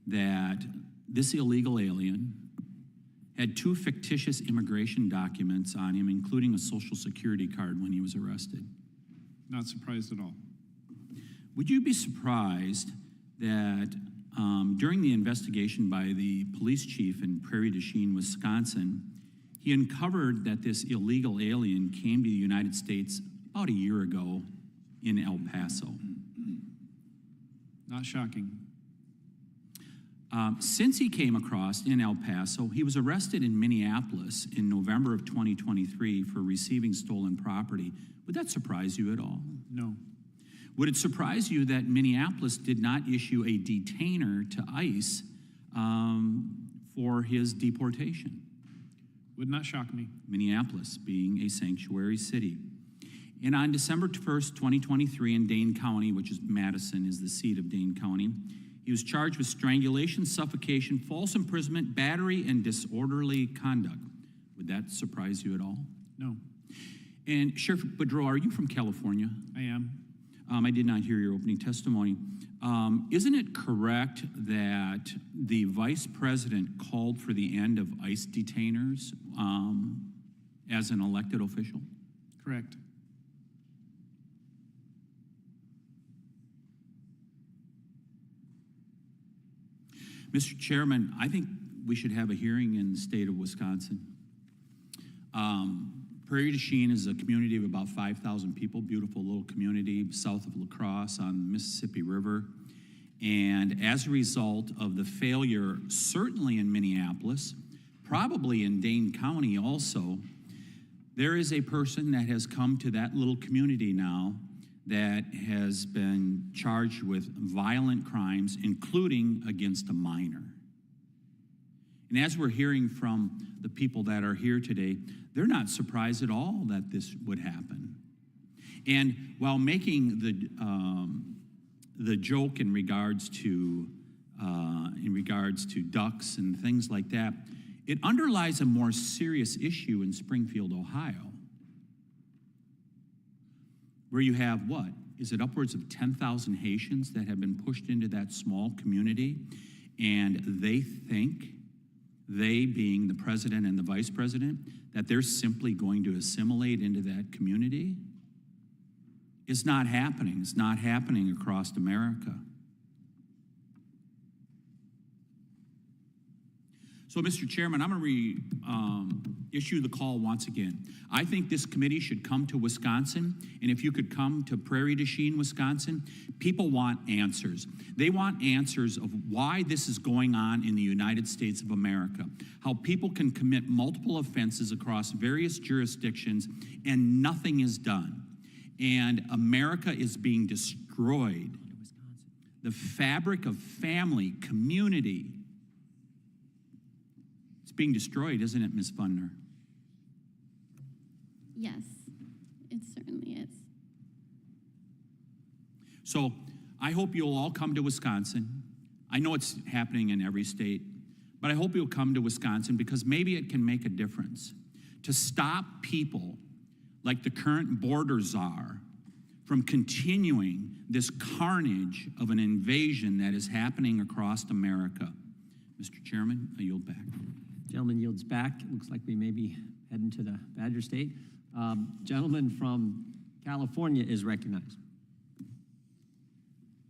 Speaker 20: that this illegal alien had 2 fictitious immigration documents on him, including a Social Security card when he was arrested?
Speaker 4: Not surprised at all.
Speaker 20: Would you be surprised that during the investigation by the police chief in Prairie du Chien, Wisconsin, he uncovered that this illegal alien came to the United States about a year ago in El Paso?
Speaker 4: Not shocking.
Speaker 20: Since he came across in El Paso, he was arrested in Minneapolis in November of 2023 for receiving stolen property. Would that surprise you at all?
Speaker 4: No.
Speaker 20: Would it surprise you that Minneapolis did not issue a detainer to ICE for his deportation?
Speaker 4: Would not shock me.
Speaker 20: Minneapolis being a sanctuary city. And on December 1st, 2023 in Dane County, which is Madison, is the seat of Dane County, he was charged with strangulation, suffocation, false imprisonment, battery, and disorderly conduct. Would that surprise you at all?
Speaker 4: No.
Speaker 20: And Sheriff Boudreaux, are you from California?
Speaker 4: I am.
Speaker 20: I did not hear your opening testimony. Isn't it correct that the vice president called for the end of ICE detainers as an elected official?
Speaker 4: Correct.
Speaker 20: Mr. Chairman, I think we should have a hearing in the state of Wisconsin. Prairie du Chien is a community of about 5,000 people, beautiful little community south of La Crosse on the Mississippi River. And as a result of the failure, certainly in Minneapolis, probably in Dane County also, there is a person that has come to that little community now that has been charged with violent crimes, including against a minor. And as we're hearing from the people that are here today, they're not surprised at all that this would happen. And while making the joke in regards to ducks and things like that, it underlies a more serious issue in Springfield, Ohio, where you have what? Is it upwards of 10,000 Haitians that have been pushed into that small community, and they think, they being the president and the vice president, that they're simply going to assimilate into that community? It's not happening. It's not happening across America. So, Mr. Chairman, I'm going to issue the call once again. I think this committee should come to Wisconsin, and if you could come to Prairie du Chien, Wisconsin, people want answers. They want answers of why this is going on in the United States of America, how people can commit multiple offenses across various jurisdictions and nothing is done. And America is being destroyed. The fabric of family, community, it's being destroyed, isn't it, Ms. Funner?
Speaker 9: Yes, it certainly is.
Speaker 20: So I hope you'll all come to Wisconsin. I know it's happening in every state, but I hope you'll come to Wisconsin because maybe it can make a difference to stop people like the current border czar from continuing this carnage of an invasion that is happening across America. Mr. Chairman, I yield back.
Speaker 1: Gentleman yields back. It looks like we may be heading to the Badger State. Gentleman from California is recognized.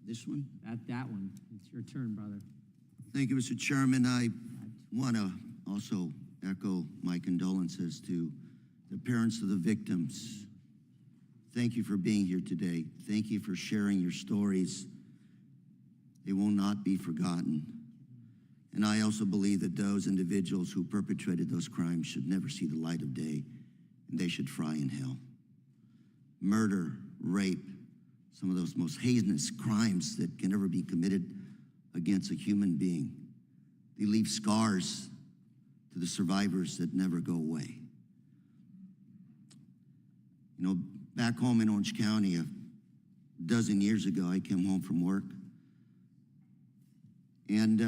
Speaker 21: This one?
Speaker 1: That one. It's your turn, brother.
Speaker 21: Thank you, Mr. Chairman. I want to also echo my condolences to the parents of the victims. Thank you for being here today. Thank you for sharing your stories. They will not be forgotten. And I also believe that those individuals who perpetrated those crimes should never see the light of day, and they should fry in hell. Murder, rape, some of those most heinous crimes that can ever be committed against a human being. They leave scars to the survivors that never go away. You know, back home in Orange County, a dozen years ago, I came home from work and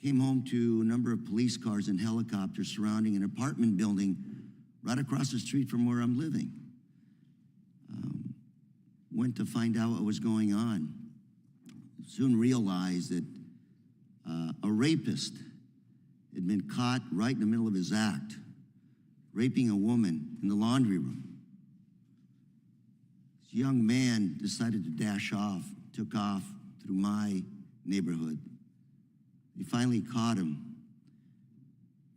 Speaker 21: came home to a number of police cars and helicopters surrounding an apartment building right across the street from where I'm living. Went to find out what was going on. Soon realized that a rapist had been caught right in the middle of his act, raping a woman in the laundry room. This young man decided to dash off, took off through my neighborhood. They finally caught him,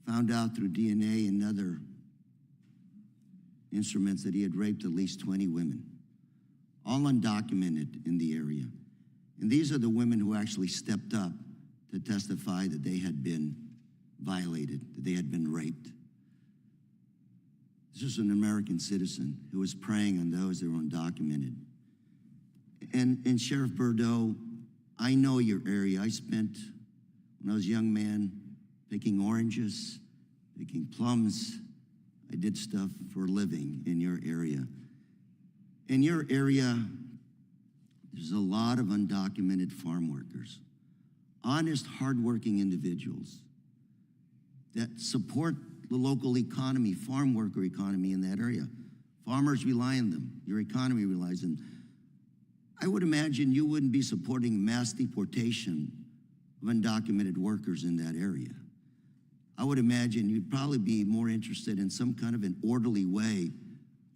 Speaker 21: found out through DNA and other instruments that he had raped at least 20 women, all undocumented in the area. And these are the women who actually stepped up to testify that they had been violated, that they had been raped. This is an American citizen who was preying on those that were undocumented. And Sheriff Boudreaux, I know your area. I spent, when I was a young man, picking oranges, picking plums. I did stuff for a living in your area. In your area, there's a lot of undocumented farm workers, honest, hardworking individuals that support the local economy, farm worker economy in that area. Farmers rely on them. Your economy relies on them. I would imagine you wouldn't be supporting mass deportation of undocumented workers in that area. I would imagine you'd probably be more interested in some kind of an orderly way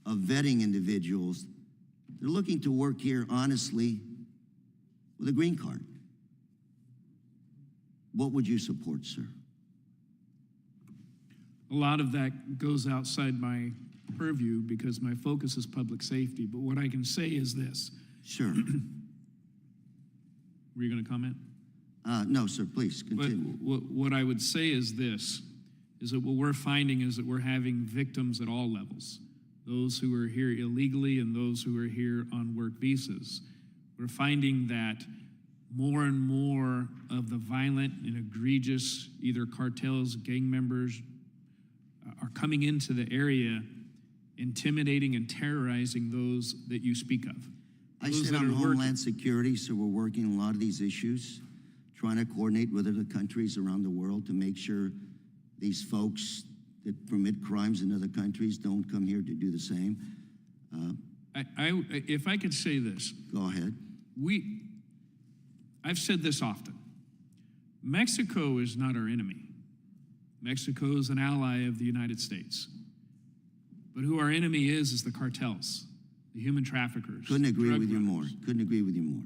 Speaker 21: of vetting individuals. They're looking to work here honestly with a green card. What would you support, sir?
Speaker 4: A lot of that goes outside my purview because my focus is public safety. But what I can say is this.
Speaker 21: Sure.
Speaker 4: Were you going to comment?
Speaker 21: No, sir, please continue.
Speaker 4: What I would say is this, is that what we're finding is that we're having victims at all levels. Those who are here illegally and those who are here on work visas. We're finding that more and more of the violent and egregious, either cartels, gang members, are coming into the area, intimidating and terrorizing those that you speak of.
Speaker 21: I sit on Homeland Security, so we're working on a lot of these issues, trying to coordinate with other countries around the world to make sure these folks that commit crimes in other countries don't come here to do the same.
Speaker 4: If I could say this.
Speaker 21: Go ahead.
Speaker 4: I've said this often. Mexico is not our enemy. Mexico is an ally of the United States. But who our enemy is the cartels, the human traffickers.
Speaker 21: Couldn't agree with you more. Couldn't agree with you more.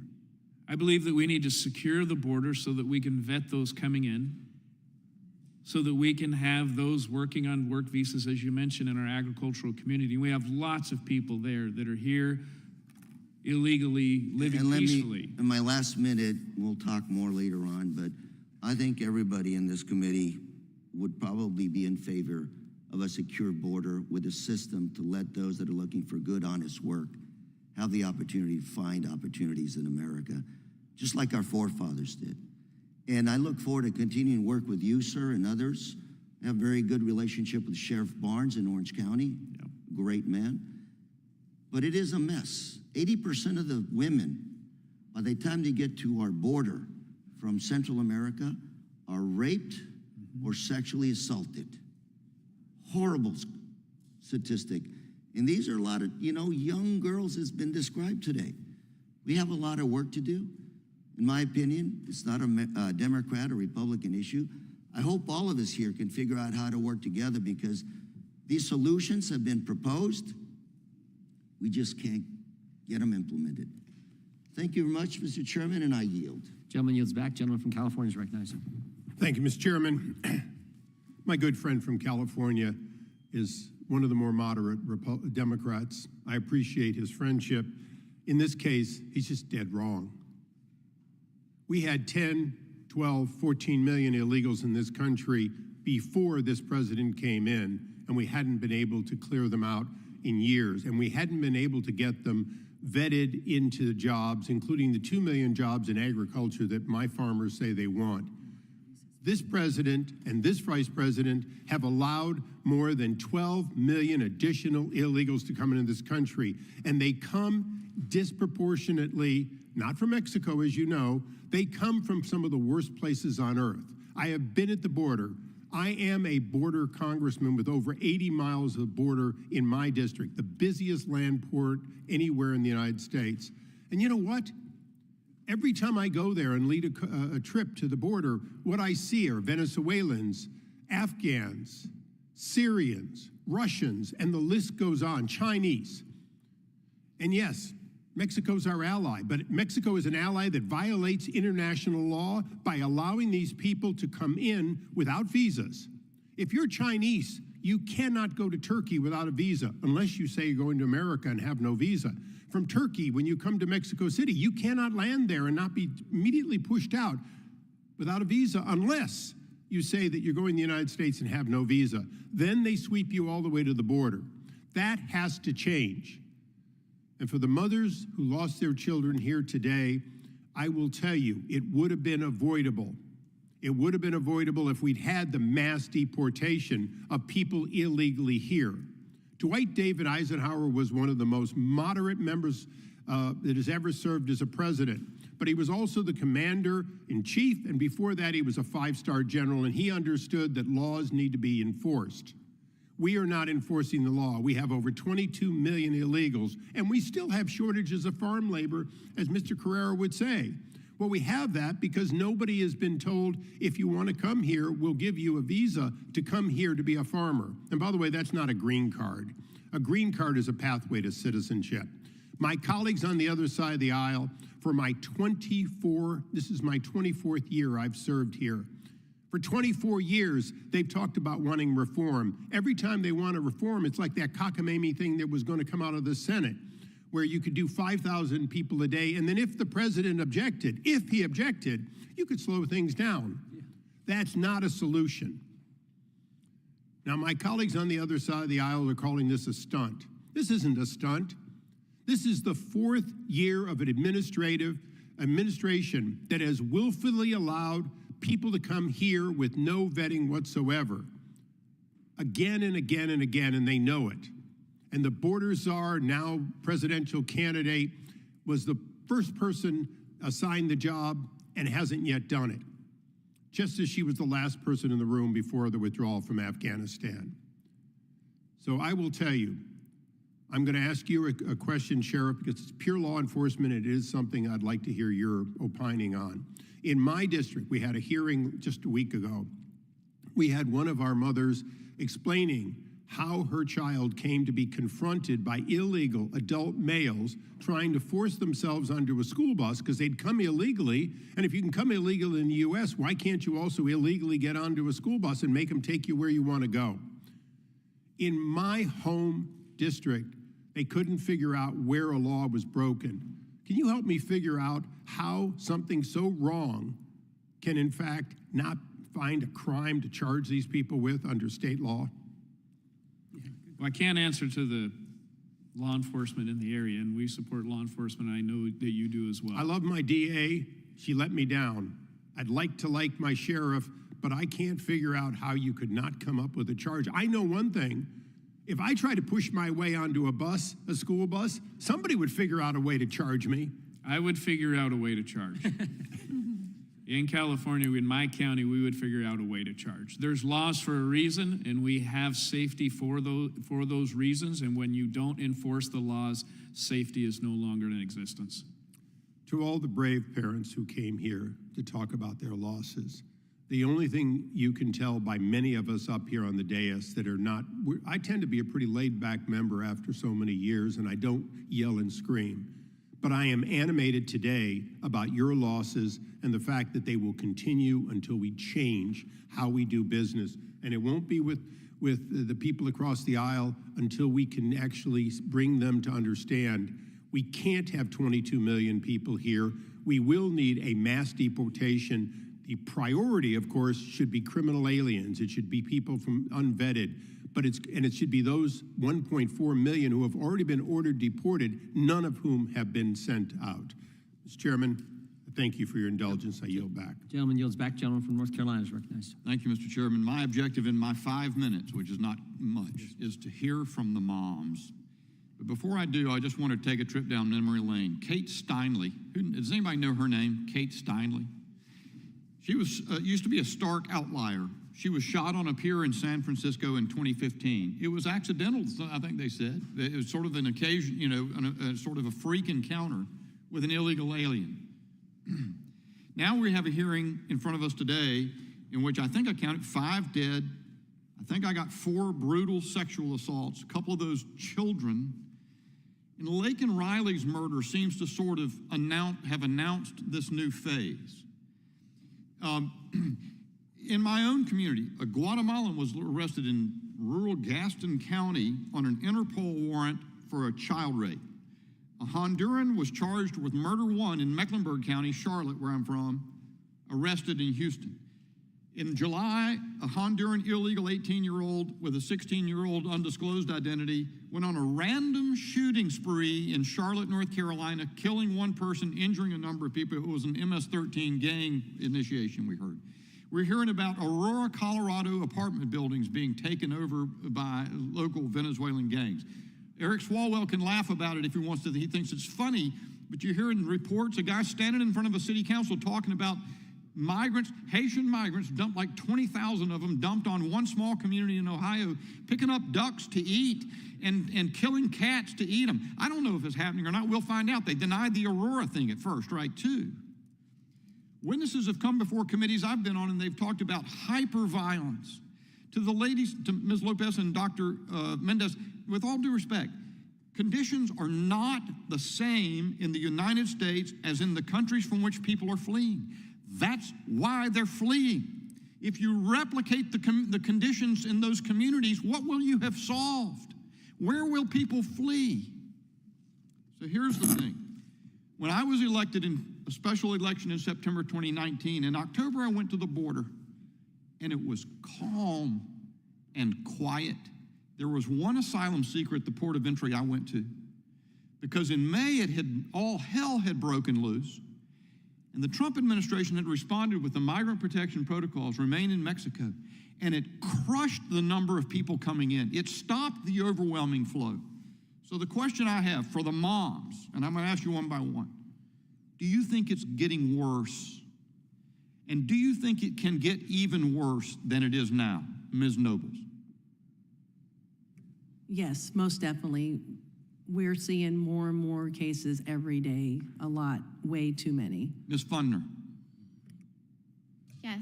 Speaker 4: I believe that we need to secure the border so that we can vet those coming in, so that we can have those working on work visas, as you mentioned, in our agricultural community. We have lots of people there that are here illegally, living peacefully.
Speaker 21: In my last minute, we'll talk more later on, but I think everybody in this committee would probably be in favor of a secure border with a system to let those that are looking for good, honest work have the opportunity to find opportunities in America, just like our forefathers did. And I look forward to continuing to work with you, sir, and others. I have a very good relationship with Sheriff Barnes in Orange County, great man. But it is a mess. 80% of the women, by the time they get to our border from Central America, are raped or sexually assaulted. Horrible statistic. And these are a lot of, young girls has been described today. We have a lot of work to do. In my opinion, it's not a Democrat or Republican issue. I hope all of us here can figure out how to work together because these solutions have been proposed. We just can't get them implemented. Thank you very much, Mr. Chairman, and I yield.
Speaker 1: Gentleman yields back. Gentleman from California is recognized.
Speaker 2: Thank you, Mr. Chairman. My good friend from California is one of the more moderate Democrats. I appreciate his friendship. In this case, he's just dead wrong. We had 10, 12, 14 million illegals in this country before this president came in, and we hadn't been able to clear them out in years, and we hadn't been able to get them vetted into jobs, including the 2 million jobs in agriculture that my farmers say they want. This president and this vice president have allowed more than 12 million additional illegals to come into this country, and they come disproportionately, not from Mexico, as you know, they come from some of the worst places on earth. I have been at the border. I am a border congressman with over 80 miles of border in my district, the busiest land port anywhere in the United States. And you know what? Every time I go there and lead a trip to the border, what I see are Venezuelans, Afghans, Syrians, Russians, and the list goes on, Chinese. And yes, Mexico's our ally, but Mexico is an ally that violates international law by allowing these people to come in without visas. If you're Chinese, you cannot go to Turkey without a visa, unless you say you're going to America and have no visa. From Turkey, when you come to Mexico City, you cannot land there and not be immediately pushed out without a visa, unless you say that you're going to the United States and have no visa. Then they sweep you all the way to the border. That has to change. And for the mothers who lost their children here today, I will tell you, it would have been avoidable. It would have been avoidable if we'd had the mass deportation of people illegally here. Dwight David Eisenhower was one of the most moderate members that has ever served as a president, but he was also the commander-in-chief, and before that he was a five-star general, and he understood that laws need to be enforced. We are not enforcing the law. We have over 22 million illegals, and we still have shortages of farm labor, as Mr. Carrera would say. Well, we have that because nobody has been told, if you want to come here, we'll give you a visa to come here to be a farmer. And by the way, that's not a green card. A green card is a pathway to citizenship. My colleagues on the other side of the aisle, for my this is my 24th year I've served here. For 24 years, they've talked about wanting reform. Every time they want a reform, it's like that cockamamie thing that was going to come out of the Senate, where you could do 5,000 people a day, and then if the president objected, you could slow things down. Yeah. That's not a solution. Now, my colleagues on the other side of the aisle are calling this a stunt. This isn't a stunt. This is the fourth year of an administration that has willfully allowed people to come here with no vetting whatsoever, again and again and again, and they know it. And the border czar, now presidential candidate, was the first person assigned the job and hasn't yet done it, just as she was the last person in the room before the withdrawal from Afghanistan. So I will tell you, I'm going to ask you a question, Sheriff, because it's pure law enforcement. It is something I'd like to hear your opining on. In my district, we had a hearing just a week ago. We had one of our mothers explaining how her child came to be confronted by illegal adult males trying to force themselves onto a school bus because they'd come illegally. And if you can come illegally in the U.S., why can't you also illegally get onto a school bus and make them take you where you want to go? In my home district, they couldn't figure out where a law was broken. Can you help me figure out how something so wrong can, in fact, not find a crime to charge these people with under state law?
Speaker 4: Well, I can't answer to the law enforcement in the area, and we support law enforcement. I know that you do as well.
Speaker 12: I love my DA. She let me down. I'd like my sheriff, but I can't figure out how you could not come up with a charge. I know one thing. If I try to push my way onto a bus, a school bus, somebody would figure out a way to charge me.
Speaker 4: I would figure out a way to charge. In California, in my county, we would figure out a way to charge. There's laws for a reason, and we have safety for those reasons, and when you don't enforce the laws, safety is no longer in existence.
Speaker 12: To all the brave parents who came here to talk about their losses, the only thing you can tell by many of us up here on the dais that are not, I tend to be a pretty laid-back member after so many years, and I don't yell and scream. But I am animated today about your losses and the fact that they will continue until we change how we do business. And it won't be with the people across the aisle until we can actually bring them to understand we can't have 22 million people here. We will need a mass deportation. The priority, of course, should be criminal aliens. It should be people from unvetted. But it should be those 1.4 million who have already been ordered deported, none of whom have been sent out. Mr. Chairman, thank you for your indulgence. I yield back.
Speaker 1: Gentleman yields back. Gentleman from North Carolina is recognized.
Speaker 22: Thank you, Mr. Chairman. My objective in my 5 minutes, which is not much, is to hear from the moms. But before I do, I just want to take a trip down memory lane. Kate Steinle, does anybody know her name? Kate Steinle? She was used to be a stark outlier. She was shot on a pier in San Francisco in 2015. It was accidental, I think they said. It was sort of an occasion, a sort of a freak encounter with an illegal alien. Now we have a hearing in front of us today in which I think I counted 5 dead. I think I got 4 brutal sexual assaults, a couple of those children. And Laken Riley's murder seems to sort of have announced this new phase. In my own community, a Guatemalan was arrested in rural Gaston County on an Interpol warrant for a child rape. A Honduran was charged with murder 1 in Mecklenburg County, Charlotte, where I'm from, arrested in Houston. In July, a Honduran illegal 18-year-old with a 16-year-old undisclosed identity went on a random shooting spree in Charlotte, North Carolina, killing 1 person, injuring a number of people. It was an MS-13 gang initiation, we heard. We're hearing about Aurora, Colorado apartment buildings being taken over by local Venezuelan gangs. Eric Swalwell can laugh about it if he wants to. He thinks it's funny, but you're hearing reports, a guy standing in front of a city council talking about migrants, Haitian migrants, dumped like 20,000 of them, dumped on one small community in Ohio, picking up ducks to eat and killing cats to eat them. I don't know if it's happening or not. We'll find out. They denied the Aurora thing at first, right, too. Witnesses have come before committees I've been on, and they've talked about hyper-violence. To the ladies, to Ms. Lopez and Dr. Mendez, with all due respect, conditions are not the same in the United States as in the countries from which people are fleeing. That's why they're fleeing. If you replicate the conditions in those communities, what will you have solved? Where will people flee? So here's the thing. When I was elected in a special election in September 2019, in October I went to the border, and it was calm and quiet. There was one asylum seeker at the port of entry I went to, because in May all hell had broken loose, and the Trump administration had responded with the migrant protection protocols, remain in Mexico, and it crushed the number of people coming in. It stopped the overwhelming flow. So the question I have for the moms, and I'm going to ask you one by one, do you think it's getting worse? And do you think it can get even worse than it is now? Ms. Nobles.
Speaker 5: Yes, most definitely. We're seeing more and more cases every day, a lot, way too many.
Speaker 22: Ms. Fundner.
Speaker 9: Yes,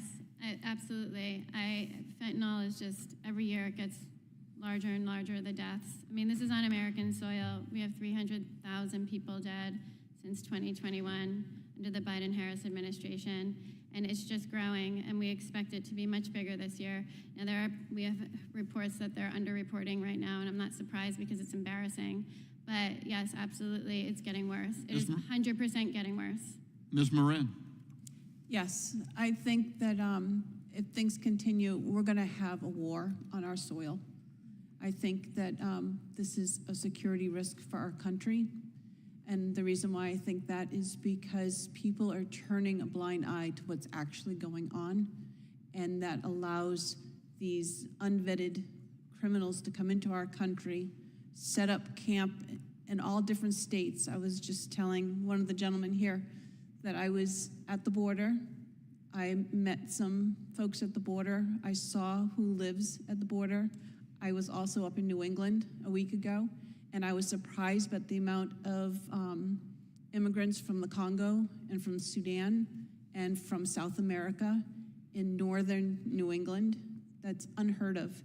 Speaker 9: absolutely. Fentanyl is just, every year it gets larger and larger, the deaths. I mean, this is on American soil. We have 300,000 people dead since 2021 under the Biden-Harris administration, and it's just growing, and we expect it to be much bigger this year. Now, we have reports that they're underreporting right now, and I'm not surprised because it's embarrassing. But yes, absolutely, it's getting worse. It is 100% getting worse.
Speaker 22: Ms. Moran.
Speaker 10: Yes, I think that if things continue, we're going to have a war on our soil. I think that this is a security risk for our country. And the reason why I think that is because people are turning a blind eye to what's actually going on, and that allows these unvetted criminals to come into our country, set up camp in all different states. I was just telling one of the gentlemen here that I was at the border. I met some folks at the border. I saw who lives at the border. I was also up in New England a week ago, and I was surprised at the amount of immigrants from the Congo and from Sudan and from South America in northern New England. That's unheard of.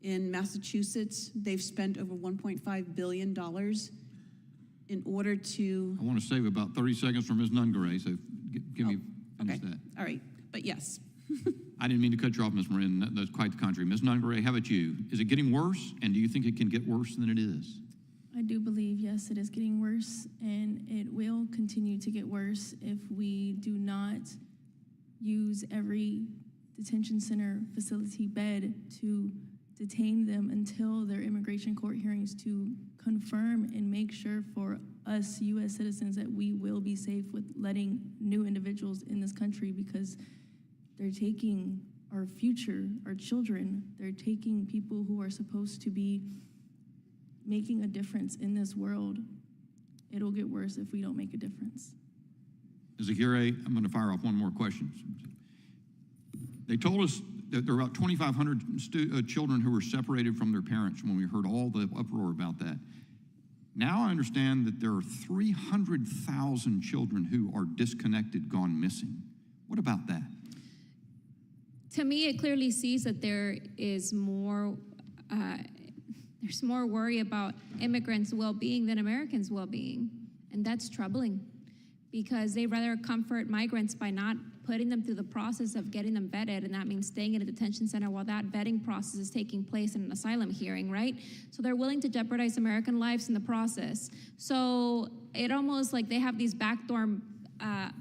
Speaker 10: In Massachusetts, they've spent over $1.5 billion in order to...
Speaker 22: I want to save about 30 seconds for Ms. Nungaray, so give me finish
Speaker 10: okay.
Speaker 22: that.
Speaker 10: All right, but yes.
Speaker 22: I didn't mean to cut you off, Ms. Marin. That's quite the contrary. Ms. Nungaray, how about you? Is it getting worse, and do you think it can get worse than it is?
Speaker 3: I do believe, yes, it is getting worse, and it will continue to get worse if we do not use every detention center facility bed to detain them until their immigration court hearings to confirm and make sure for us U.S. citizens that we will be safe with letting new individuals in this country, because they're taking our future, our children. They're taking people who are supposed to be making a difference in this world. It'll get worse if we don't make a difference.
Speaker 22: Ms. Aguirre, I'm going to fire off one more question. They told us that there are about 2,500 children who were separated from their parents when we heard all the uproar about that. Now I understand that there are 300,000 children who are disconnected, gone missing. What about that?
Speaker 8: To me, it clearly sees that there is more, there's more worry about immigrants' well-being than Americans' well-being. And that's troubling, because they rather comfort migrants by not putting them through the process of getting them vetted, and that means staying in a detention center while that vetting process is taking place in an asylum hearing, right? So they're willing to jeopardize American lives in the process. So it almost like they have these backdoor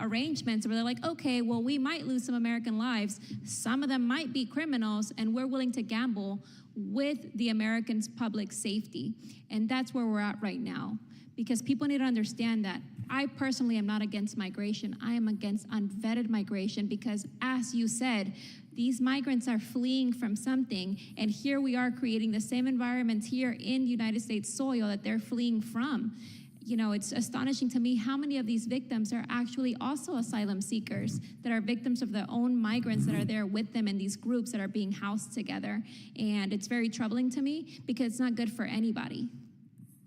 Speaker 8: arrangements where they're like, okay, well, we might lose some American lives. Some of them might be criminals, and we're willing to gamble with the Americans' public safety. And that's where we're at right now, because people need to understand that I personally am not against migration. I am against unvetted migration, because as you said, these migrants are fleeing from something, and here we are creating the same environment here in United States soil that they're fleeing from. You know, it's astonishing to me how many of these victims are actually also asylum seekers that are victims of their own migrants that are there with them in these groups that are being housed together. And it's very troubling to me, because it's not good for anybody.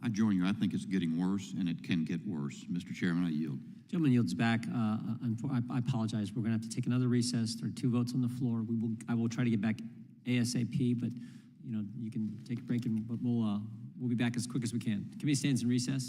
Speaker 22: I join you. I think it's getting worse, and it can get worse. Mr. Chairman, I yield.
Speaker 1: Gentleman yields back. I apologize. We're going to have to take another recess. There are 2 votes on the floor. I will try to get back ASAP, but you can take a break, but we'll be back as quick as we can. Committee stands in recess.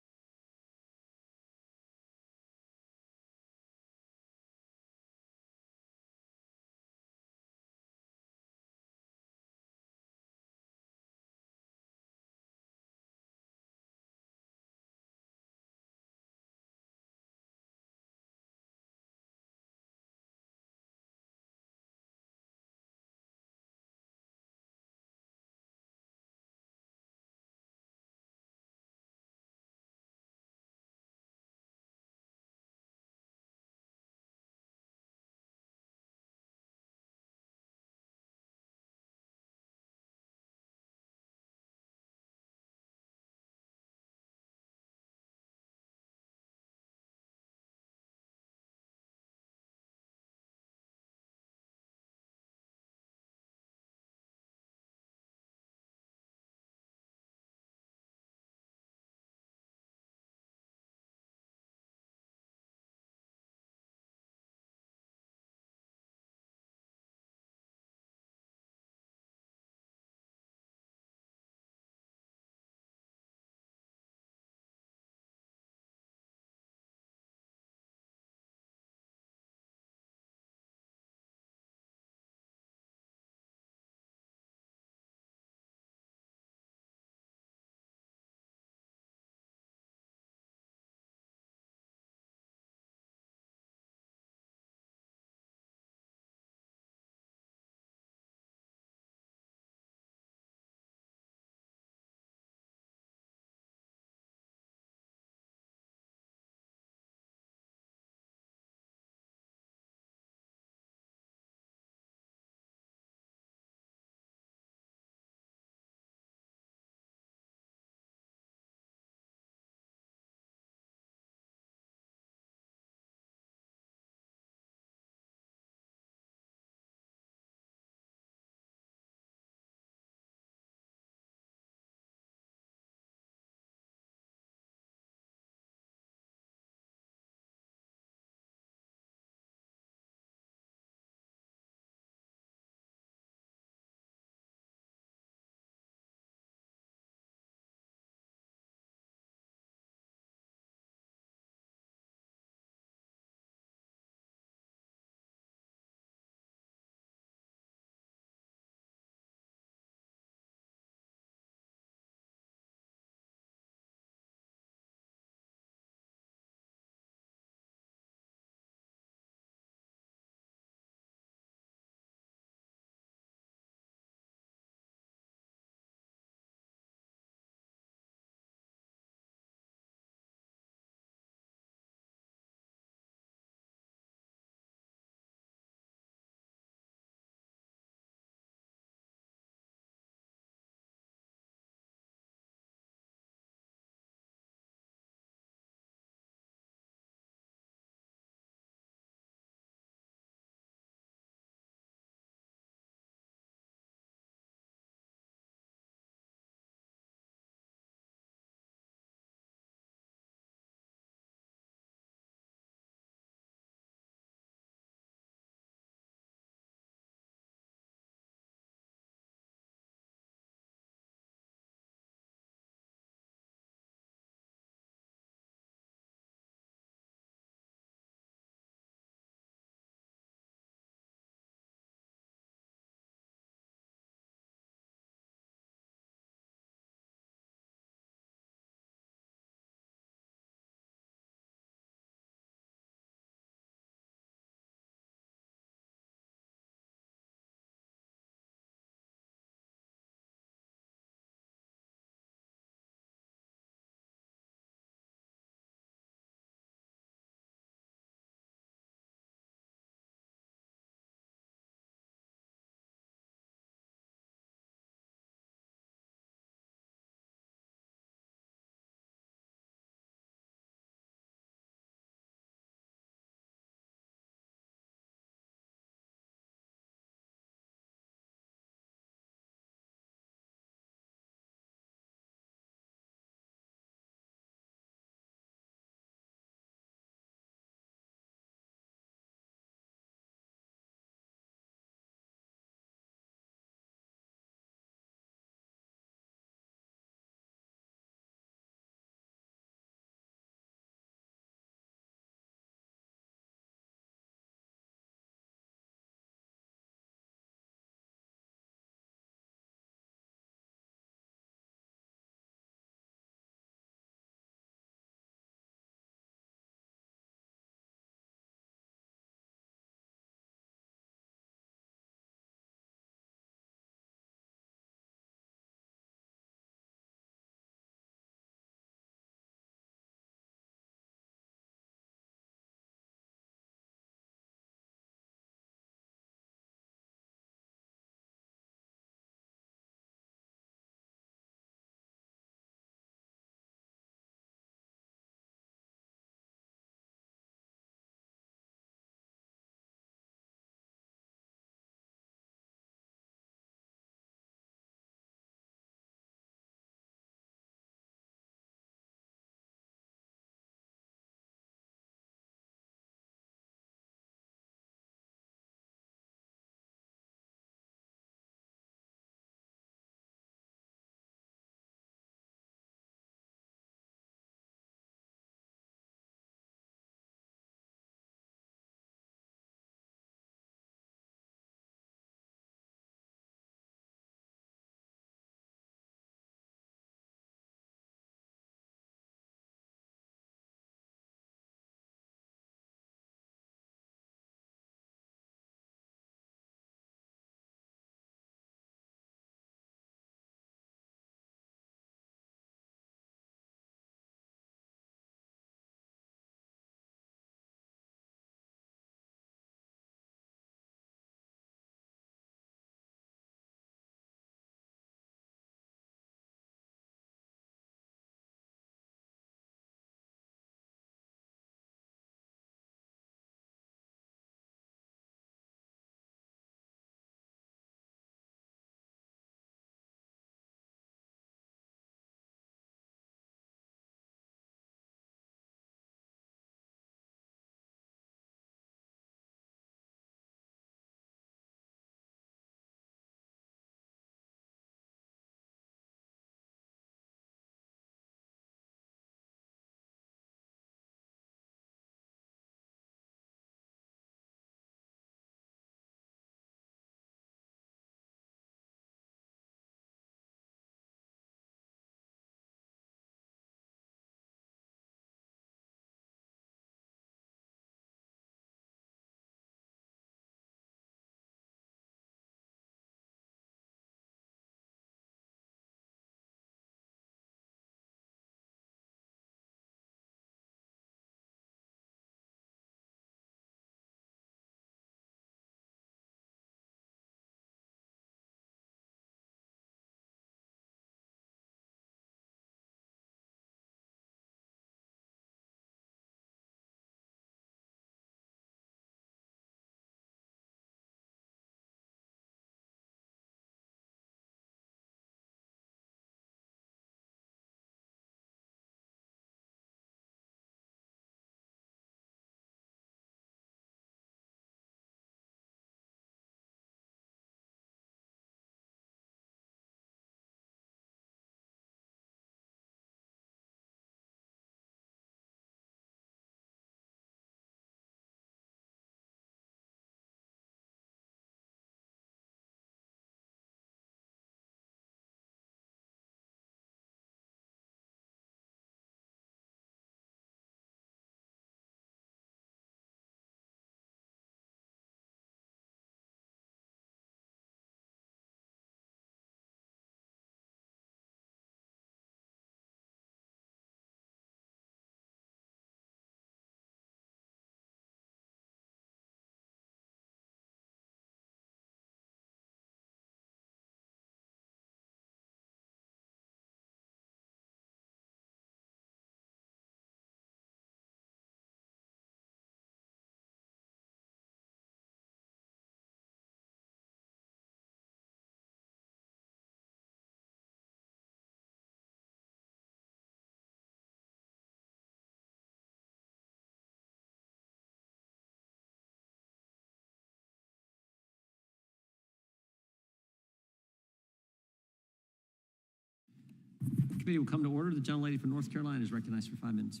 Speaker 1: committee will come to order. The gentlelady from North Carolina is recognized for 5 minutes.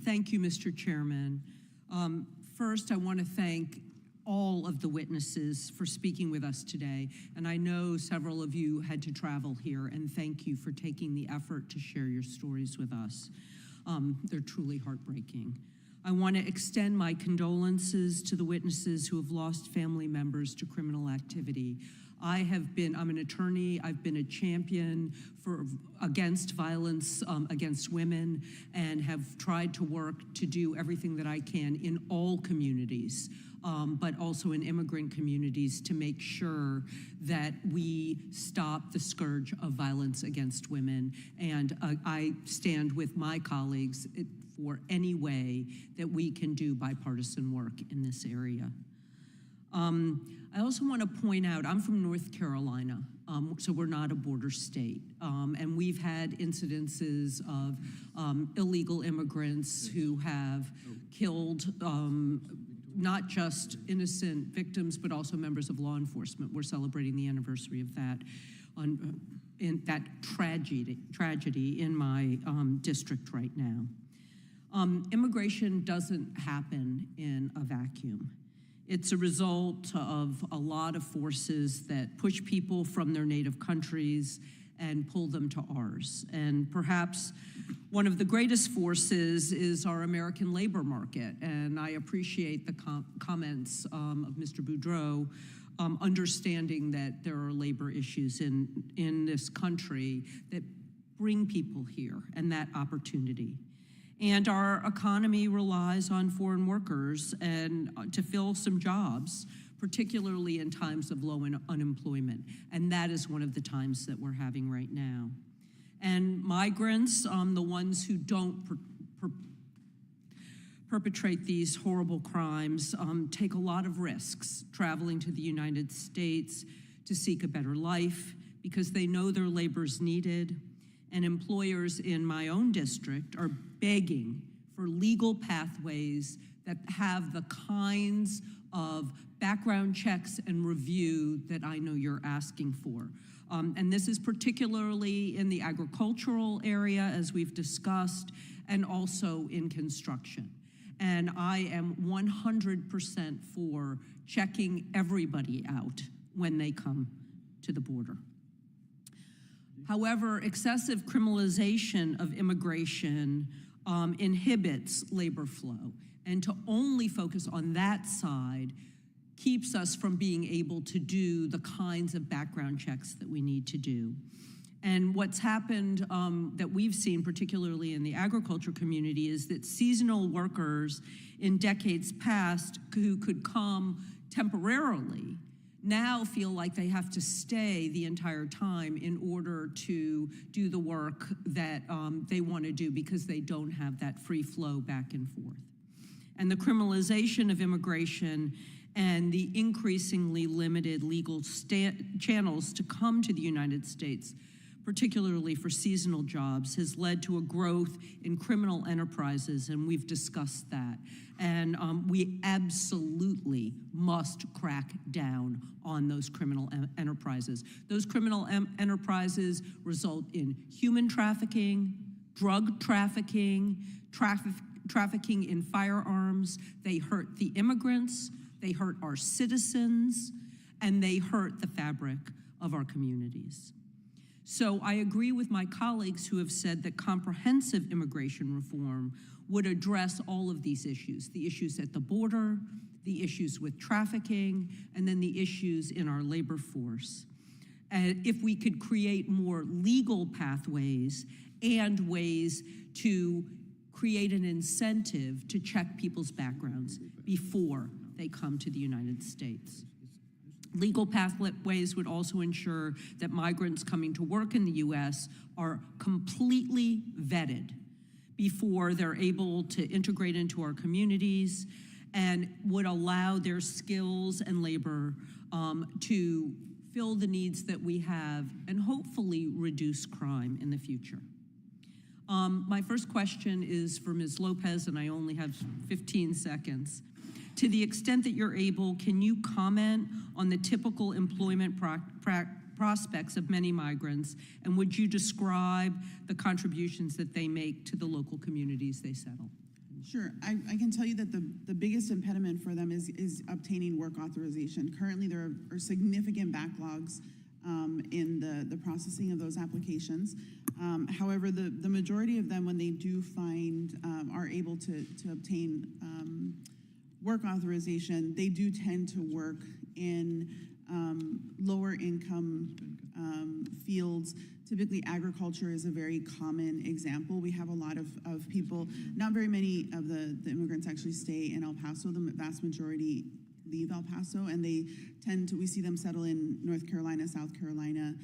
Speaker 11: Thank you, Mr. Chairman. First, I want to thank all of the witnesses for speaking with us today. And I know several of you had to travel here, and thank you for taking the effort to share your stories with us. They're truly heartbreaking. I want to extend my condolences to the witnesses who have lost family members to criminal activity. I'm an attorney, I've been a champion against violence against women, and have tried to work to do everything that I can in all communities, but also in immigrant communities, to make sure that we stop the scourge of violence against women. And I stand with my colleagues for any way that we can do bipartisan work in this area. I also want to point out, I'm from North Carolina, so we're not a border state. And we've had incidences of illegal immigrants who have killed not just innocent victims, but also members of law enforcement. We're celebrating the anniversary of that, in that tragedy in my district right now. Immigration doesn't happen in a vacuum. It's a result of a lot of forces that push people from their native countries and pull them to ours. And perhaps one of the greatest forces is our American labor market. And I appreciate the comments of Mr. Boudreaux, understanding that there are labor issues in this country that bring people here and that opportunity. And our economy relies on foreign workers and to fill some jobs, particularly in times of low unemployment. And that is one of the times that we're having right now. And migrants, the ones who don't perpetrate these horrible crimes, take a lot of risks traveling to the United States to seek a better life because they know their labor is needed. And employers in my own district are begging for legal pathways that have the kinds of background checks and review that I know you're asking for. And this is particularly in the agricultural area, as we've discussed, and also in construction. And I am 100% for checking everybody out when they come to the border. However, excessive criminalization of immigration inhibits labor flow, and to only focus on that side keeps us from being able to do the kinds of background checks that we need to do. And what's happened that we've seen, particularly in the agriculture community, is that seasonal workers in decades past who could come temporarily now feel like they have to stay the entire time in order to do the work that they want to do because they don't have that free flow back and forth. And the criminalization of immigration and the increasingly limited legal channels to come to the United States, particularly for seasonal jobs, has led to a growth in criminal enterprises, and we've discussed that. And we absolutely must crack down on those criminal enterprises. Those criminal enterprises result in human trafficking, drug trafficking, trafficking in firearms. They hurt the immigrants, they hurt our citizens, and they hurt the fabric of our communities. So I agree with my colleagues who have said that comprehensive immigration reform would address all of these issues, the issues at the border, the issues with trafficking, and then the issues in our labor force. If we could create more legal pathways and ways to create an incentive to check people's backgrounds before they come to the United States. Legal pathways would also ensure that migrants coming to work in the U.S. are completely vetted before they're able to integrate into our communities, and would allow their skills and labor to fill the needs that we have and hopefully reduce crime in the future. My first question is for Ms. Lopez, and I only have 15 seconds. To the extent that you're able, can you comment on the typical employment prospects of many migrants, and would you describe the contributions that they make to the local communities they settle?
Speaker 7: Sure. I can tell you that the biggest impediment for them is obtaining work authorization. Currently, there are significant backlogs in the processing of those applications. However, the majority of them, when they do find, are able to obtain work authorization, they do tend to work in lower income fields. Typically, agriculture is a very common example. We have a lot of people, not very many of the immigrants actually stay in El Paso. The vast majority leave El Paso, and we see them settle in North Carolina, South Carolina,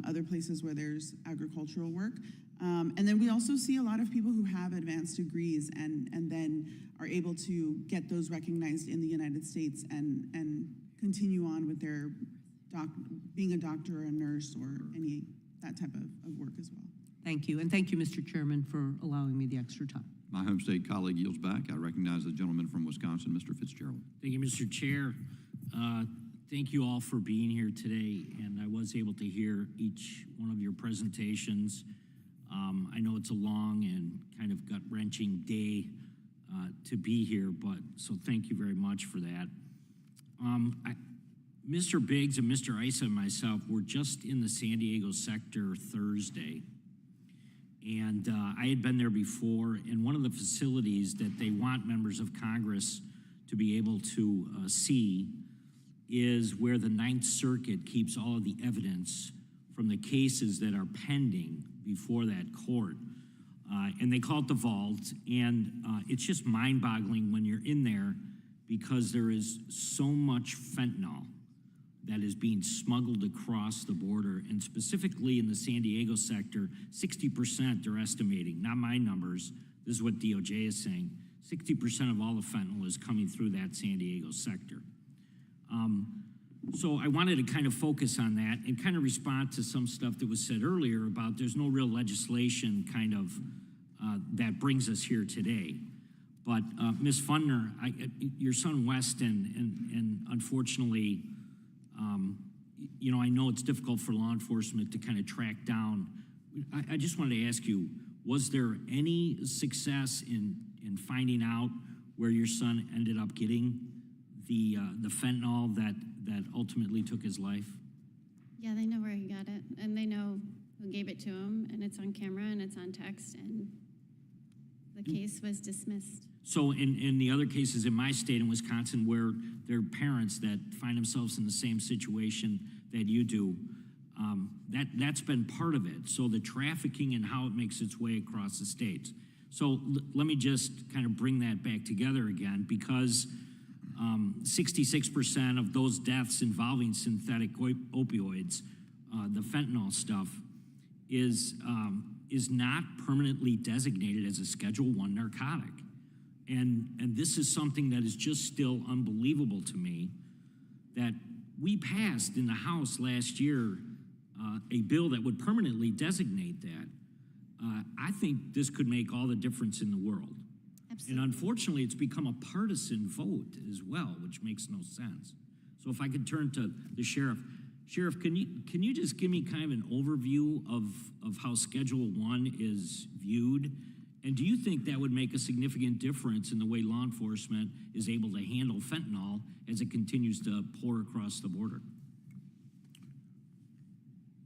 Speaker 7: other places where there's agricultural work. And then we also see a lot of people who have advanced degrees and then are able to get those recognized in the United States and continue on with their being a doctor or a nurse or that type of work as well.
Speaker 11: Thank you, and thank you, Mr. Chairman, for allowing me the extra time.
Speaker 6: My home state colleague yields back. I recognize the gentleman from Wisconsin, Mr. Fitzgerald.
Speaker 14: Thank you, Mr. Chair. Thank you all for being here today, and I was able to hear each one of your presentations. I know it's a long and kind of gut-wrenching day to be here, so thank you very much for that. Mr. Biggs and Mr. Issa and myself were just in the San Diego sector Thursday, and I had been there before, and one of the facilities that they want members of Congress to be able to see is where the Ninth Circuit keeps all of the evidence from the cases that are pending before that court. And they call it the vault, and it's just mind-boggling when you're in there because there is so much fentanyl that is being smuggled across the border, and specifically in the San Diego sector, 60% they're estimating, not my numbers, this is what DOJ is saying, 60% of all the fentanyl is coming through that San Diego sector. So I wanted to kind of focus on that and kind of respond to some stuff that was said earlier about there's no real legislation kind of that brings us here today. But Ms. Fundner, your son Weston, and unfortunately, I know it's difficult for law enforcement to kind of track down. I just wanted to ask you, was there any success in finding out where your son ended up getting the fentanyl that ultimately took his life?
Speaker 9: Yeah, they know where he got it, and they know who gave it to him, and it's on camera, and it's on text, and the case was dismissed.
Speaker 14: So in the other cases in my state in Wisconsin where there are parents that find themselves in the same situation that you do, that's been part of it. So the trafficking and how it makes its way across the states. So let me just kind of bring that back together again, because 66% of those deaths involving synthetic opioids, the fentanyl stuff, is not permanently designated as a Schedule I narcotic. And this is something that is just still unbelievable to me, that we passed in the House last year a bill that would permanently designate that. I think this could make all the difference in the world.
Speaker 9: Absolutely.
Speaker 14: And unfortunately, it's become a partisan vote as well, which makes no sense. So if I could turn to the sheriff. Sheriff, can you just give me kind of an overview of how Schedule I is viewed? And do you think that would make a significant difference in the way law enforcement is able to handle fentanyl as it continues to pour across the border?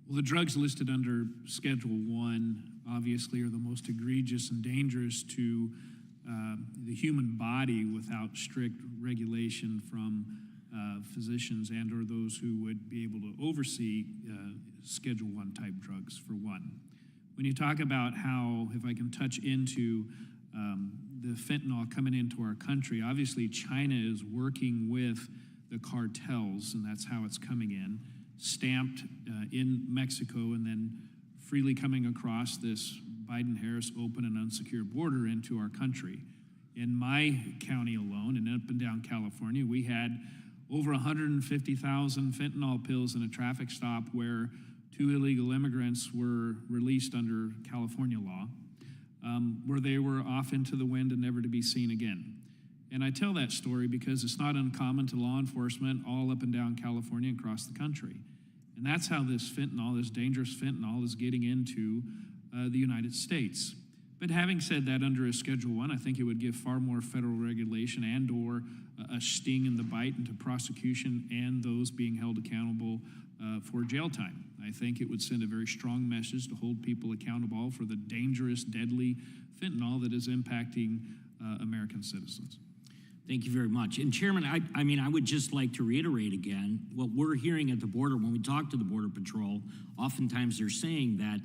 Speaker 4: Well, the drugs listed under Schedule I obviously are the most egregious and dangerous to the human body without strict regulation from physicians and or those who would be able to oversee Schedule I type drugs, for one. When you talk about how, if I can touch into the fentanyl coming into our country, obviously China is working with the cartels, and that's how it's coming in, stamped in Mexico and then freely coming across this Biden-Harris open and unsecured border into our country. In my county alone, and up and down California, we had over 150,000 fentanyl pills in a traffic stop where 2 illegal immigrants were released under California law, where they were off into the wind and never to be seen again. And I tell that story because it's not uncommon to law enforcement all up and down California and across the country. And that's how this fentanyl, this dangerous fentanyl, is getting into the United States. But having said that, under a Schedule I, I think it would give far more federal regulation and or a sting in the bite into prosecution and those being held accountable for jail time. I think it would send a very strong message to hold people accountable for the dangerous, deadly fentanyl that is impacting American citizens.
Speaker 14: Thank you very much. And Chairman, I mean, I would just like to reiterate again, what we're hearing at the border, when we talk to the Border Patrol, oftentimes they're saying that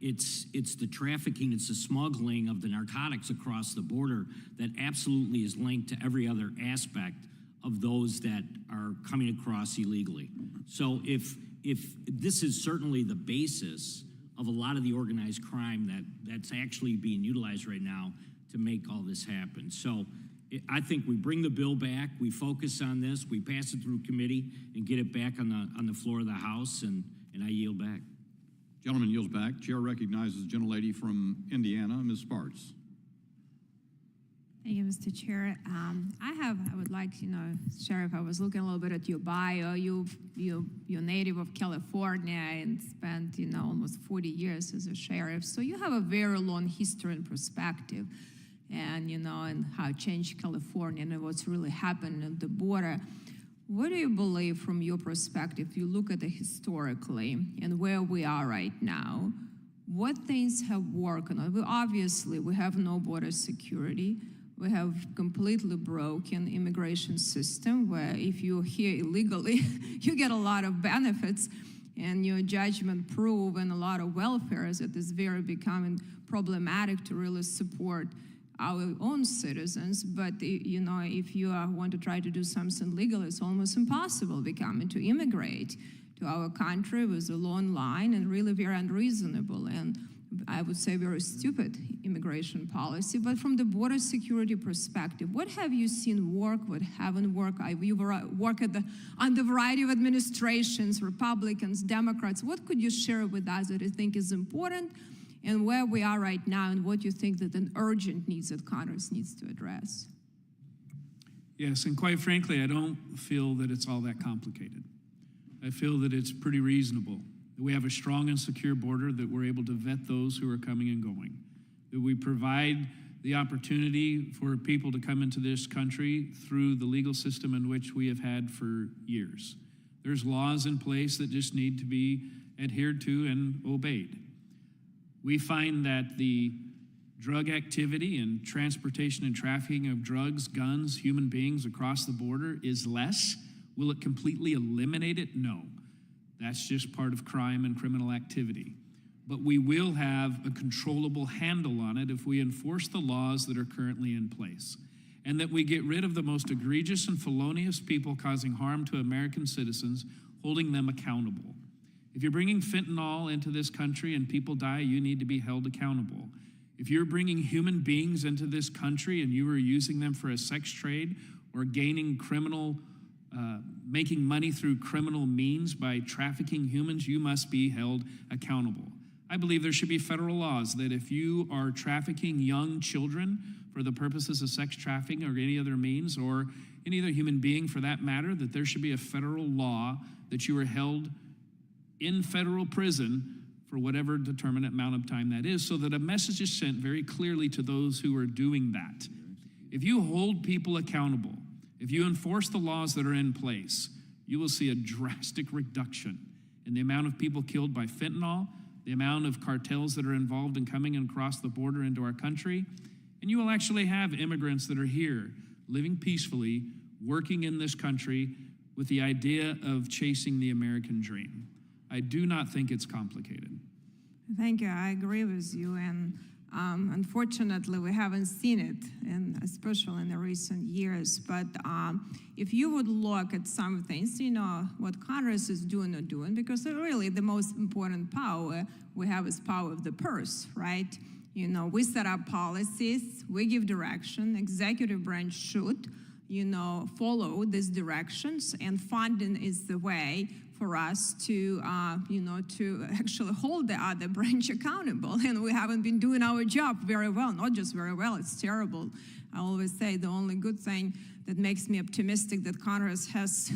Speaker 14: it's the trafficking, it's the smuggling of the narcotics across the border that absolutely is linked to every other aspect of those that are coming across illegally. So if this is certainly the basis of a lot of the organized crime that's actually being utilized right now to make all this happen. So I think we bring the bill back, we focus on this, we pass it through committee and get it back on the floor of the House, and I yield back.
Speaker 6: Gentleman yields back. Chair recognizes the gentlelady from Indiana, Ms. Sparks.
Speaker 13: Thank you, Mr. Chair. I would like, Sheriff, I was looking a little bit at your bio. You're native of California and spent, almost 40 years as a sheriff. So you have a very long history and perspective, and and how it changed California and what's really happened at the border. What do you believe from your perspective? You look at it historically and where we are right now. What things have worked? Obviously, we have no border security. We have completely broken immigration system where if you're here illegally, you get a lot of benefits and your judgment proof and a lot of welfare as it is very becoming problematic to really support our own citizens. But if you want to try to do something legal, it's almost impossible becoming to immigrate to our country with a long line and really very unreasonable and I would say very stupid immigration policy. But from the border security perspective, what have you seen work, what haven't worked? You work on the variety of administrations, Republicans, Democrats. What could you share with us that you think is important and where we are right now and what you think that an urgent needs that Congress needs to address?
Speaker 4: Yes, and quite frankly, I don't feel that it's all that complicated. I feel that it's pretty reasonable. That we have a strong and secure border, that we're able to vet those who are coming and going, that we provide the opportunity for people to come into this country through the legal system in which we have had for years. There's laws in place that just need to be adhered to and obeyed. We find that the drug activity and transportation and trafficking of drugs, guns, human beings across the border is less. Will it completely eliminate it? No. That's just part of crime and criminal activity. But we will have a controllable handle on it if we enforce the laws that are currently in place, and that we get rid of the most egregious and felonious people causing harm to American citizens, holding them accountable. If you're bringing fentanyl into this country and people die, you need to be held accountable. If you're bringing human beings into this country and you are using them for a sex trade or gaining making money through criminal means by trafficking humans, you must be held accountable. I believe there should be federal laws that if you are trafficking young children for the purposes of sex trafficking or any other means, or any other human being for that matter, that there should be a federal law that you are held in federal prison for whatever determinate amount of time that is, so that a message is sent very clearly to those who are doing that. If you hold people accountable, if you enforce the laws that are in place, you will see a drastic reduction in the amount of people killed by fentanyl, the amount of cartels that are involved in coming across the border into our country, and you will actually have immigrants that are here, living peacefully, working in this country with the idea of chasing the American dream. I do not think it's complicated.
Speaker 13: Thank you. I agree with you. And unfortunately, we haven't seen it, and especially in the recent years. But if you would look at some things, what Congress is doing or doing, because really the most important power we have is power of the purse, right? We set up policies, we give direction, executive branch should, follow these directions, and funding is the way for us to, to actually hold the other branch accountable. And we haven't been doing our job very well, not just very well, it's terrible. I always say the only good thing that makes me optimistic that Congress has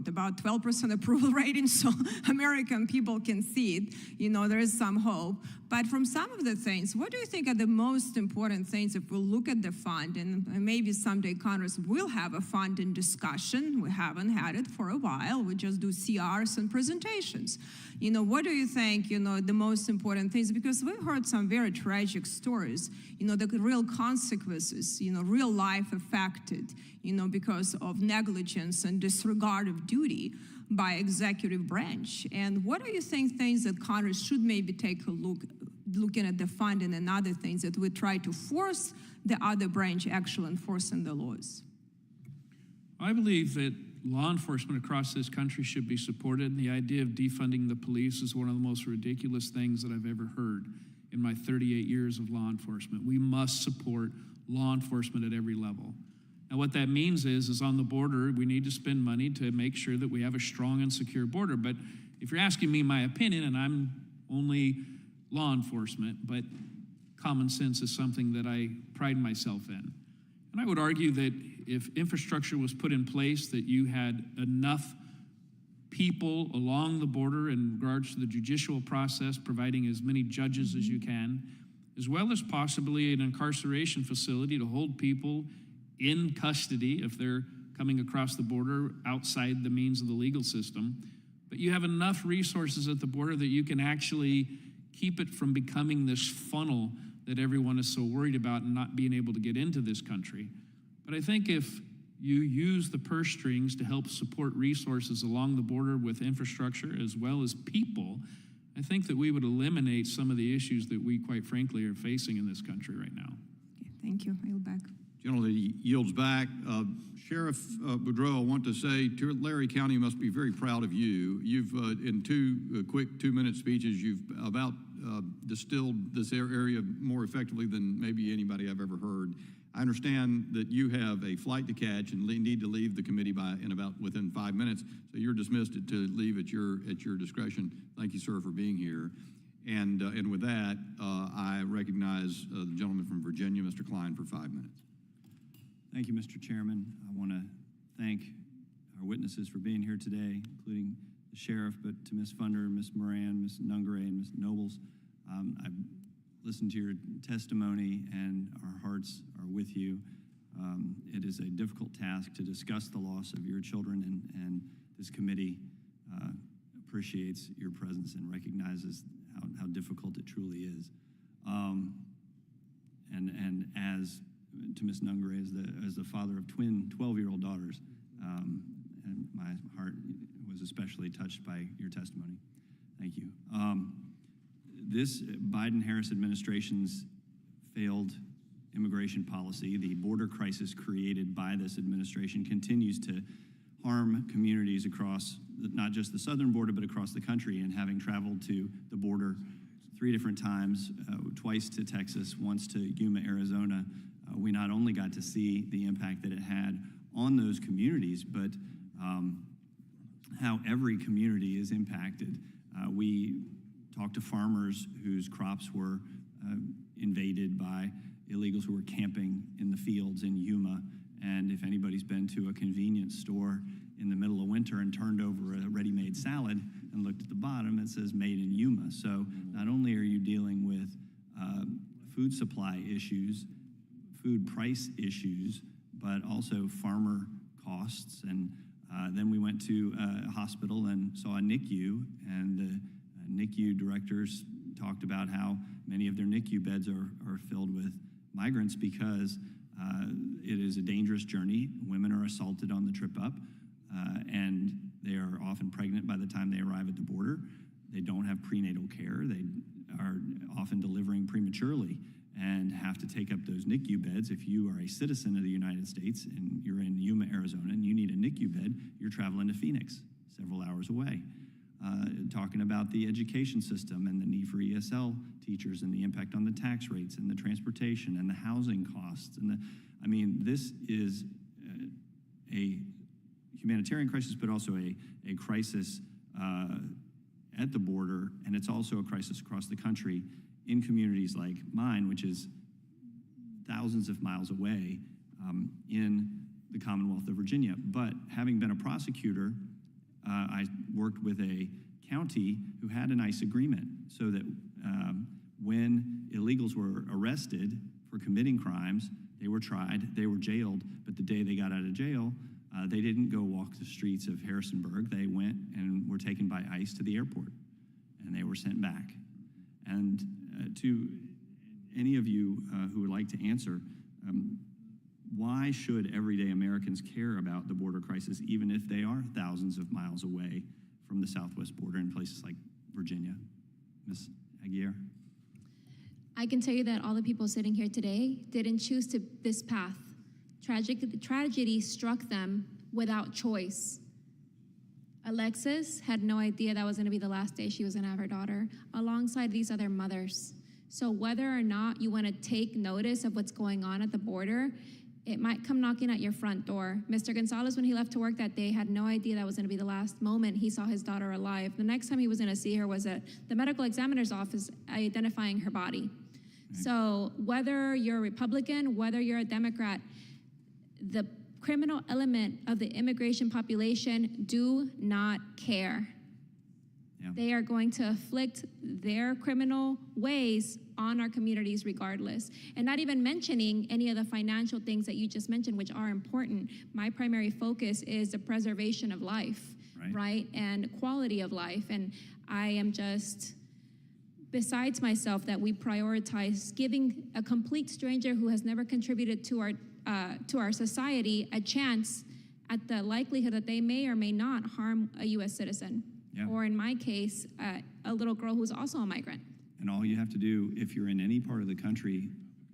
Speaker 13: about 12% approval rating, so American people can see it. There is some hope. But from some of the things, what do you think are the most important things if we look at the fund? And maybe someday Congress will have a funding discussion. We haven't had it for a while. We just do CRs and presentations. What do you think, the most important things? Because we've heard some very tragic stories, the real consequences, real life affected, because of negligence and disregard of duty by executive branch. And what do you think things that Congress should maybe take a looking at the funding and other things that we try to force the other branch actually enforcing the laws?
Speaker 4: I believe that law enforcement across this country should be supported, and the idea of defunding the police is one of the most ridiculous things that I've ever heard in my 38 years of law enforcement. We must support law enforcement at every level. Now, what that means is on the border, we need to spend money to make sure that we have a strong and secure border. But if you're asking me my opinion, and I'm only law enforcement, but common sense is something that I pride myself in. And I would argue that if infrastructure was put in place, that you had enough people along the border in regards to the judicial process, providing as many judges as you can, as well as possibly an incarceration facility to hold people in custody if they're coming across the border outside the means of the legal system. But you have enough resources at the border that you can actually keep it from becoming this funnel that everyone is so worried about and not being able to get into this country. But I think if you use the purse strings to help support resources along the border with infrastructure as well as people, I think that we would eliminate some of the issues that we, quite frankly, are facing in this country right now.
Speaker 13: Okay, thank you. I yield back.
Speaker 6: Generally yields back. Sheriff Boudreaux, I want to say Tulare County must be very proud of you. You've, in two quick 2-minute speeches, you've about distilled this area more effectively than maybe anybody I've ever heard. I understand that you have a flight to catch and need to leave the committee within 5 minutes, so you're dismissed to leave at your discretion. Thank you, sir, for being here. And with that, I recognize the gentleman from Virginia, Mr. Klein, for 5 minutes.
Speaker 1: Thank you, Mr. Chairman. I want to thank our witnesses for being here today, including the sheriff, but to Ms. Funder, Ms. Moran, Ms. Nungare, and Ms. Nobles. I've listened to your testimony, and our hearts are with you. It is a difficult task to discuss the loss of your children, and this committee appreciates your presence and recognizes how difficult it truly is. And as to Ms. Nungare, as the father of twin 12-year-old daughters, and my heart was especially touched by your testimony. Thank you. This Biden-Harris administration's failed immigration policy, the border crisis created by this administration, continues to harm communities across not just the southern border, but across the country. And having traveled to the border 3 different times, twice to Texas, once to Yuma, Arizona, we not only got to see the impact that it had on those communities, but how every community is impacted. We talked to farmers whose crops were invaded by illegals who were camping in the fields in Yuma. And if anybody's been to a convenience store in the middle of winter and turned over a ready-made salad and looked at the bottom, it says made in Yuma. So not only are you dealing with food supply issues, food price issues, but also farmer costs. And then we went to a hospital and saw a NICU, and the NICU directors talked about how many of their NICU beds are filled with migrants because it is a dangerous journey. Women are assaulted on the trip up, and they are often pregnant by the time they arrive at the border. They don't have prenatal care. They are often delivering prematurely and have to take up those NICU beds. If you are a citizen of the United States and you're in Yuma, Arizona, and you need a NICU bed, you're traveling to Phoenix, several hours away. Talking about the education system and the need for ESL teachers and the impact on the tax rates and the transportation and the housing costs. And this is a humanitarian crisis, but also a crisis at the border, and it's also a crisis across the country in communities like mine, which is thousands of miles away, in the Commonwealth of Virginia. But having been a prosecutor, I worked with a county who had a nice agreement so that when illegals were arrested for committing crimes, they were tried, they were jailed, but the day they got out of jail, they didn't go walk the streets of Harrisonburg. They went and were taken by ICE to the airport, and they were sent back. And to any of you who would like to answer, why should everyday Americans care about the border crisis, even if they are thousands of miles away from the southwest border in places like Virginia? Ms. Aguirre?
Speaker 8: I can tell you that all the people sitting here today didn't choose this path. Tragedy struck them without choice. Alexis had no idea that was going to be the last day she was going to have her daughter, alongside these other mothers. So whether or not you want to take notice of what's going on at the border, it might come knocking at your front door. Mr. Gonzalez, when he left to work that day, had no idea that was going to be the last moment he saw his daughter alive. The next time he was going to see her was at the medical examiner's office identifying her body. So whether you're a Republican, whether you're a Democrat, the criminal element of the immigration population do not care. Yeah. They are going to afflict their criminal ways on our communities regardless. And not even mentioning any of the financial things that you just mentioned, which are important. My primary focus is the preservation of life, right? And quality of life. And I am just besides myself that we prioritize giving a complete stranger who has never contributed to our society a chance at the likelihood that they may or may not harm a U.S. citizen. Yeah. Or in my case, a little girl who's also a migrant.
Speaker 1: And all you have to do, if you're in any part of the country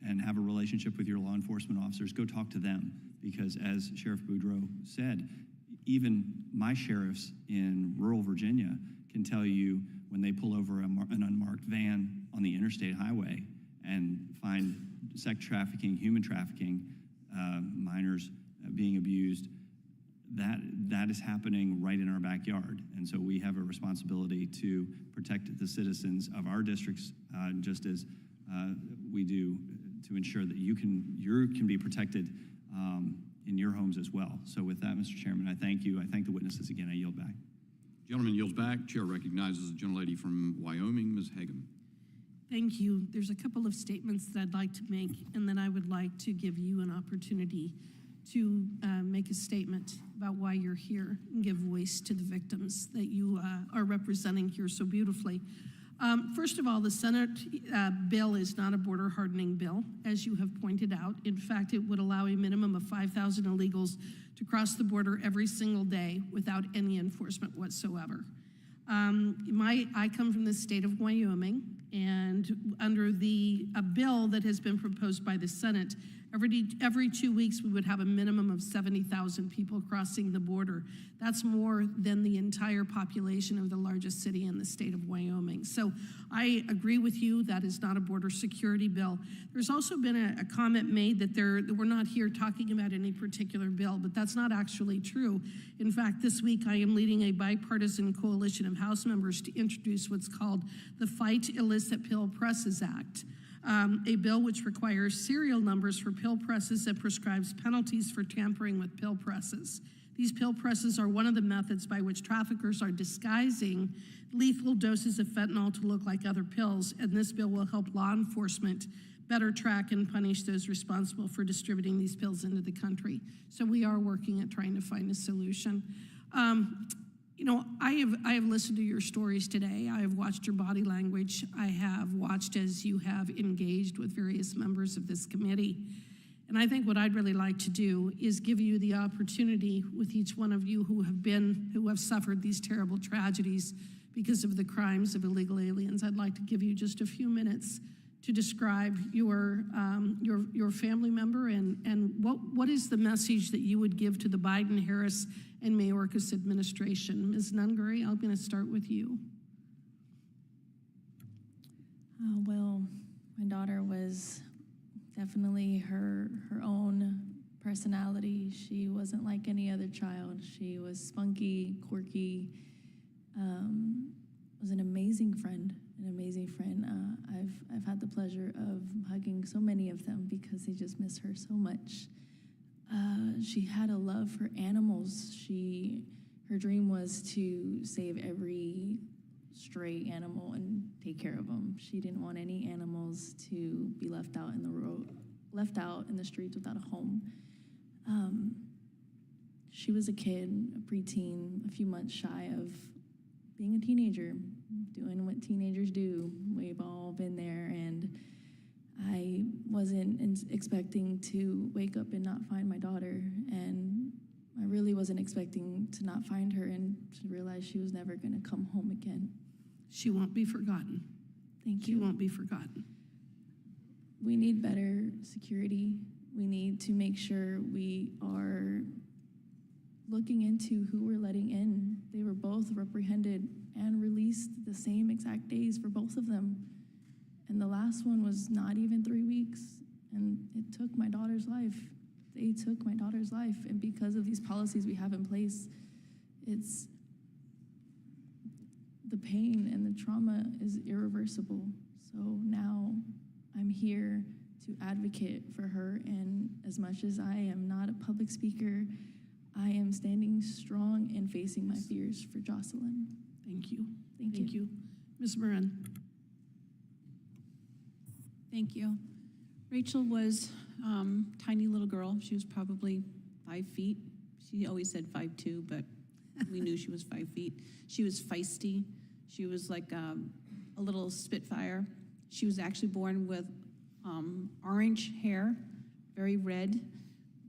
Speaker 1: and have a relationship with your law enforcement officers, go talk to them. Because as Sheriff Boudreaux said, even my sheriffs in rural Virginia can tell you when they pull over an unmarked van on the interstate highway and find sex trafficking, human trafficking, minors being abused, that is happening right in our backyard. And so we have a responsibility to protect the citizens of our districts, just as we do to ensure that you can be protected in your homes as well. So with that, Mr. Chairman, I thank you. I thank the witnesses again. I yield back.
Speaker 6: Gentleman yields back. Chair recognizes the gentlelady from Wyoming, Ms. Hagan.
Speaker 10: Thank you. There's a couple of statements that I'd like to make, and then I would like to give you an opportunity to make a statement about why you're here and give voice to the victims that you are representing here so beautifully. First of all, the Senate bill is not a border hardening bill, as you have pointed out. In fact, it would allow a minimum of 5,000 illegals to cross the border every single day without any enforcement whatsoever. I come from the state of Wyoming, and under a bill that has been proposed by the Senate, every 2 weeks we would have a minimum of 70,000 people crossing the border. That's more than the entire population of the largest city in the state of Wyoming. So I agree with you, that is not a border security bill. There's also been a comment made that we're not here talking about any particular bill, but that's not actually true. In fact, this week I am leading a bipartisan coalition of House members to introduce what's called the Fight Illicit Pill Presses Act. A bill which requires serial numbers for pill presses and prescribes penalties for tampering with pill presses. These pill presses are one of the methods by which traffickers are disguising lethal doses of fentanyl to look like other pills, and this bill will help law enforcement better track and punish those responsible for distributing these pills into the country. So we are working at trying to find a solution. You know, I have listened to your stories today. I have watched your body language. I have watched as you have engaged with various members of this committee. And I think what I'd really like to do is give you the opportunity with each one of you who have suffered these terrible tragedies because of the crimes of illegal aliens. I'd like to give you just a few minutes to describe your family member and what is the message that you would give to the Biden, Harris, and Mayorkas administration. Ms. Nungary, I'm going to start with you.
Speaker 3: Well, my daughter was definitely her own personality. She wasn't like any other child. She was spunky, quirky, was an amazing friend. I've had the pleasure of hugging so many of them because they just miss her so much. she had a love for animals. Her dream was to save every stray animal and take care of them. She didn't want any animals to be left out in the road, left out in the streets without a home. She was a kid, a preteen, a few months shy of being a teenager, doing what teenagers do. We've all been there, and I wasn't expecting to wake up and not find my daughter, and I really wasn't expecting to not find her and to realize she was never going to come home again.
Speaker 10: She won't be forgotten.
Speaker 3: Thank you.
Speaker 10: She won't be forgotten.
Speaker 3: We need better security. We need to make sure we are looking into who we're letting in. They were both reprehended and released the same exact days for both of them. And the last one was not even 3 weeks, and it took my daughter's life. They took my daughter's life, and because of these policies we have in place, it's the pain and the trauma is irreversible. So now I'm here to advocate for her, and as much as I am not a public speaker, I am standing strong and facing my fears for Jocelyn.
Speaker 10: Thank you.
Speaker 3: Thank you.
Speaker 10: Ms. Marin. Thank you. Rachel was tiny little girl. She was probably 5 feet. She always said 5'2", but we knew she was 5 feet. She was feisty. She was like a little spitfire. She was actually born with orange hair, very red,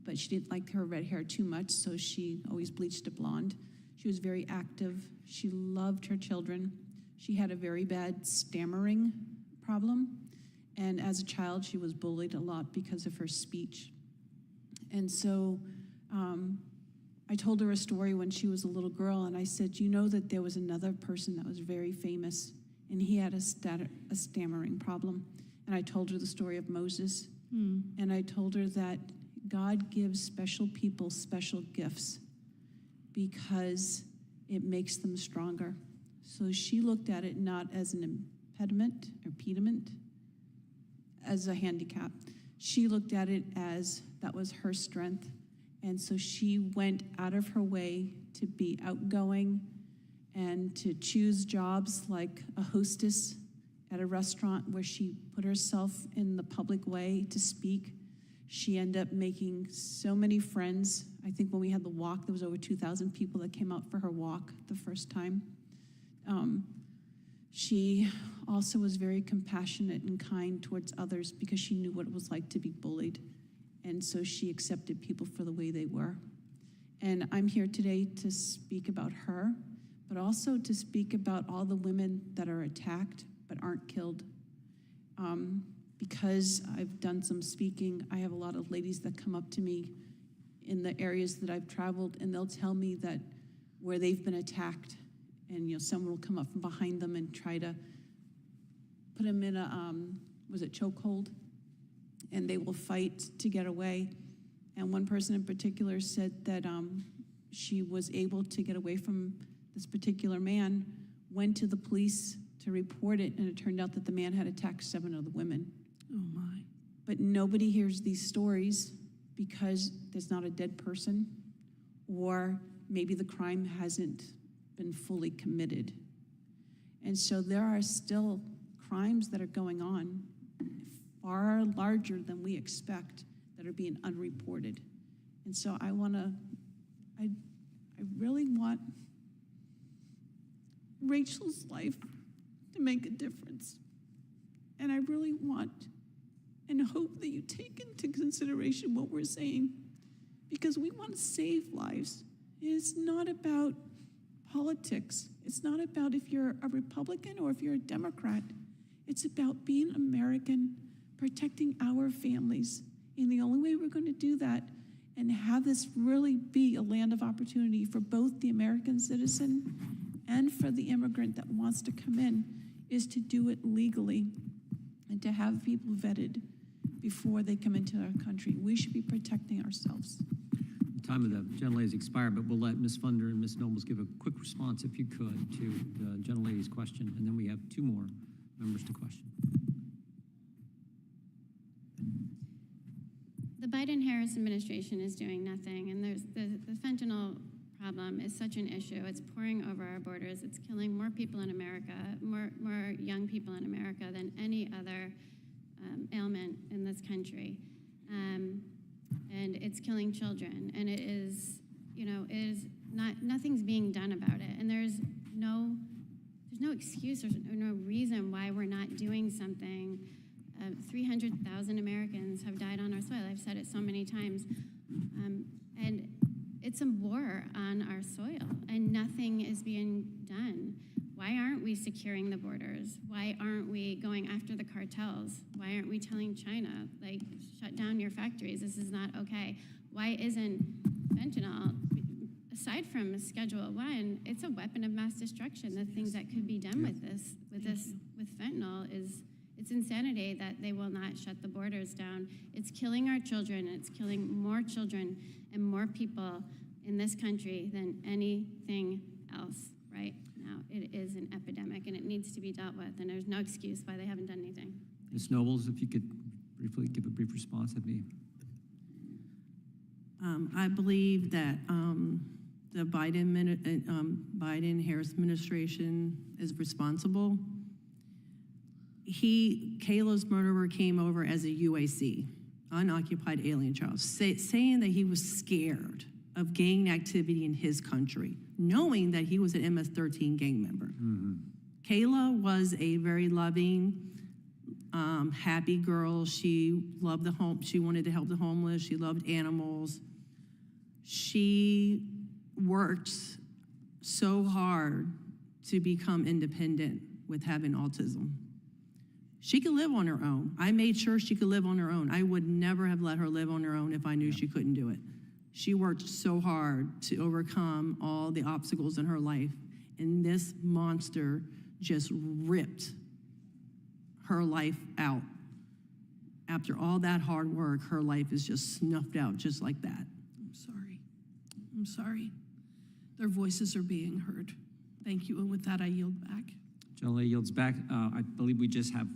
Speaker 10: but she didn't like her red hair too much, so she always bleached it blonde. She was very active. She loved her children. She had a very bad stammering problem, and as a child, she was bullied a lot because of her speech. And so I told her a story when she was a little girl, and I said, you know that there was another person that was very famous, and he had a stammering problem. And I told her the story of Moses, and I told her that God gives special people special gifts because it makes them stronger. So she looked at it not as an impediment or pediment, as a handicap. She looked at it as that was her strength. And so she went out of her way to be outgoing and to choose jobs like a hostess at a restaurant where she put herself in the public way to speak. She ended up making so many friends. I think when we had the walk, there was over 2,000 people that came out for her walk the first time. She also was very compassionate and kind towards others because she knew what it was like to be bullied. And so she accepted people for the way they were. And I'm here today to speak about her, but also to speak about all the women that are attacked but aren't killed. Because I've done some speaking, I have a lot of ladies that come up to me in the areas that I've traveled, and they'll tell me that where they've been attacked, and someone will come up from behind them and try to put them in a, chokehold, and they will fight to get away. And one person in particular said that she was able to get away from this particular man, went to the police to report it, and it turned out that the man had attacked 7 other women. Oh my. But nobody hears these stories because there's not a dead person, or maybe the crime hasn't been fully committed. And so there are still crimes that are going on far larger than we expect that are being unreported. And so I really want Rachel's life to make a difference. And I really want and hope that you take into consideration what we're saying, because we want to save lives. It's not about politics. It's not about if you're a Republican or if you're a Democrat. It's about being American, protecting our families. And the only way we're going to do that and have this really be a land of opportunity for both the American citizen and for the immigrant that wants to come in is to do it legally and to have people vetted before they come into our country. We should be protecting ourselves.
Speaker 1: The time of the gentlelady has expired, but we'll let Ms. Funder and Ms. Nobles give a quick response, if you could, to the gentlelady's question, and then we have 2 more members to question.
Speaker 9: The Biden-Harris administration is doing nothing, and there's the fentanyl problem is such an issue. It's pouring over our borders. It's killing more people in America, more young people in America than any other ailment in this country. And it's killing children, and it is, nothing's being done about it. And there's no excuse or no reason why we're not doing something. 300,000 Americans have died on our soil. I've said it so many times. And it's a war on our soil, and nothing is being done. Why aren't we securing the borders? Why aren't we going after the cartels? Why aren't we telling China, like, shut down your factories? This is not okay. Why isn't fentanyl, aside from Schedule 1, it's a weapon of mass destruction. The things that could be done with fentanyl is, it's insanity that they will not shut the borders down. It's killing our children, and it's killing more children and more people in this country than anything else right now. It is an epidemic, and it needs to be dealt with, and there's no excuse why they haven't done anything.
Speaker 1: Ms. Nobles, if you could briefly give a brief response, that'd be.
Speaker 5: I believe that the Biden-Harris administration is responsible. Kayla's murderer came over as a UAC, unoccupied alien child, saying that he was scared of gang activity in his country, knowing that he was an MS-13 gang member.
Speaker 1: Mm-hmm.
Speaker 5: Kayla was a very loving, happy girl. She loved the home. She wanted to help the homeless. She loved animals. She worked so hard to become independent with having autism. She could live on her own. I made sure she could live on her own. I would never have let her live on her own if I knew she couldn't do it. She worked so hard to overcome all the obstacles in her life, and this monster just ripped her life out. After all that hard work, her life is just snuffed out just like that.
Speaker 10: I'm sorry. Their voices are being heard. Thank you, and with that, I yield back.
Speaker 1: Generally yields back. I believe we just have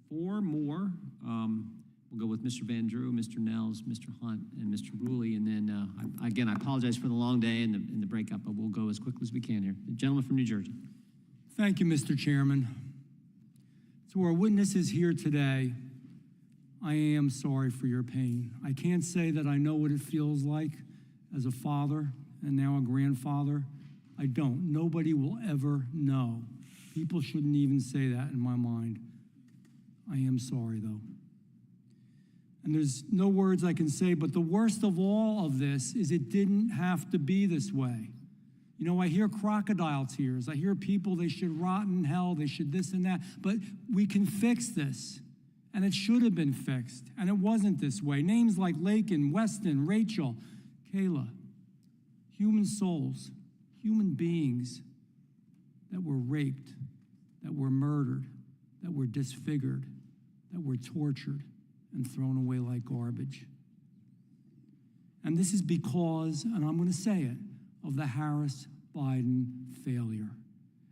Speaker 1: 4 more. We'll go with Mr. Van Drew, Mr. Nels, Mr. Hunt, and Mr. Ruley. And then, again, I apologize for the long day and the breakup, but we'll go as quickly as we can here. The gentleman from New Jersey.
Speaker 15: Thank you, Mr. Chairman. To our witnesses here today, I am sorry for your pain. I can't say that I know what it feels like as a father and now a grandfather. I don't. Nobody will ever know. People shouldn't even say that in my mind. I am sorry, though. And there's no words I can say, but the worst of all of this is it didn't have to be this way. You know, I hear crocodile tears. I hear people, they should rot in hell, they should this and that. But we can fix this, and it should have been fixed, and it wasn't this way. Names like Lakin, Weston, Rachel, Kayla, human souls, human beings that were raped, that were murdered, that were disfigured, that were tortured and thrown away like garbage. And this is because, and I'm going to say it, of the Harris-Biden failure.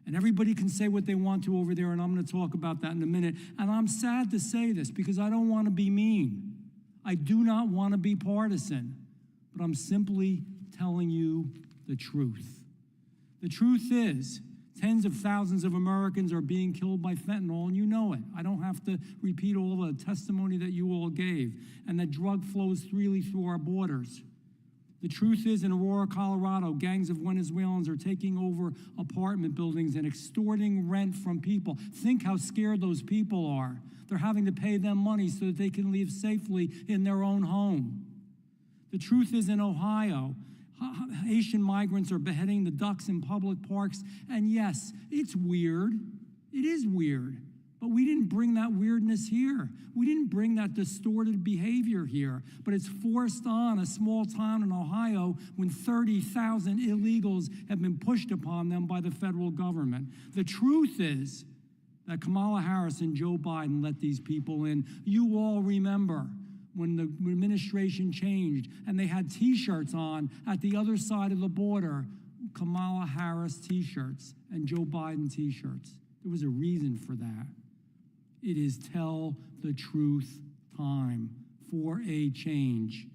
Speaker 15: And everybody can say what they want to over there, and I'm going to talk about that in a minute. And I'm sad to say this because I don't want to be mean. I do not want to be partisan, but I'm simply telling you the truth. The truth is, tens of thousands of Americans are being killed by fentanyl, and you know it. I don't have to repeat all the testimony that you all gave, and that drug flows freely through our borders. The truth is, in Aurora, Colorado, gangs of Venezuelans are taking over apartment buildings and extorting rent from people. Think how scared those people are. They're having to pay them money so that they can live safely in their own home. The truth is, in Ohio, Haitian migrants are beheading the ducks in public parks, and yes, it's weird. It is weird, but we didn't bring that weirdness here. We didn't bring that distorted behavior here, but it's forced on a small town in Ohio when 30,000 illegals have been pushed upon them by the federal government. The truth is that Kamala Harris and Joe Biden let these people in. You all remember when the administration changed and they had T-shirts on at the other side of the border, Kamala Harris T-shirts and Joe Biden T-shirts. There was a reason for that. It is tell the truth time for a change.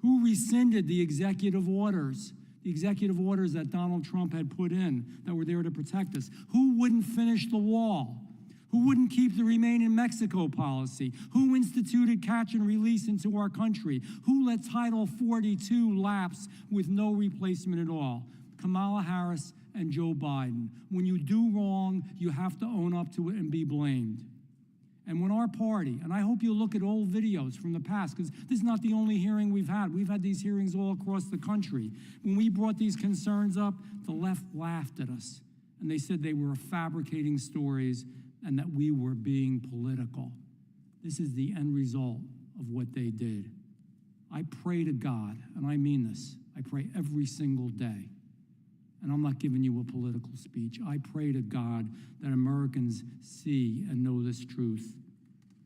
Speaker 15: Who rescinded the executive orders? The executive orders that Donald Trump had put in that were there to protect us? Who wouldn't finish the wall? Who wouldn't keep the Remain in Mexico policy? Who instituted catch and release into our country? Who let Title 42 lapse with no replacement at all? Kamala Harris and Joe Biden. When you do wrong, you have to own up to it and be blamed. And when our party, and I hope you look at old videos from the past, because this is not the only hearing we've had. We've had these hearings all across the country. When we brought these concerns up, the left laughed at us. And they said they were fabricating stories and that we were being political. This is the end result of what they did. I pray to God, and I mean this, I pray every single day, and I'm not giving you a political speech. I pray to God that Americans see and know this truth.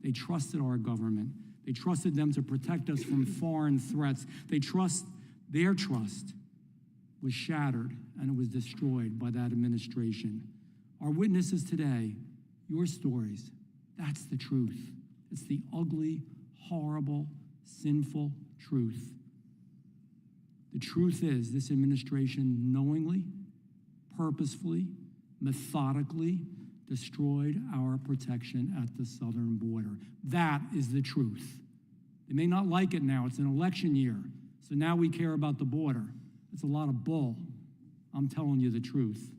Speaker 15: They trusted our government. They trusted them to protect us from foreign threats. Their trust was shattered and it was destroyed by that administration. Our witnesses today, your stories, that's the truth. It's the ugly, horrible, sinful truth. The truth is, this administration knowingly, purposefully, methodically destroyed our protection at the southern border. That is the truth. They may not like it now. It's an election year, so now we care about the border. It's a lot of bull. I'm telling you the truth.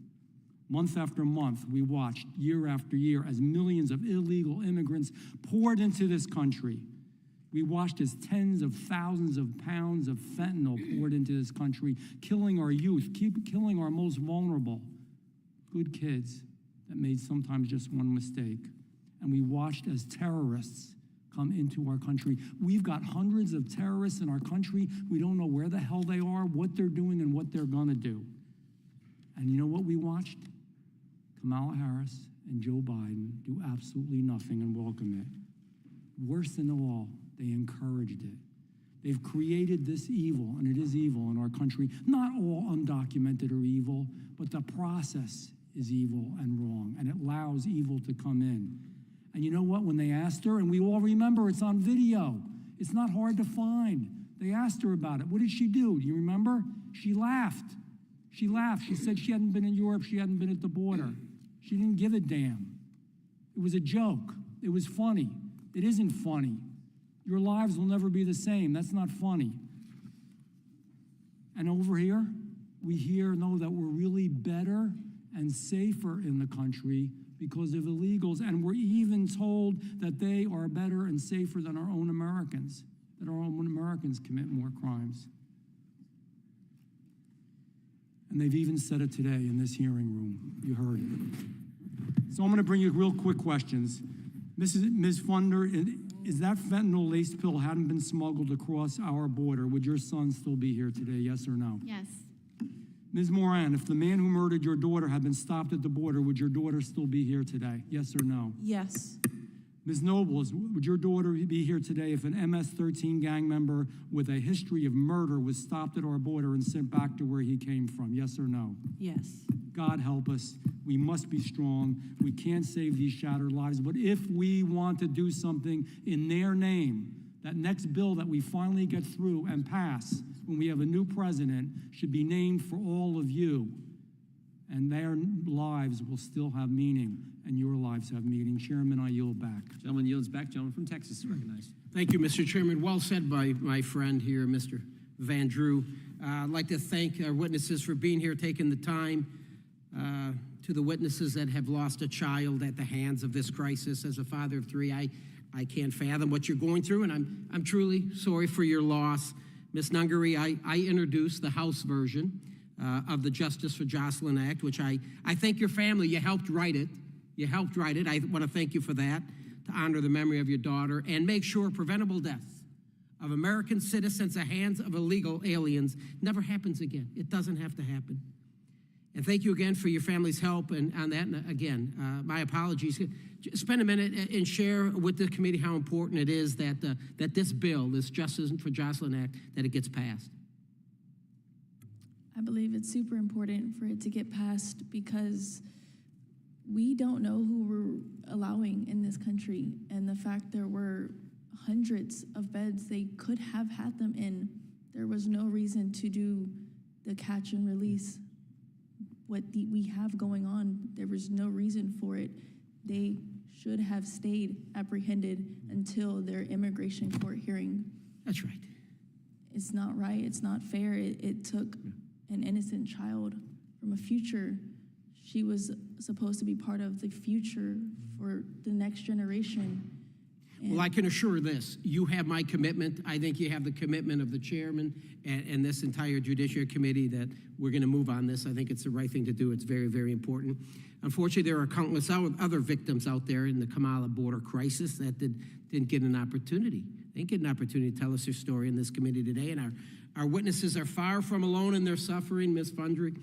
Speaker 15: Month after month, we watched, year after year, as millions of illegal immigrants poured into this country. We watched as tens of thousands of pounds of fentanyl poured into this country, killing our youth, killing our most vulnerable, good kids that made sometimes just one mistake. And we watched as terrorists come into our country. We've got hundreds of terrorists in our country. We don't know where the hell they are, what they're doing, and what they're gonna do. And you know what we watched? Kamala Harris and Joe Biden do absolutely nothing and welcome it. Worse than all, they encouraged it. They've created this evil, and it is evil in our country. Not all undocumented are evil, but the process is evil and wrong, and it allows evil to come in. And you know what? When they asked her, and we all remember it's on video, it's not hard to find. They asked her about it. What did she do? Do you remember? She laughed. She laughed. She said she hadn't been in Europe. She hadn't been at the border. She didn't give a damn. It was a joke. It was funny. It isn't funny. Your lives will never be the same. That's not funny. And over here, we know that we're really better and safer in the country because of illegals. And we're even told that they are better and safer than our own Americans, that our own Americans commit more crimes. And they've even said it today in this hearing room. You heard it. So I'm going to bring you real quick questions. Ms. Funder, is that fentanyl-laced pill hadn't been smuggled across our border, would your son still be here today, yes or no?
Speaker 9: Yes.
Speaker 15: Ms. Moran, if the man who murdered your daughter had been stopped at the border, would your daughter still be here today, yes or no?
Speaker 10: Yes.
Speaker 15: Ms. Nobles, would your daughter be here today if an MS-13 gang member with a history of murder was stopped at our border and sent back to where he came from, yes or no?
Speaker 10: Yes.
Speaker 15: God help us. We must be strong. We can't save these shattered lives, but if we want to do something in their name, that next bill that we finally get through and pass when we have a new president should be named for all of you, and their lives will still have meaning, and your lives have meaning. Chairman, I yield back.
Speaker 1: Gentleman yields back. Gentleman from Texas is recognized.
Speaker 17: Thank you, Mr. Chairman. Well said by my friend here, Mr. Van Drew. I'd like to thank our witnesses for being here, taking the time. To the witnesses that have lost a child at the hands of this crisis. As a father of three, I can't fathom what you're going through, and I'm truly sorry for your loss. Ms. Nungary, I introduced the House version of the Justice for Jocelyn Act, which I thank your family. You helped write it. You helped write it. I want to thank you for that, to honor the memory of your daughter and make sure preventable deaths of American citizens at the hands of illegal aliens never happens again. It doesn't have to happen. And thank you again for your family's help. And on that, and again, my apologies. Spend a minute and share with the committee how important it is that this bill, this Justice for Jocelyn Act, that it gets passed.
Speaker 3: I believe it's super important for it to get passed because we don't know who we're allowing in this country. And the fact there were hundreds of beds they could have had them in There was no reason to do the catch and release. We have going on, there was no reason for it. They should have stayed apprehended until their immigration court hearing.
Speaker 17: That's right.
Speaker 3: It's not right, it's not fair. It took an innocent child from a future. She was supposed to be part of the future for the next generation.
Speaker 17: Well, I can assure this, you have my commitment. I think you have the commitment of the chairman and this entire Judiciary Committee that we're going to move on this. I think it's the right thing to do. It's very, very important. Unfortunately, there are countless other victims out there in the Kamala border crisis that didn't get an opportunity. They didn't get an opportunity to tell us their story in this committee today, and our witnesses are far from alone in their suffering. Ms. Fundry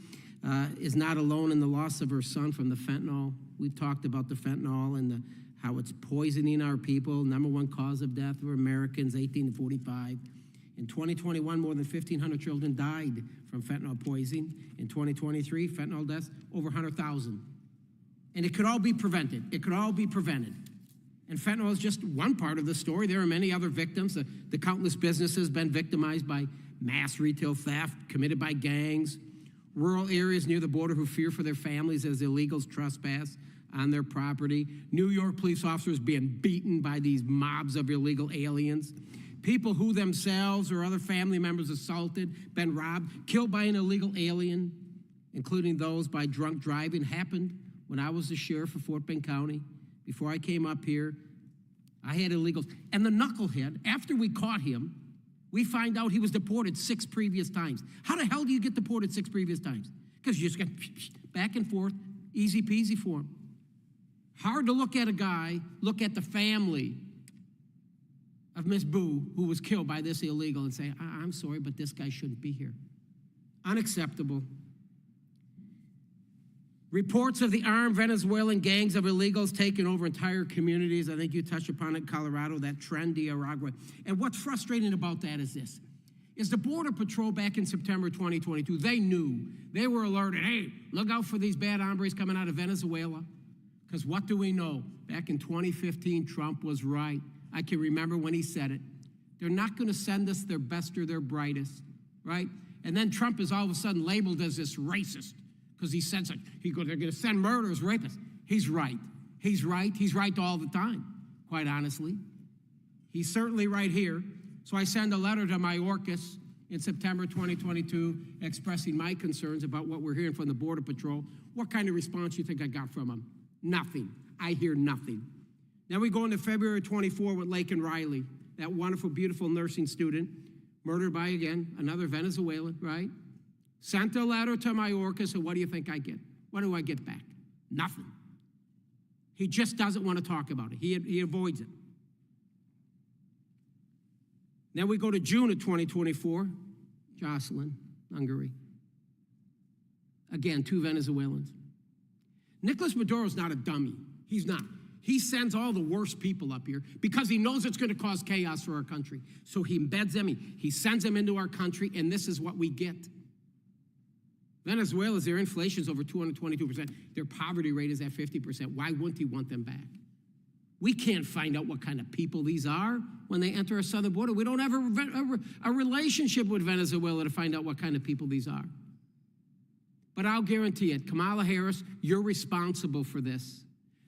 Speaker 17: is not alone in the loss of her son from the fentanyl. We've talked about the fentanyl and how it's poisoning our people. #1 cause of death for Americans 18 to 45. In 2021, more than 1,500 children died from fentanyl poisoning. In 2023, fentanyl deaths over 100,000. And it could all be prevented. It could all be prevented. And fentanyl is just one part of the story. There are many other victims. The countless businesses been victimized by mass retail theft committed by gangs. Rural areas near the border who fear for their families as illegals trespass on their property. New York police officers being beaten by these mobs of illegal aliens. People who themselves or other family members assaulted, been robbed, killed by an illegal alien, including those by drunk driving, happened when I was the sheriff of Fort Bend County. Before I came up here, I had illegals. And the knucklehead, after we caught him, we find out he was deported 6 previous times. How the hell do you get deported 6 previous times? Because you just got back and forth, easy peasy for him. Hard to look at a guy, look at the family of Miss Boo, who was killed by this illegal, and say, I'm sorry, but this guy shouldn't be here. Unacceptable. Reports of the armed Venezuelan gangs of illegals taking over entire communities. I think you touched upon it in Colorado, that trend, Nicaragua. And what's frustrating about that is this, is the Border Patrol back in September 2022, they knew, they were alerted, hey, look out for these bad hombres coming out of Venezuela. Because what do we know? Back in 2015, Trump was right. I can remember when he said it. They're not going to send us their best or their brightest, right? And then Trump is all of a sudden labeled as this racist because he said such. They're going to send murderers, rapists. He's right. He's right. He's right all the time, quite honestly. He's certainly right here. So I send a letter to Mayorkas in September 2022 expressing my concerns about what we're hearing from the Border Patrol. What kind of response do you think I got from him? Nothing. I hear nothing. Then we go into February 24 with Laken Riley, that wonderful, beautiful nursing student, murdered by, again, another Venezuelan, right? Sent a letter to Mayorkas, and what do you think I get? What do I get back? Nothing. He just doesn't want to talk about it. He avoids it. Then we go to June of 2024, Jocelyn, Hungary. Again, 2 Venezuelans. Nicolas Maduro's not a dummy. He's not. He sends all the worst people up here because he knows it's going to cause chaos for our country. So he embeds them, he sends them into our country, and this is what we get. Venezuela, their inflation is over 222%. Their poverty rate is at 50%. Why wouldn't he want them back? We can't find out what kind of people these are when they enter our southern border. We don't have a relationship with Venezuela to find out what kind of people these are. But I'll guarantee it, Kamala Harris, you're responsible for this.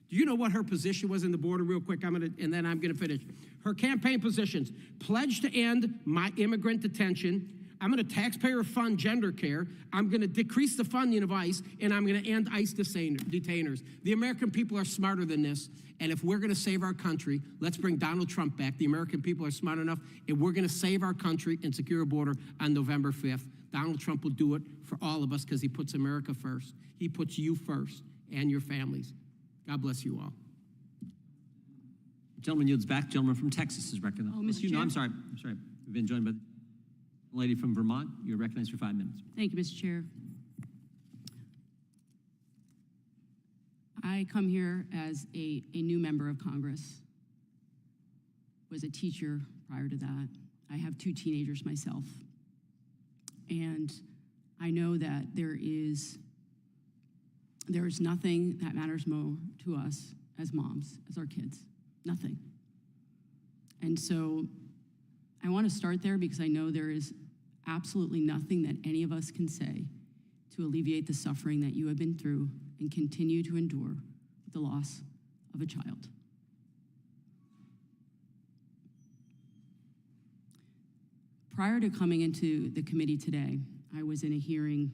Speaker 17: Do you know what her position was in the border real quick? And then I'm gonna finish. Her campaign positions: pledge to end my immigrant detention. I'm gonna taxpayer fund gender care. I'm gonna decrease the funding of ICE, and I'm gonna end ICE detainers. The American people are smarter than this, and if we're gonna save our country, let's bring Donald Trump back. The American people are smart enough, and we're gonna save our country and secure a border on November 5th. Donald Trump will do it for all of us because he puts America first. He puts you first and your families. God bless you all.
Speaker 1: Gentleman yields back. Gentleman from Texas is recognized.
Speaker 18: Oh, Mr. Chair.
Speaker 1: No, I'm sorry. We've been joined by the lady from Vermont. You're recognized for 5 minutes.
Speaker 18: Thank you, Mr. Chair. I come here as a new member of Congress. Was a teacher prior to that. I have 2 teenagers myself. And I know that there is nothing that matters more to us as moms, as our kids. Nothing. And so I want to start there because I know there is absolutely nothing that any of us can say to alleviate the suffering that you have been through and continue to endure with the loss of a child. Prior to coming into the committee today, I was in a hearing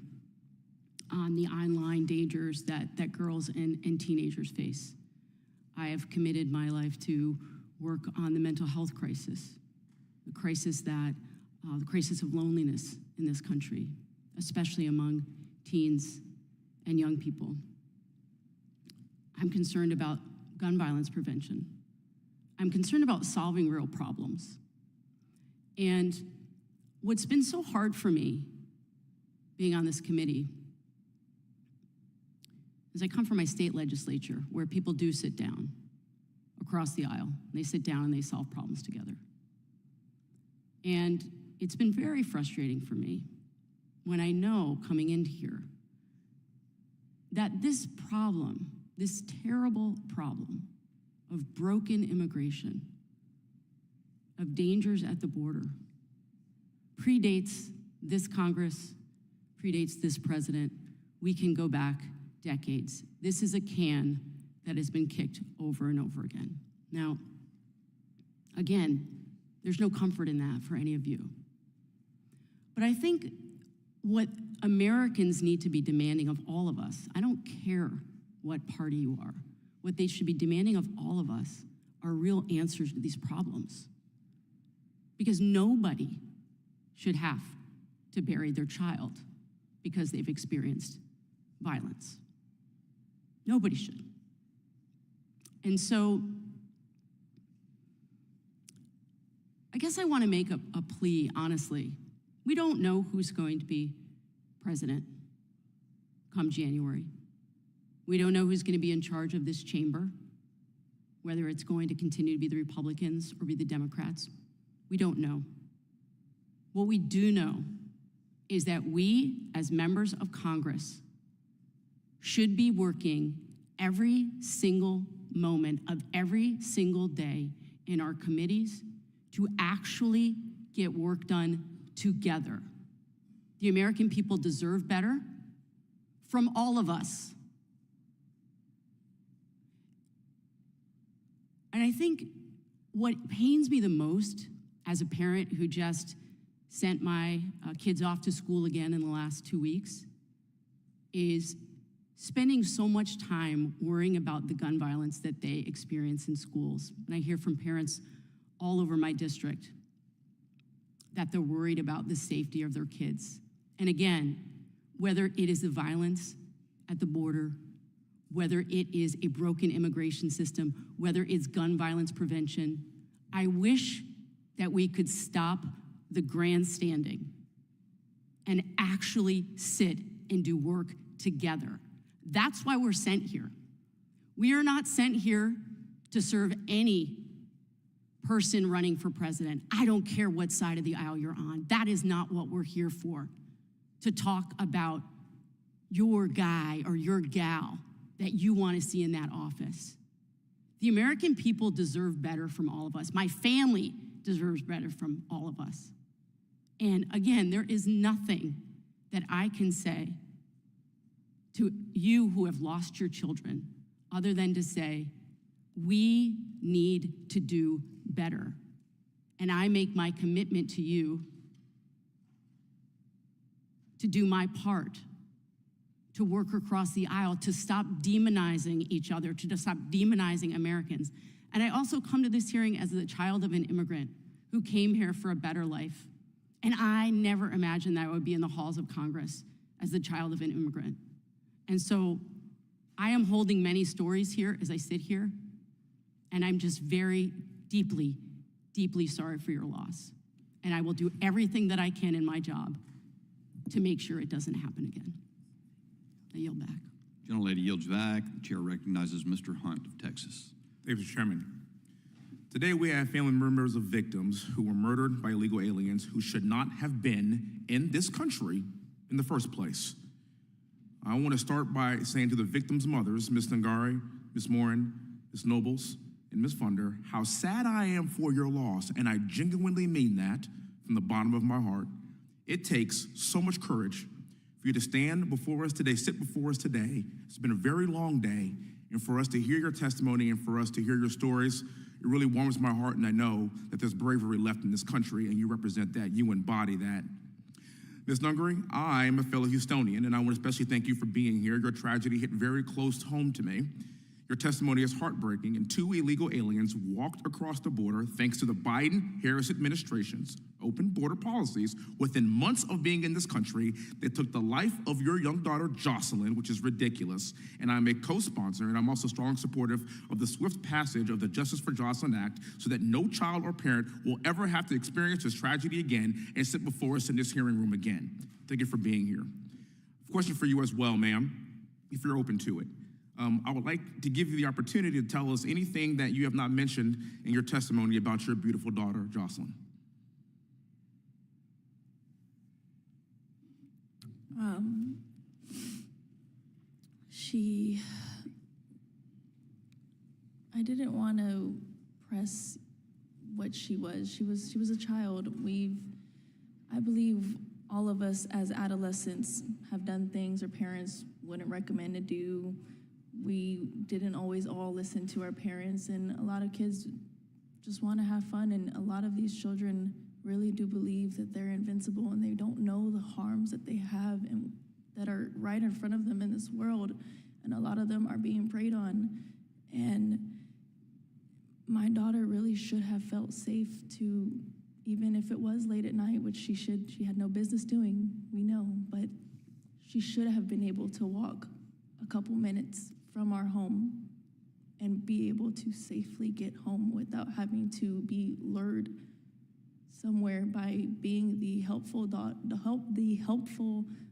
Speaker 18: on the online dangers that girls and teenagers face. I have committed my life to work on the mental health crisis, the crisis of loneliness in this country, especially among teens and young people. I'm concerned about gun violence prevention. I'm concerned about solving real problems. And what's been so hard for me being on this committee is I come from my state legislature where people do sit down across the aisle. They sit down and they solve problems together. And it's been very frustrating for me when I know coming into here that this problem, this terrible problem of broken immigration, of dangers at the border, predates this Congress, predates this president. We can go back decades. This is a can that has been kicked over and over again. Now, again, there's no comfort in that for any of you. But I think what Americans need to be demanding of all of us, I don't care what party you are, what they should be demanding of all of us are real answers to these problems. Because nobody should have to bury their child because they've experienced violence. Nobody should. And so I guess I want to make a plea, honestly. We don't know who's going to be president come January. We don't know who's going to be in charge of this chamber, whether it's going to continue to be the Republicans or be the Democrats. We don't know. What we do know is that we, as members of Congress, should be working every single moment of every single day in our committees to actually get work done together. The American people deserve better from all of us. And I think what pains me the most as a parent who just sent my kids off to school again in the last 2 weeks is spending so much time worrying about the gun violence that they experience in schools. And I hear from parents all over my district that they're worried about the safety of their kids. And again, whether it is the violence at the border, whether it is a broken immigration system, whether it's gun violence prevention, I wish that we could stop the grandstanding and actually sit and do work together. That's why we're sent here. We are not sent here to serve any person running for president. I don't care what side of the aisle you're on. That is not what we're here for, to talk about your guy or your gal that you want to see in that office. The American people deserve better from all of us. My family deserves better from all of us. And again, there is nothing that I can say to you who have lost your children other than to say, we need to do better. And I make my commitment to you to do my part, to work across the aisle, to stop demonizing each other, to stop demonizing Americans. And I also come to this hearing as the child of an immigrant who came here for a better life. And I never imagined that I would be in the halls of Congress as the child of an immigrant. And so I am holding many stories here as I sit here, and I'm just very deeply, deeply sorry for your loss. And I will do everything that I can in my job to make sure it doesn't happen again. I yield back.
Speaker 22: Gentlelady yields back. The chair recognizes Mr. Hunt of Texas.
Speaker 16: Thank you, Mr. Chairman. Today we have family members of victims who were murdered by illegal aliens who should not have been in this country in the first place. I want to start by saying to the victims' mothers, Ms. Ngari, Ms. Morin, Ms. Nobles, and Ms. Funder, how sad I am for your loss, and I genuinely mean that from the bottom of my heart. It takes so much courage for you to stand before us today, sit before us today. It's been a very long day, and for us to hear your testimony and for us to hear your stories, it really warms my heart, and I know that there's bravery left in this country, and you represent that. You embody that. Ms. Nungary, I am a fellow Houstonian, and I want to especially thank you for being here. Your tragedy hit very close home to me. Your testimony is heartbreaking, and 2 illegal aliens walked across the border thanks to the Biden-Harris administration's open border policies. Within months of being in this country, they took the life of your young daughter, Jocelyn, which is ridiculous, and I'm a co-sponsor, and I'm also strongly supportive of the swift passage of the Justice for Jocelyn Act so that no child or parent will ever have to experience this tragedy again and sit before us in this hearing room again. Thank you for being here. Question for you as well, ma'am, if you're open to it. I would like to give you the opportunity to tell us anything that you have not mentioned in your testimony about your beautiful daughter, Jocelyn.
Speaker 3: I didn't want to press what she was. She was a child. I believe all of us as adolescents have done things our parents wouldn't recommend to do. We didn't always all listen to our parents, and a lot of kids just want to have fun, and a lot of these children really do believe that they're invincible, and they don't know the harms that they have and that are right in front of them in this world, and a lot of them are being preyed on. And my daughter really should have felt safe to, even if it was late at night, which she had no business doing, we know, but she should have been able to walk a couple minutes from our home and be able to safely get home without having to be lured somewhere by being the helpful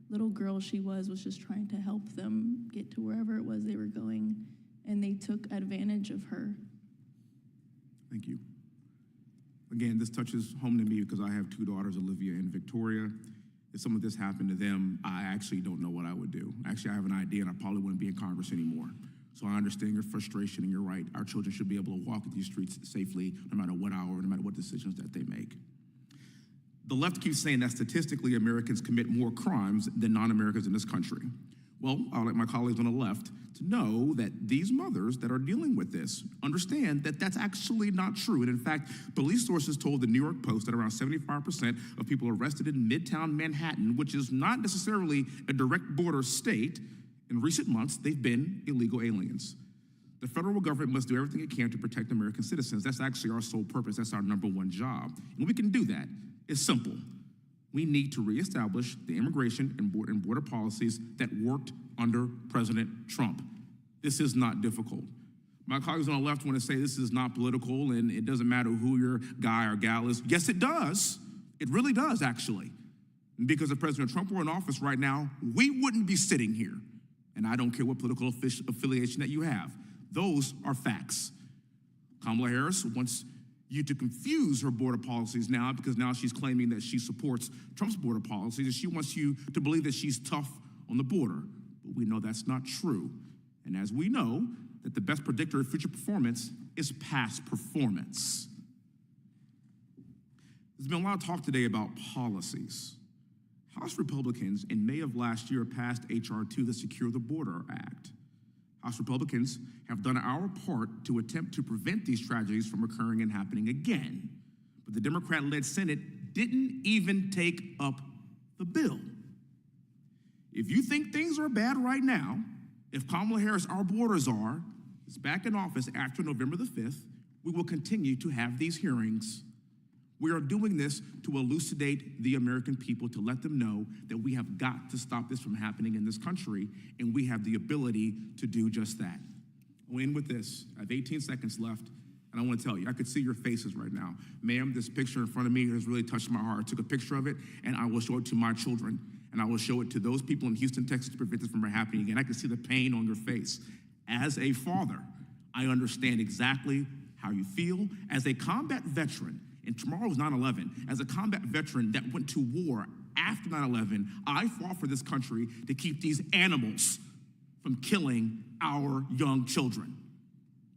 Speaker 3: little girl she was just trying to help them get to wherever it was they were going, and they took advantage of her.
Speaker 16: Thank you. Again, this touches home to me because I have 2 daughters, Olivia and Victoria. If some of this happened to them, I actually don't know what I would do. Actually, I have an idea, and I probably wouldn't be in Congress anymore. So I understand your frustration, and you're right. Our children should be able to walk these streets safely, no matter what hour, no matter what decisions that they make. The left keeps saying that statistically Americans commit more crimes than non-Americans in this country. Well, I would like my colleagues on the left to know that these mothers that are dealing with this understand that that's actually not true. And in fact, police sources told the New York Post that around 75% of people arrested in Midtown Manhattan, which is not necessarily a direct border state, in recent months, they've been illegal aliens. The federal government must do everything it can to protect American citizens. That's actually our sole purpose. That's our #1 job. And we can do that. It's simple. We need to reestablish the immigration and border policies that worked under President Trump. This is not difficult. My colleagues on the left want to say this is not political and it doesn't matter who your guy or gal is. Yes, it does. It really does, actually. Because if President Trump were in office right now, we wouldn't be sitting here. And I don't care what political affiliation that you have. Those are facts. Kamala Harris wants you to confuse her border policies now because now she's claiming that she supports Trump's border policies and she wants you to believe that she's tough on the border. But we know that's not true. And as we know, that the best predictor of future performance is past performance. There's been a lot of talk today about policies. House Republicans in May of last year passed H.R. 2, the Secure the Border Act. House Republicans have done our part to attempt to prevent these tragedies from occurring and happening again. But the Democrat-led Senate didn't even take up the bill. If you think things are bad right now, if Kamala Harris, our borders are, is back in office after November the 5th, we will continue to have these hearings. We are doing this to elucidate the American people, to let them know that we have got to stop this from happening in this country, and we have the ability to do just that. I'll end with this. I have 18 seconds left, and I want to tell you, I could see your faces right now. Ma'am, this picture in front of me has really touched my heart. I took a picture of it, and I will show it to my children, and I will show it to those people in Houston, Texas, to prevent this from happening again. I can see the pain on your face. As a father, I understand exactly how you feel. As a combat veteran, and tomorrow is 9/11. As a combat veteran that went to war after 9/11, I fought for this country to keep these animals from killing our young children.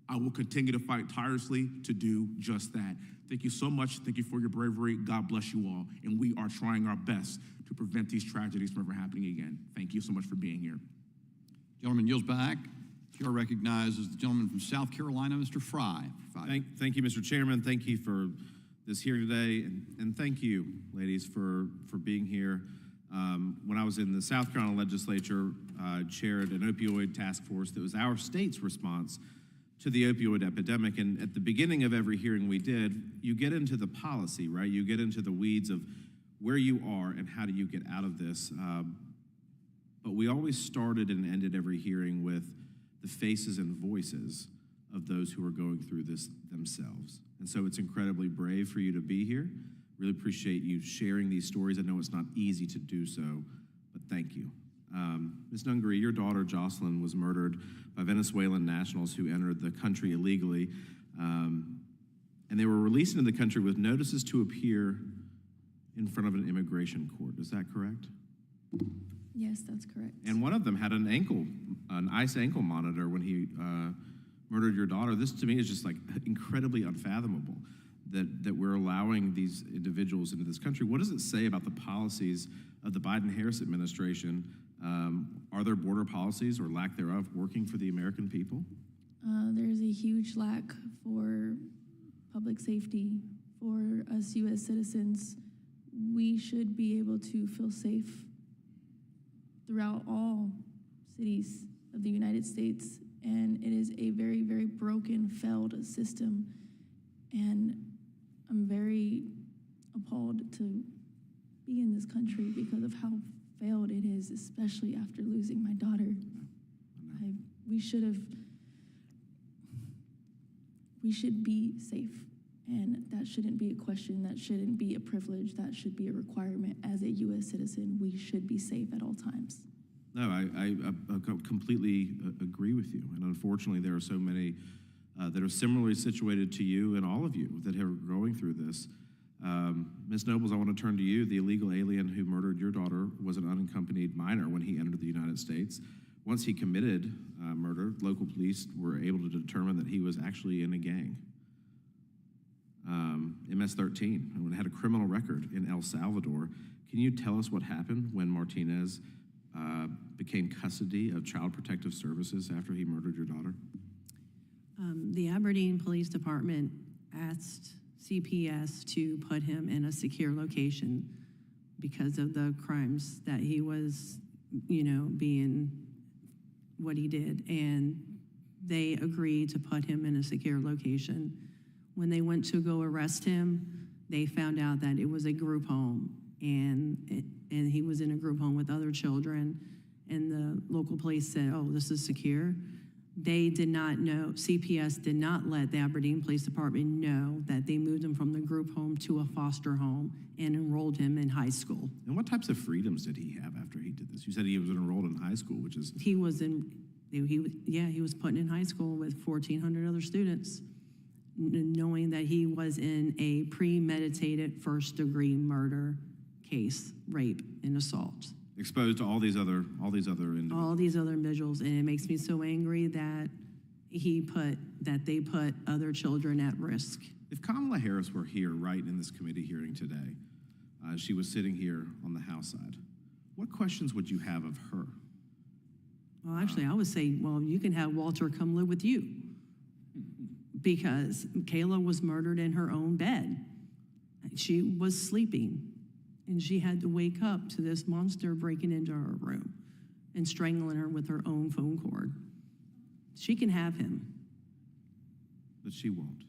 Speaker 16: I will continue to fight tirelessly to do just that. Thank you so much. Thank you for your bravery. God bless you all. And we are trying our best to prevent these tragedies from ever happening again. Thank you so much for being here.
Speaker 22: Gentleman yields back. You're recognized as the gentleman from South Carolina, Mr. Fry.
Speaker 19: Thank you, Mr. Chairman. Thank you for this hearing today, and thank you, ladies, for being here. When I was in the South Carolina legislature, I chaired an opioid task force that was our state's response to the opioid epidemic. And at the beginning of every hearing we did, you get into the policy, right? You get into the weeds of where you are and how do you get out of this. But we always started and ended every hearing with the faces and voices of those who are going through this themselves. And so it's incredibly brave for you to be here. Really appreciate you sharing these stories. I know it's not easy to do so, but thank you. Ms. Nungary, your daughter Jocelyn was murdered by Venezuelan nationals who entered the country illegally, and they were released into the country with notices to appear in front of an immigration court. Is that correct?
Speaker 3: Yes, that's correct.
Speaker 19: And one of them had an ICE ankle monitor when he murdered your daughter. This to me is just like incredibly unfathomable that we're allowing these individuals into this country. What does it say about the policies of the Biden-Harris administration? Are there border policies or lack thereof working for the American people?
Speaker 3: There's a huge lack for public safety for us U.S. citizens. We should be able to feel safe throughout all cities of the United States, and it is a very, very broken, failed system. And I'm very appalled to be in this country because of how failed it is, especially after losing my daughter. We should be safe, and that shouldn't be a question, that shouldn't be a privilege, that should be a requirement. As a U.S. citizen, we should be safe at all times.
Speaker 19: No, I completely agree with you. And unfortunately, there are so many that are similarly situated to you and all of you that are going through this. Ms. Nobles, I want to turn to you. The illegal alien who murdered your daughter was an unaccompanied minor when he entered the United States. Once he committed murder, local police were able to determine that he was actually in a gang, MS-13, and had a criminal record in El Salvador. Can you tell us what happened when Martinez became custody of Child Protective Services after he murdered your daughter?
Speaker 5: The Aberdeen Police Department asked CPS to put him in a secure location because of the crimes that he was, being what he did. And they agreed to put him in a secure location. When they went to go arrest him, they found out that it was a group home, and he was in a group home with other children. And the local police said, "Oh, this is secure." They did not know, CPS did not let the Aberdeen Police Department know that they moved him from the group home to a foster home and enrolled him in high school.
Speaker 19: And what types of freedoms did he have after he did this? You said he was enrolled in high school, which is...
Speaker 5: He was put in high school with 1,400 other students, knowing that he was in a premeditated first-degree murder case, rape and assault.
Speaker 19: Exposed to all these other individuals.
Speaker 5: All these other individuals, and it makes me so angry that they put other children at risk.
Speaker 19: If Kamala Harris were here right in this committee hearing today, she was sitting here on the House side, what questions would you have of her?
Speaker 5: Well, actually, I would say, well, you can have Walter come live with you, because Kayla was murdered in her own bed. She was sleeping, and she had to wake up to this monster breaking into her room and strangling her with her own phone cord. She can have him.
Speaker 19: But she won't.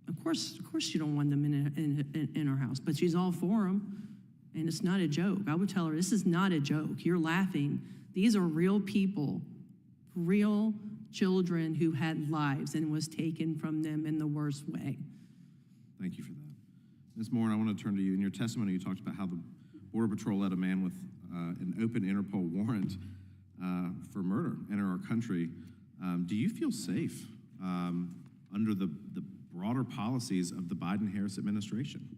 Speaker 5: Of course she don't want them in her house, but she's all for him, and it's not a joke. I would tell her, this is not a joke. You're laughing. These are real people, real children who had lives and was taken from them in the worst way.
Speaker 19: Thank you for that. Ms. Moore, I want to turn to you. In your testimony, you talked about how the Border Patrol let a man with an open Interpol warrant for murder enter our country. Do you feel safe under the broader policies of the Biden-Harris administration?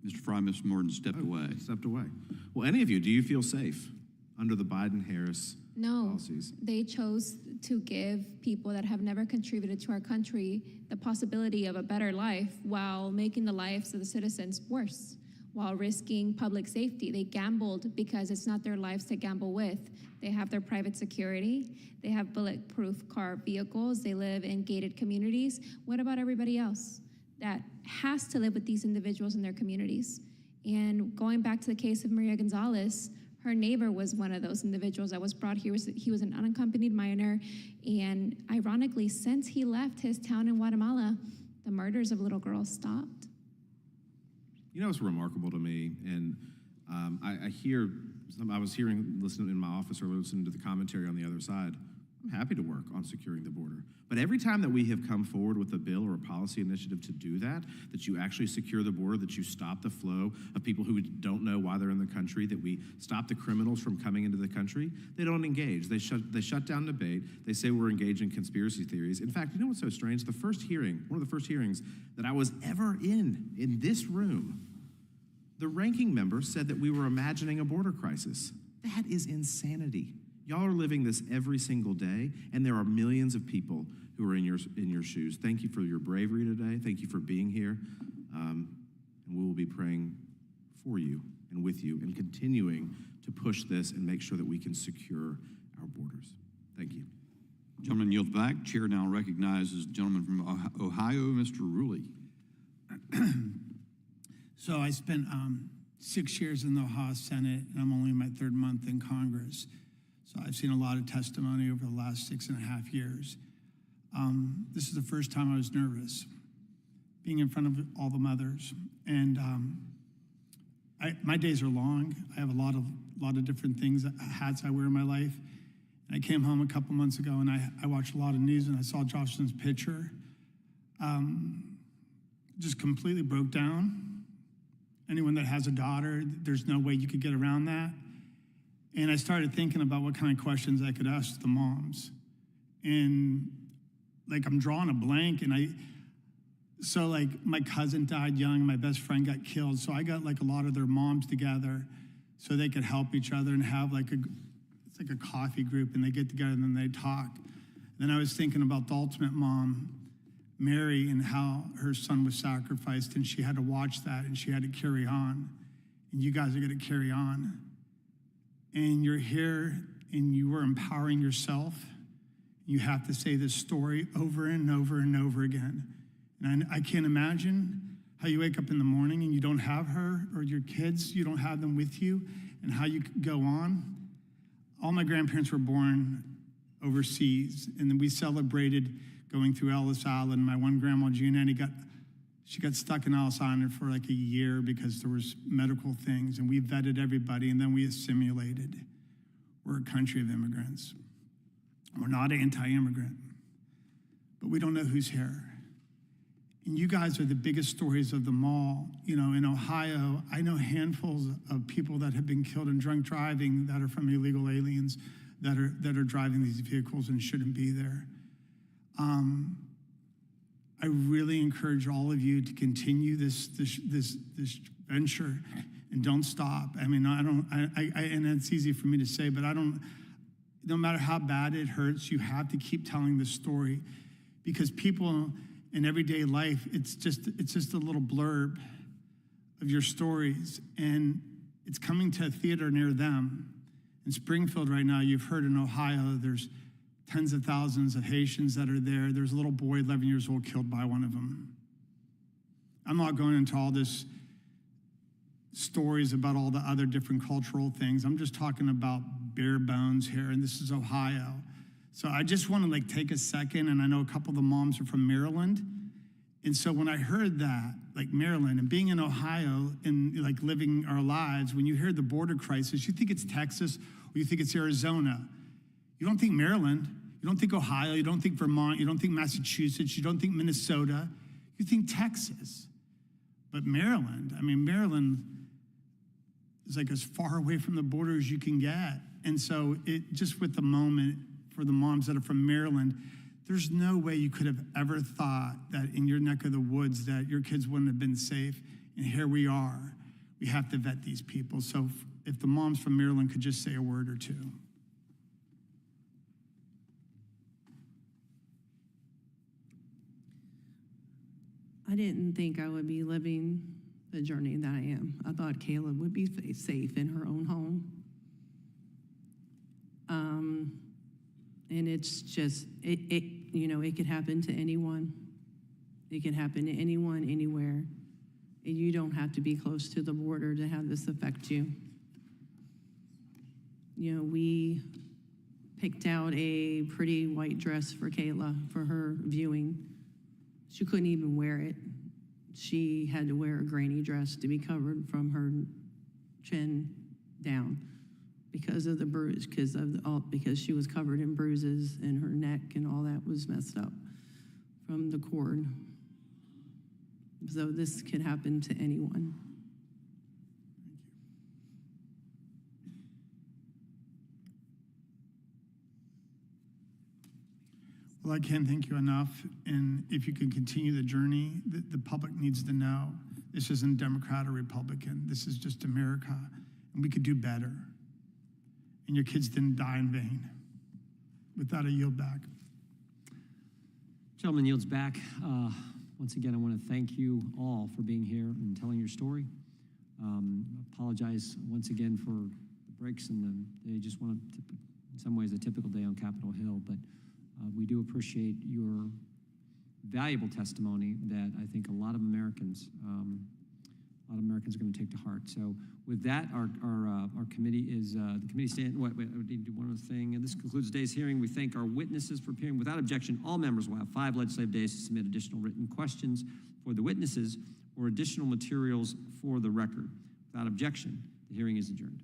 Speaker 22: Mr. Fry, Ms. Morton stepped away.
Speaker 19: Stepped away. Well, any of you, do you feel safe under the Biden-Harris
Speaker 8: No,
Speaker 19: policies?
Speaker 8: they chose to give people that have never contributed to our country the possibility of a better life while making the lives of the citizens worse, while risking public safety. They gambled because it's not their lives to gamble with. They have their private security. They have bulletproof car vehicles. They live in gated communities. What about everybody else that has to live with these individuals in their communities? And going back to the case of Maria Gonzalez, her neighbor was one of those individuals that was brought here. He was an unaccompanied minor. And ironically, since he left his town in Guatemala, the murders of little girls stopped.
Speaker 19: You know, it's remarkable to me, and I hear, I was listening in my office or listening to the commentary on the other side. I'm happy to work on securing the border. But every time that we have come forward with a bill or a policy initiative to do that, that you actually secure the border, that you stop the flow of people who don't know why they're in the country, that we stop the criminals from coming into the country, they don't engage. They shut down debate. They say we're engaged in conspiracy theories. In fact, you know what's so strange? The first hearing, one of the first hearings that I was ever in this room, the ranking member said that we were imagining a border crisis. That is insanity. Y'all are living this every single day, and there are millions of people who are in your shoes. Thank you for your bravery today. Thank you for being here. And we will be praying for you and with you and continuing to push this and make sure that we can secure our borders. Thank you.
Speaker 22: Gentleman yields back. Chair now recognizes the gentleman from Ohio, Mr. Ruley.
Speaker 20: So I spent 6 years in the Ohio Senate, and I'm only in my 3rd month in Congress. So I've seen a lot of testimony over the last 6.5 years. This is the first time I was nervous, being in front of all the mothers. And my days are long. I have a lot of different things, hats I wear in my life. And I came home a couple months ago, and I watched a lot of news, and I saw Jocelyn's picture. Just completely broke down. Anyone that has a daughter, there's no way you could get around that. And I started thinking about what kind of questions I could ask the moms. And like, I'm drawing a blank, and so like my cousin died young, my best friend got killed. So I got like a lot of their moms together so they could help each other and have like it's like a coffee group, and they get together and then they talk. Then I was thinking about the ultimate mom, Mary, and how her son was sacrificed, and she had to watch that, and she had to carry on. And you guys are going to carry on. And you're here, and you are empowering yourself. You have to say this story over and over and over again. And I can't imagine how you wake up in the morning and you don't have her or your kids, you don't have them with you, and how you go on. All my grandparents were born overseas, and then we celebrated going through Ellis Island. My one grandma, Giannetti, she got stuck in Ellis Island for like a year because there was medical things, and we vetted everybody, and then we assimilated. We're a country of immigrants. We're not anti-immigrant, but we don't know who's here. And you guys are the biggest stories of them all. You know, in Ohio, I know handfuls of people that have been killed in drunk driving that are from illegal aliens that are driving these vehicles and shouldn't be there. I really encourage all of you to continue this venture and don't stop. I mean, and it's easy for me to say, but no matter how bad it hurts, you have to keep telling the story, because people in everyday life, it's just a little blurb of your stories, and it's coming to a theater near them. In Springfield right now, you've heard in Ohio, there's tens of thousands of Haitians that are there. There's a little boy, 11 years old, killed by one of them. I'm not going into all this stories about all the other different cultural things. I'm just talking about bare bones here, and this is Ohio. So I just want to take a second, and I know a couple of the moms are from Maryland. And so when I heard that, Maryland and being in Ohio and living our lives, when you hear the border crisis, you think it's Texas or you think it's Arizona. You don't think Maryland, you don't think Ohio, you don't think Vermont, you don't think Massachusetts, you don't think Minnesota, you think Texas. But Maryland is as far away from the border as you can get. And so just with the moment for the moms that are from Maryland, there's no way you could have ever thought that in your neck of the woods that your kids wouldn't have been safe. And here we are. We have to vet these people. So if the moms from Maryland could just say a word or two.
Speaker 5: I didn't think I would be living the journey that I am. I thought Kayla would be safe in her own home. And it's just, it could happen to anyone. It can happen to anyone, anywhere. And you don't have to be close to the border to have this affect you. We picked out a pretty white dress for Kayla for her viewing. She couldn't even wear it. She had to wear a granny dress to be covered from her chin down because of the bruise, because she was covered in bruises and her neck and all that was messed up from the cord. So this could happen to anyone.
Speaker 20: Well, I can't thank you enough. And if you can continue the journey, the public needs to know this isn't Democrat or Republican. This is just America. And we could do better. And your kids didn't die in vain. With that, I yield back.
Speaker 1: Gentleman yields back. Once again, I want to thank you all for being here and telling your story. Apologize once again for the breaks and they just want to, in some ways, a typical day on Capitol Hill, but we do appreciate your valuable testimony that I think a lot of Americans are going to take to heart. So with that, our committee is, the committee stand, wait, I need to do one other thing. And this concludes today's hearing. We thank our witnesses for appearing. Without objection, all members will have 5 legislative days to submit additional written questions for the witnesses or additional materials for the record. Without objection, the hearing is adjourned.